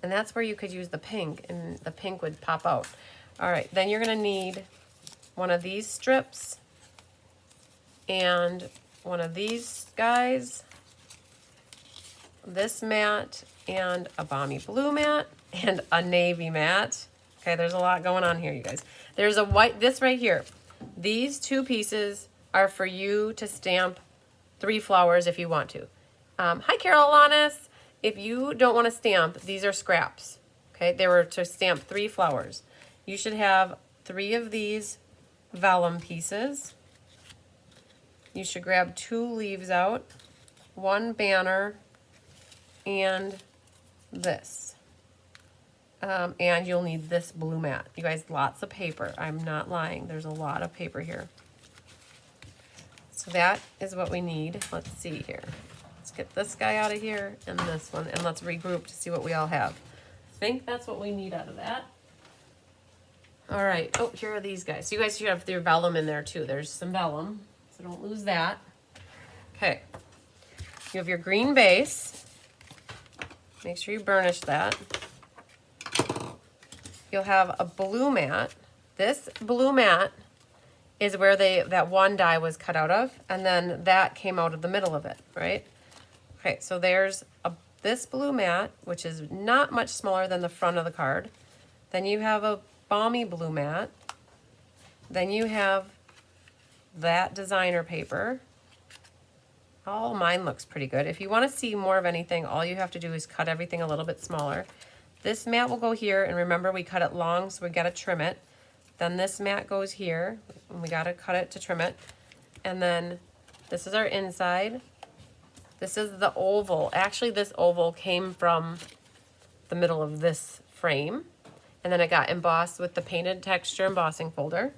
And that's where you could use the pink, and the pink would pop out. All right, then you're going to need one of these strips and one of these guys, this mat, and a Balmy Blue mat, and a navy mat. Okay, there's a lot going on here, you guys. There's a white, this right here. These two pieces are for you to stamp 3 flowers if you want to. Hi, Carol Alanis. If you don't want to stamp, these are scraps. Okay, they were to stamp 3 flowers. You should have 3 of these vellum pieces. You should grab 2 leaves out, 1 banner, and this. And you'll need this blue mat. You guys, lots of paper. I'm not lying. There's a lot of paper here. So that is what we need. Let's see here. Let's get this guy out of here and this one, and let's regroup to see what we all have. I think that's what we need out of that. All right. Oh, here are these guys. So you guys should have their vellum in there too. There's some vellum, so don't lose that. Okay. You have your green base. Make sure you burnish that. You'll have a blue mat. This blue mat is where that one die was cut out of, and then that came out of the middle of it, right? Okay, so there's this blue mat, which is not much smaller than the front of the card. Then you have a Balmy Blue mat. Then you have that designer paper. Oh, mine looks pretty good. If you want to see more of anything, all you have to do is cut everything a little bit smaller. This mat will go here, and remember we cut it long, so we got to trim it. Then this mat goes here, and we got to cut it to trim it. And then this is our inside. This is the oval. Actually, this oval came from the middle of this frame. And then I got embossed with the painted texture embossing folder.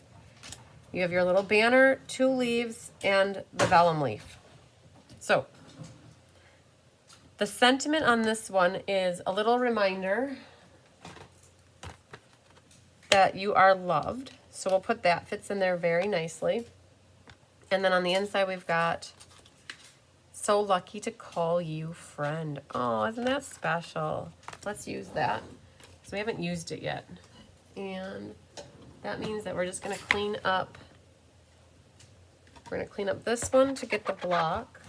You have your little banner, 2 leaves, and the vellum leaf. So the sentiment on this one is a little reminder that you are loved. So we'll put that, fits in there very nicely. And then on the inside we've got, so lucky to call you friend. Oh, isn't that special? Let's use that. So we haven't used it yet. And that means that we're just gonna clean up. We're gonna clean up this one to get the block.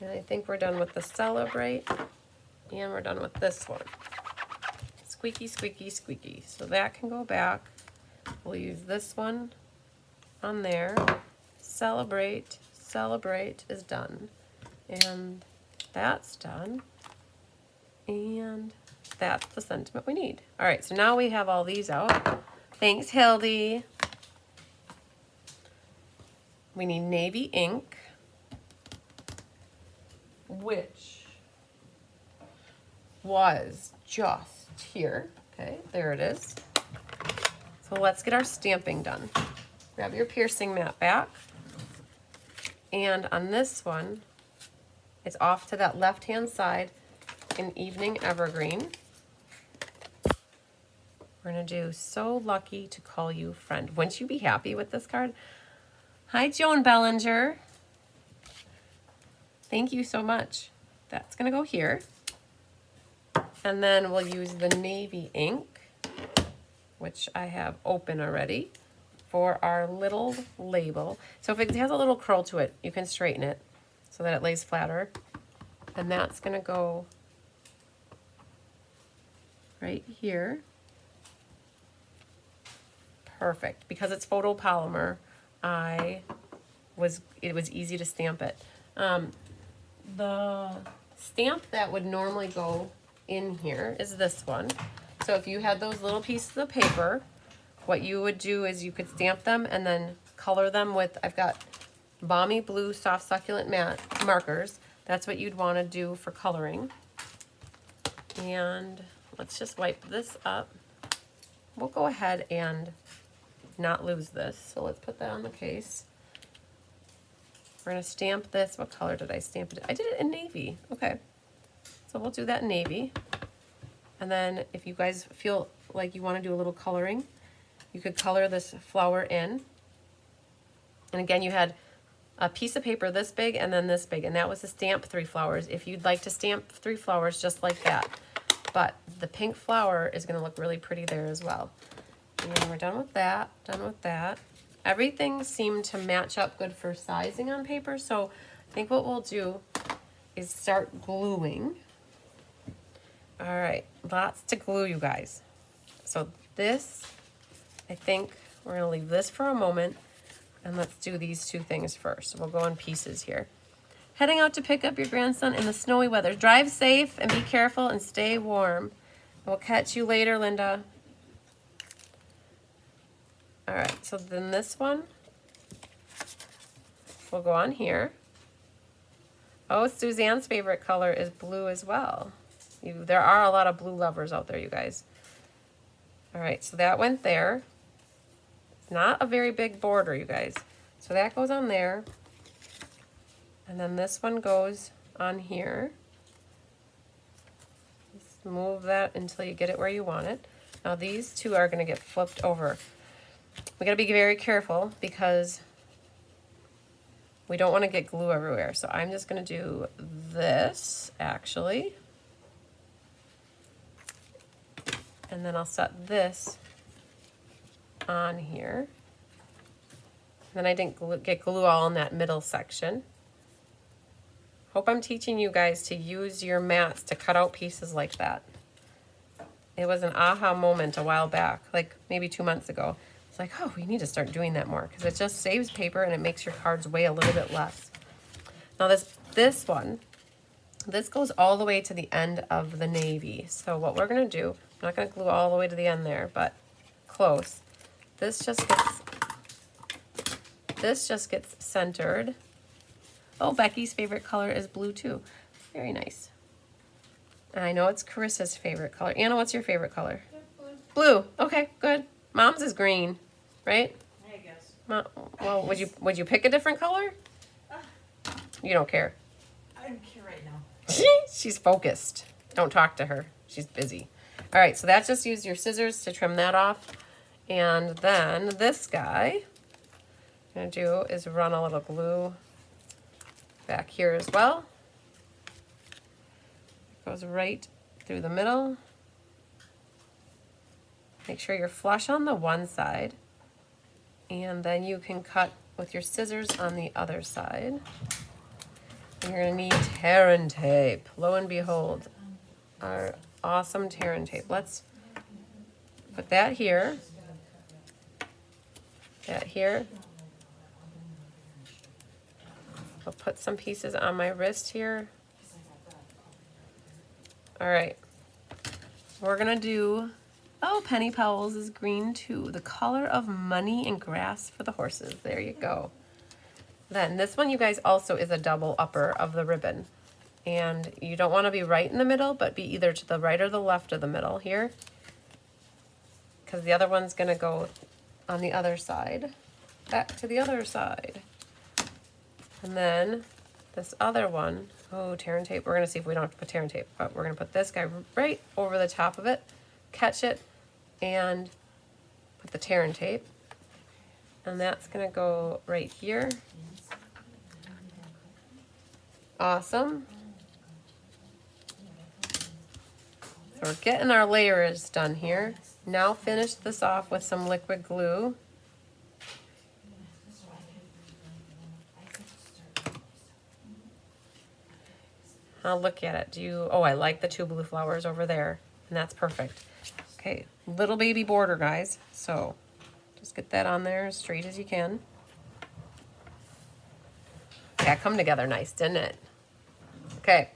And I think we're done with the celebrate. And we're done with this one. Squeaky, squeaky, squeaky. So that can go back. We'll use this one on there. Celebrate, celebrate is done. And that's done. And that's the sentiment we need. All right, so now we have all these out. Thanks, Hildy. We need navy ink, which was just here. Okay, there it is. So let's get our stamping done. Grab your piercing mat back. And on this one, it's off to that left-hand side in Evening Evergreen. We're gonna do So Lucky to Call You Friend. Wouldn't you be happy with this card? Hi, Joan Bellinger. Thank you so much. That's gonna go here. And then we'll use the navy ink, which I have open already, for our little label. So if it has a little curl to it, you can straighten it so that it lays flatter. And that's gonna go right here. Perfect. Because it's photopolymer, it was easy to stamp it. The stamp that would normally go in here is this one. So if you had those little pieces of paper, what you would do is you could stamp them and then color them with, I've got Balmy Blue Soft Succulent Matte markers. That's what you'd want to do for coloring. And let's just wipe this up. We'll go ahead and not lose this. So let's put that on the case. We're going to stamp this. What color did I stamp it? I did it in navy. Okay. So we'll do that in navy. And then if you guys feel like you want to do a little coloring, you could color this flower in. And again, you had a piece of paper this big and then this big, and that was to stamp 3 flowers. If you'd like to stamp 3 flowers just like that. But the pink flower is going to look really pretty there as well. And we're done with that, done with that. Everything seemed to match up good for sizing on paper, so I think what we'll do is start gluing. All right, lots to glue, you guys. So this, I think we're gonna leave this for a moment, and let's do these 2 things first. We'll go in pieces here. Heading out to pick up your grandson in the snowy weather. Drive safe and be careful and stay warm. We'll catch you later, Linda. All right, so then this one will go on here. Oh, Suzanne's favorite color is blue as well. There are a lot of blue lovers out there, you guys. All right, so that went there. Not a very big border, you guys. So that goes on there. And then this one goes on here. Just move that until you get it where you want it. Now these 2 are gonna get flipped over. We gotta be very careful because we don't wanna get glue everywhere. So I'm just gonna do this, actually. And then I'll set this on here. Then I didn't get glue all in that middle section. Hope I'm teaching you guys to use your mats to cut out pieces like that. It was an aha moment a while back, like maybe 2 months ago. It's like, oh, we need to start doing that more because it just saves paper and it makes your cards weigh a little bit less. Now this one, this goes all the way to the end of the navy. So what we're gonna do, I'm not gonna glue all the way to the end there, but close. This just gets centered. Oh, Becky's favorite color is blue too. Very nice. And I know it's Carissa's favorite color. Anna, what's your favorite color? Blue. Blue. Okay, good. Mom's is green, right? I guess. Well, would you pick a different color? You don't care. I don't care right now. She's focused. Don't talk to her. She's busy. All right, so that's just use your scissors to trim that off. And then this guy, I'm gonna do is run a little glue back here as well. Goes right through the middle. Make sure you're flush on the one side. And then you can cut with your scissors on the other side. And you're gonna need tear and tape. Lo and behold, our awesome tear and tape. Let's put that here. That here. I'll put some pieces on my wrist here. All right. We're gonna do, oh, Penny Powell's is green too. The color of money and grass for the horses. There you go. Then this one, you guys, also is a double upper of the ribbon. And you don't want to be right in the middle, but be either to the right or the left of the middle here. Because the other one's going to go on the other side. Back to the other side. And then this other one, oh, tear and tape. We're going to see if we don't have to put tear and tape. But we're going to put this guy right over the top of it. Catch it. And put the tear and tape. And that's going to go right here. Awesome. So we're getting our layers done here. Now finish this off with some liquid glue. I'll look at it. Oh, I like the two blue flowers over there. And that's perfect. Okay, little baby border, guys. So just get that on there as straight as you can. Yeah, come together nice, didn't it? Okay.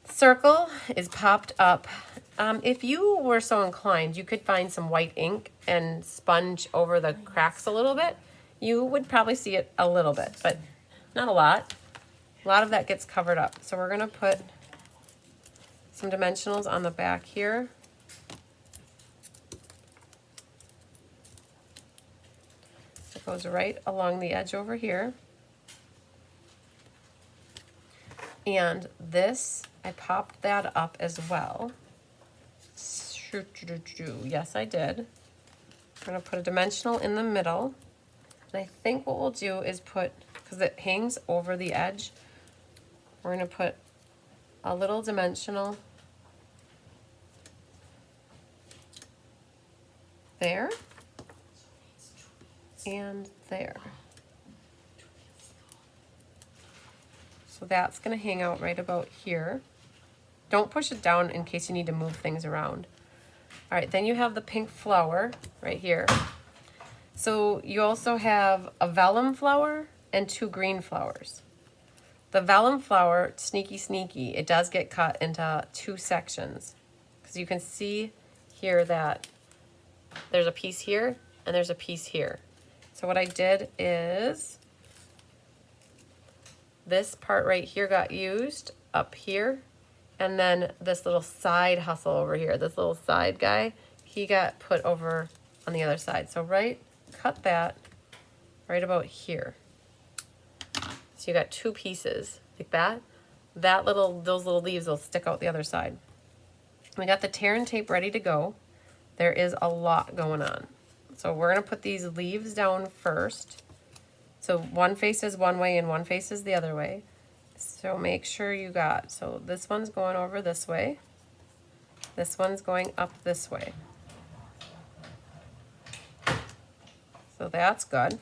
Circle is popped up. If you were so inclined, you could find some white ink and sponge over the cracks a little bit. You would probably see it a little bit, but not a lot. A lot of that gets covered up. So we're gonna put some dimensionals on the back here. It goes right along the edge over here. And this, I popped that up as well. Yes, I did. I'm gonna put a dimensional in the middle. And I think what we'll do is put, because it hangs over the edge, we're gonna put a little dimensional there and there. So that's gonna hang out right about here. Don't push it down in case you need to move things around. All right, then you have the pink flower right here. So you also have a vellum flower and two green flowers. The vellum flower, sneaky, it does get cut into two sections. Because you can see here that there's a piece here and there's a piece here. So what I did is this part right here got used up here, and then this little side hustle over here, this little side guy, he got put over on the other side. So cut that right about here. So you got two pieces like that. Those little leaves will stick out the other side. We got the tear and tape ready to go. There is a lot going on. So we're gonna put these leaves down first. So one faces one way and one faces the other way. So make sure so this one's going over this way. This one's going up this way. So that's good.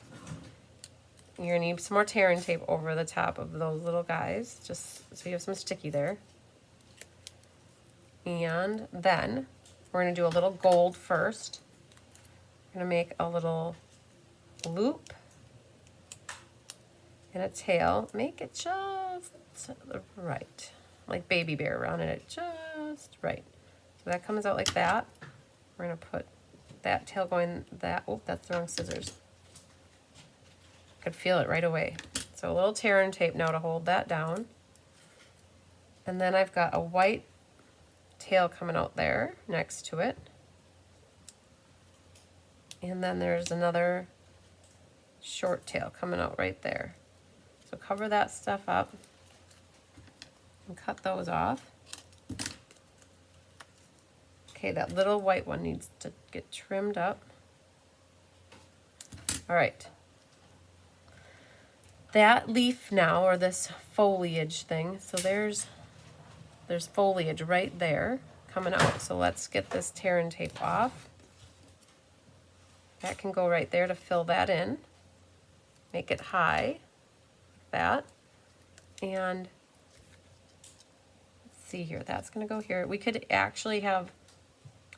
You're gonna need some more tear and tape over the top of those little guys, just so you have some sticky there. And then we're gonna do a little gold first. We're gonna make a little loop and a tail. Make it just right, like baby bear, rounding it just right. So that comes out like that. We're gonna put that tail going that. Oh, that's the wrong scissors. Could feel it right away. So a little tear and tape now to hold that down. And then I've got a white tail coming out there next to it. And then there's another short tail coming out right there. So cover that stuff up and cut those off. Okay, that little white one needs to get trimmed up. All right. That leaf now, or this foliage thing, so there's foliage right there coming out. So let's get this tear and tape off. That can go right there to fill that in. Make it high, like that. And let's see here, that's gonna go here. We could actually have,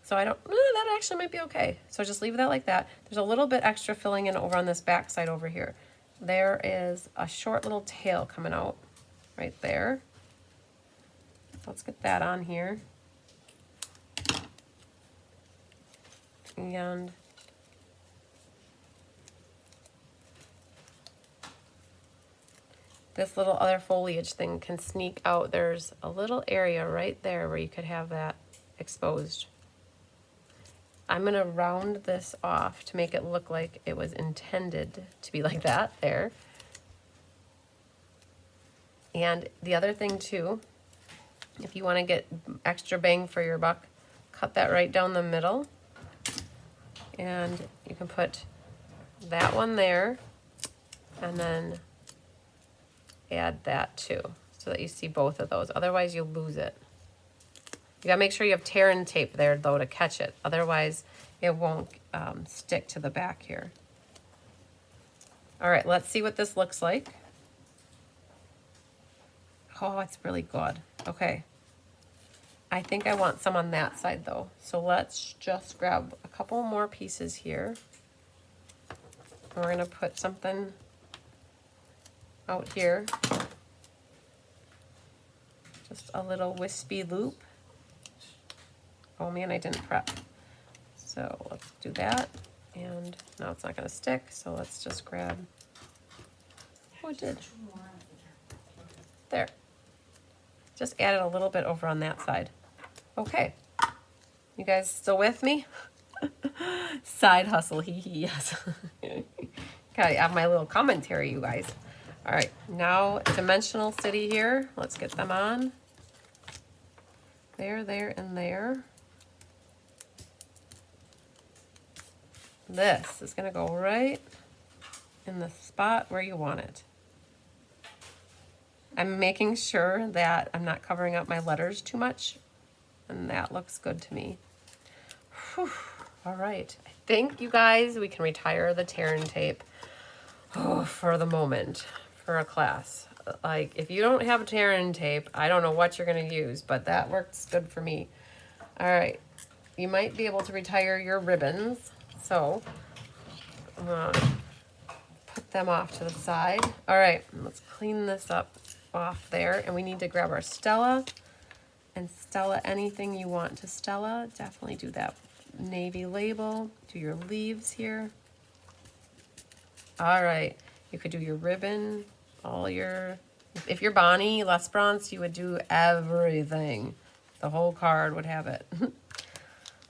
so I don't, that actually might be okay. So just leave that like that. There's a little bit extra filling in over on this back side over here. There is a short little tail coming out right there. Let's get that on here. And this little other foliage thing can sneak out. There's a little area right there where you could have that exposed. I'm gonna round this off to make it look like it was intended to be like that there. And the other thing too, if you wanna get extra bang for your buck, cut that right down the middle. And you can put that one there and then add that too, so that you see both of those. Otherwise you lose it. You gotta make sure you have tear and tape there though to catch it. Otherwise it won't stick to the back here. All right, let's see what this looks like. Oh, it's really good. Okay. I think I want some on that side though. So let's just grab a couple more pieces here. And we're gonna put something out here. Just a little wispy loop. Oh man, I didn't prep. So let's do that. And now it's not gonna stick, so let's just grab, oh it did. There. Just added a little bit over on that side. Okay. You guys still with me? Side hustle, hee hee, yes. Gotta have my little commentary, you guys. All right, now Dimensional City here. Let's get them on. There, there, and there. This is gonna go right in the spot where you want it. I'm making sure that I'm not covering up my letters too much, and that looks good to me. Whew. All right, I think you guys, we can retire the tear and tape for the moment for a class. Like if you don't have a tear and tape, I don't know what you're gonna use, but that works good for me. All right, you might be able to retire your ribbons. So I'm gonna put them off to the side. All right, let's clean this up off there, and we need to grab our Stella. And Stella, anything you want to Stella, definitely do that. Navy label, do your leaves here. All right, you could do your ribbon, all your, if you're Bonnie Lesbrance, you would do everything. The whole card would have it.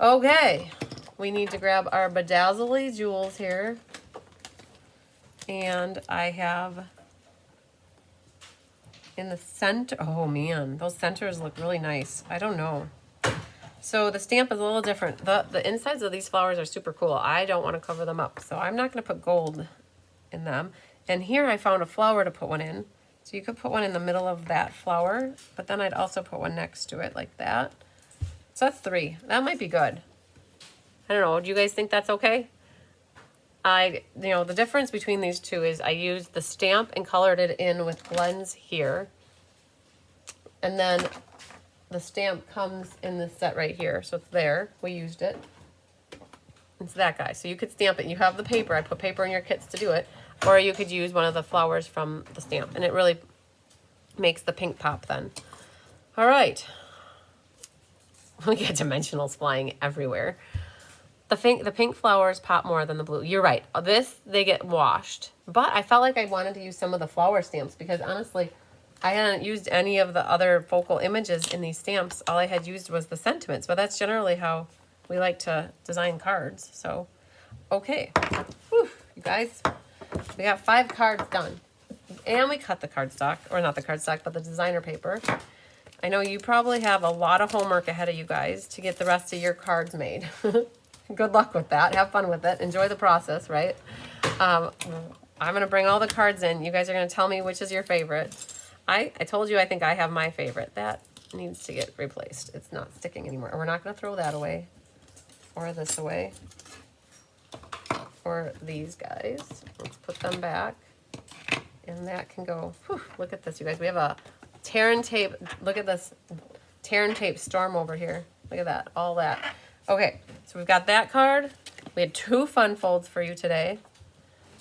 Okay, we need to grab our bedazzly jewels here. And I have in the center, oh man, those centers look really nice. I don't know. So the stamp is a little different. The insides of these flowers are super cool. I don't want to cover them up, so I'm not going to put gold in them. And here I found a flower to put one in. So you could put one in the middle of that flower, but then I'd also put one next to it like that. So that's 3. That might be good. I don't know. Do you guys think that's okay? You know, the difference between these two is I used the stamp and colored it in with blends here. And then the stamp comes in this set right here. So it's there. We used it. It's that guy. So you could stamp it. You have the paper. I put paper in your kits to do it. Or you could use one of the flowers from the stamp. And it really makes the pink pop then. All right. We get dimensionals flying everywhere. The pink flowers pop more than the blue. You're right. This, they get washed. But I felt like I wanted to use some of the flower stamps because honestly, I hadn't used any of the other focal images in these stamps. All I had used was the sentiments. But that's generally how we like to design cards. So Okay. Whew, you guys, we got 5 cards done. And we cut the cardstock, or not the cardstock, but the designer paper. I know you probably have a lot of homework ahead of you guys to get the rest of your cards made. Good luck with that. Have fun with it. Enjoy the process, right? I'm going to bring all the cards in. You guys are going to tell me which is your favorite. I told you I think I have my favorite. That needs to get replaced. It's not sticking anymore. We're not going to throw that away. Or this away. Or these guys. Let's put them back. And that can go. Whew, look at this, you guys. We have a tear and tape. Look at this tear and tape storm over here. Look at that. All that. Okay, so we've got that card. We had 2 fun folds for you today.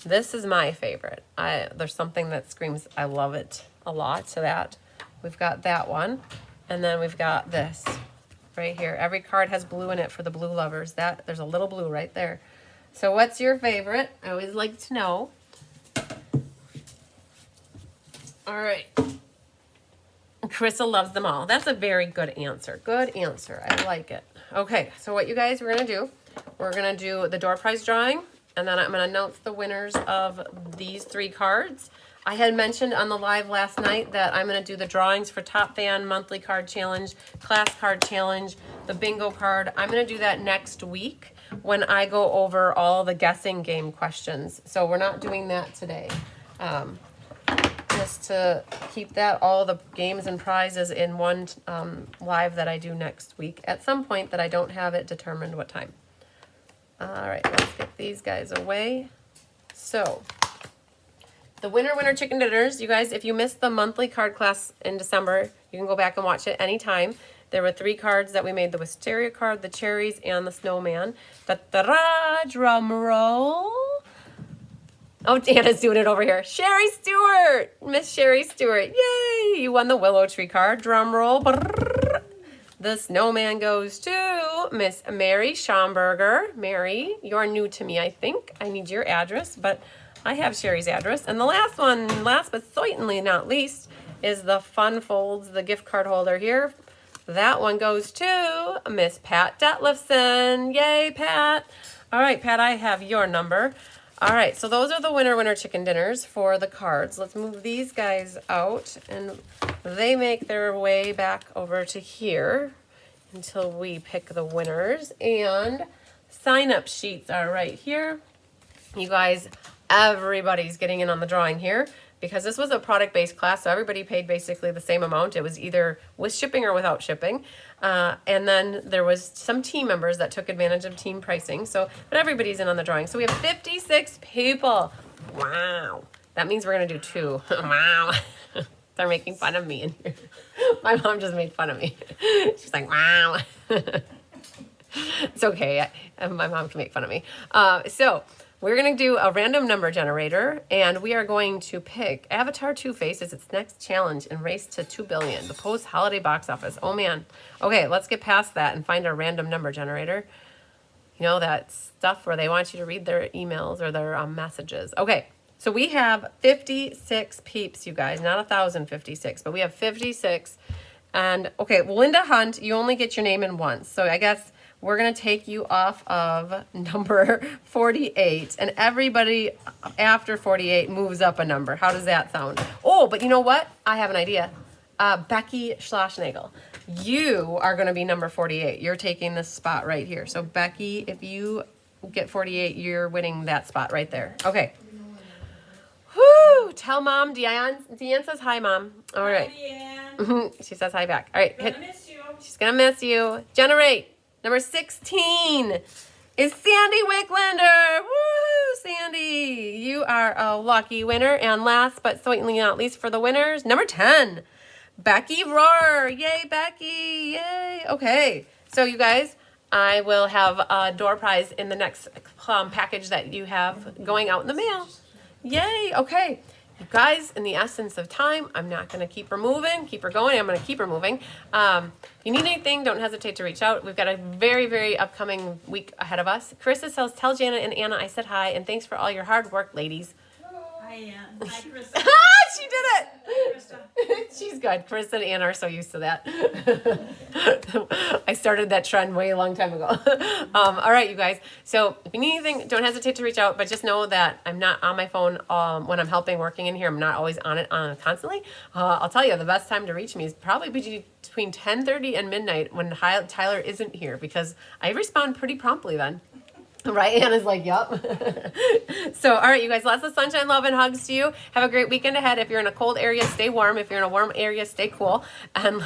This is my favorite. There's something that screams, I love it a lot. So that we've got that one. And then we've got this right here. Every card has blue in it for the blue lovers. There's a little blue right there. So what's your favorite? I always like to know. All right. Carissa loves them all. That's a very good answer. Good answer. I like it. Okay, so what you guys are going to do, we're going to do the door prize drawing, and then I'm going to announce the winners of these 3 cards. I had mentioned on the live last night that I'm going to do the drawings for Top Fan, Monthly Card Challenge, Class Card Challenge, the Bingo card. I'm going to do that next week when I go over all the guessing game questions. So we're not doing that today. Just to keep that, all the games and prizes in one live that I do next week at some point that I don't have it determined what time. All right, let's get these guys away. So the winner chicken dinners, you guys, if you missed the monthly card class in December, you can go back and watch it anytime. There were 3 cards that we made: the wisteria card, the cherries, and the snowman. Da-da-da, drum roll. Oh, Anna's doing it over here. Sherry Stewart, Miss Sherry Stewart. Yay, you won the willow tree card. Drum roll. Brrr. The snowman goes to Miss Mary Schomburger. Mary, you're new to me, I think. I need your address, but I have Sherry's address. And the last one, last but certainly not least, is the Fun Folds, the gift card holder here. That one goes to Miss Pat Detlefson. Yay, Pat. All right, Pat, I have your number. All right, so those are the winner chicken dinners for the cards. Let's move these guys out, and they make their way back over to here until we pick the winners. And sign-up sheets are right here. You guys, everybody's getting in on the drawing here because this was a product-based class, so everybody paid basically the same amount. It was either with shipping or without shipping. And then there was some team members that took advantage of team pricing. So, but everybody's in on the drawing. So we have 56 people. Wow. That means we're going to do 2. Wow. They're making fun of me in here. My mom just made fun of me. She's like, wow. It's okay. My mom can make fun of me. So we're going to do a random number generator, and we are going to pick Avatar 2 Face as its next challenge and race to 2 billion, the post-holiday box office. Oh, man. Okay, let's get past that and find our random number generator. You know, that stuff where they want you to read their emails or their messages. Okay, so we have 56 peeps, you guys. Not 1,056, but we have 56. And, okay, Linda Hunt, you only get your name in once. So I guess we're going to take you off of number 48, and everybody after 48 moves up a number. How does that sound? Oh, but you know what? I have an idea. Becky Schlossnagel, you are going to be number 48. You're taking this spot right here. So, Becky, if you get 48, you're winning that spot right there. Okay. Whoo! Tell Mom. Deanne says hi, Mom. All right. Hi, Deanne. She says hi back. All right. Gonna miss you. She's going to miss you. Generate. Number 16 is Sandy Wicklander. Woo, Sandy. You are a lucky winner. And last but certainly not least for the winners, number 10, Becky Rohr. Yay, Becky. Yay. Okay. So you guys, I will have a door prize in the next package that you have going out in the mail. Yay. Okay. You guys, in the essence of time, I'm not going to keep her moving, keep her going. I'm going to keep her moving. If you need anything, don't hesitate to reach out. We've got a very, very upcoming week ahead of us. Carissa says, tell Janet and Anna I said hi, and thanks for all your hard work, ladies. Hi, Ann. Hi, Krista. She did it. Krista. She's good. Chris and Ann are so used to that. I started that trend way a long time ago. All right, you guys. So if you need anything, don't hesitate to reach out. But just know that I'm not on my phone when I'm working in here. I'm not always on it constantly. I'll tell you, the best time to reach me is probably between 10:30 and midnight when Tyler isn't here, because I respond pretty promptly then. Right? Anna's like, yup. So, all right, you guys, lots of sunshine, love, and hugs to you. Have a great weekend ahead. If you're in a cold area, stay warm. If you're in a warm area, stay cool. And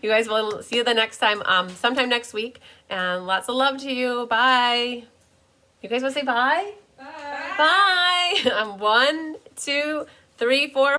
you guys, will see you the next time, sometime next week. And lots of love to you. Bye. You guys want to say bye? Bye. Bye. 1, 2, 3, 4.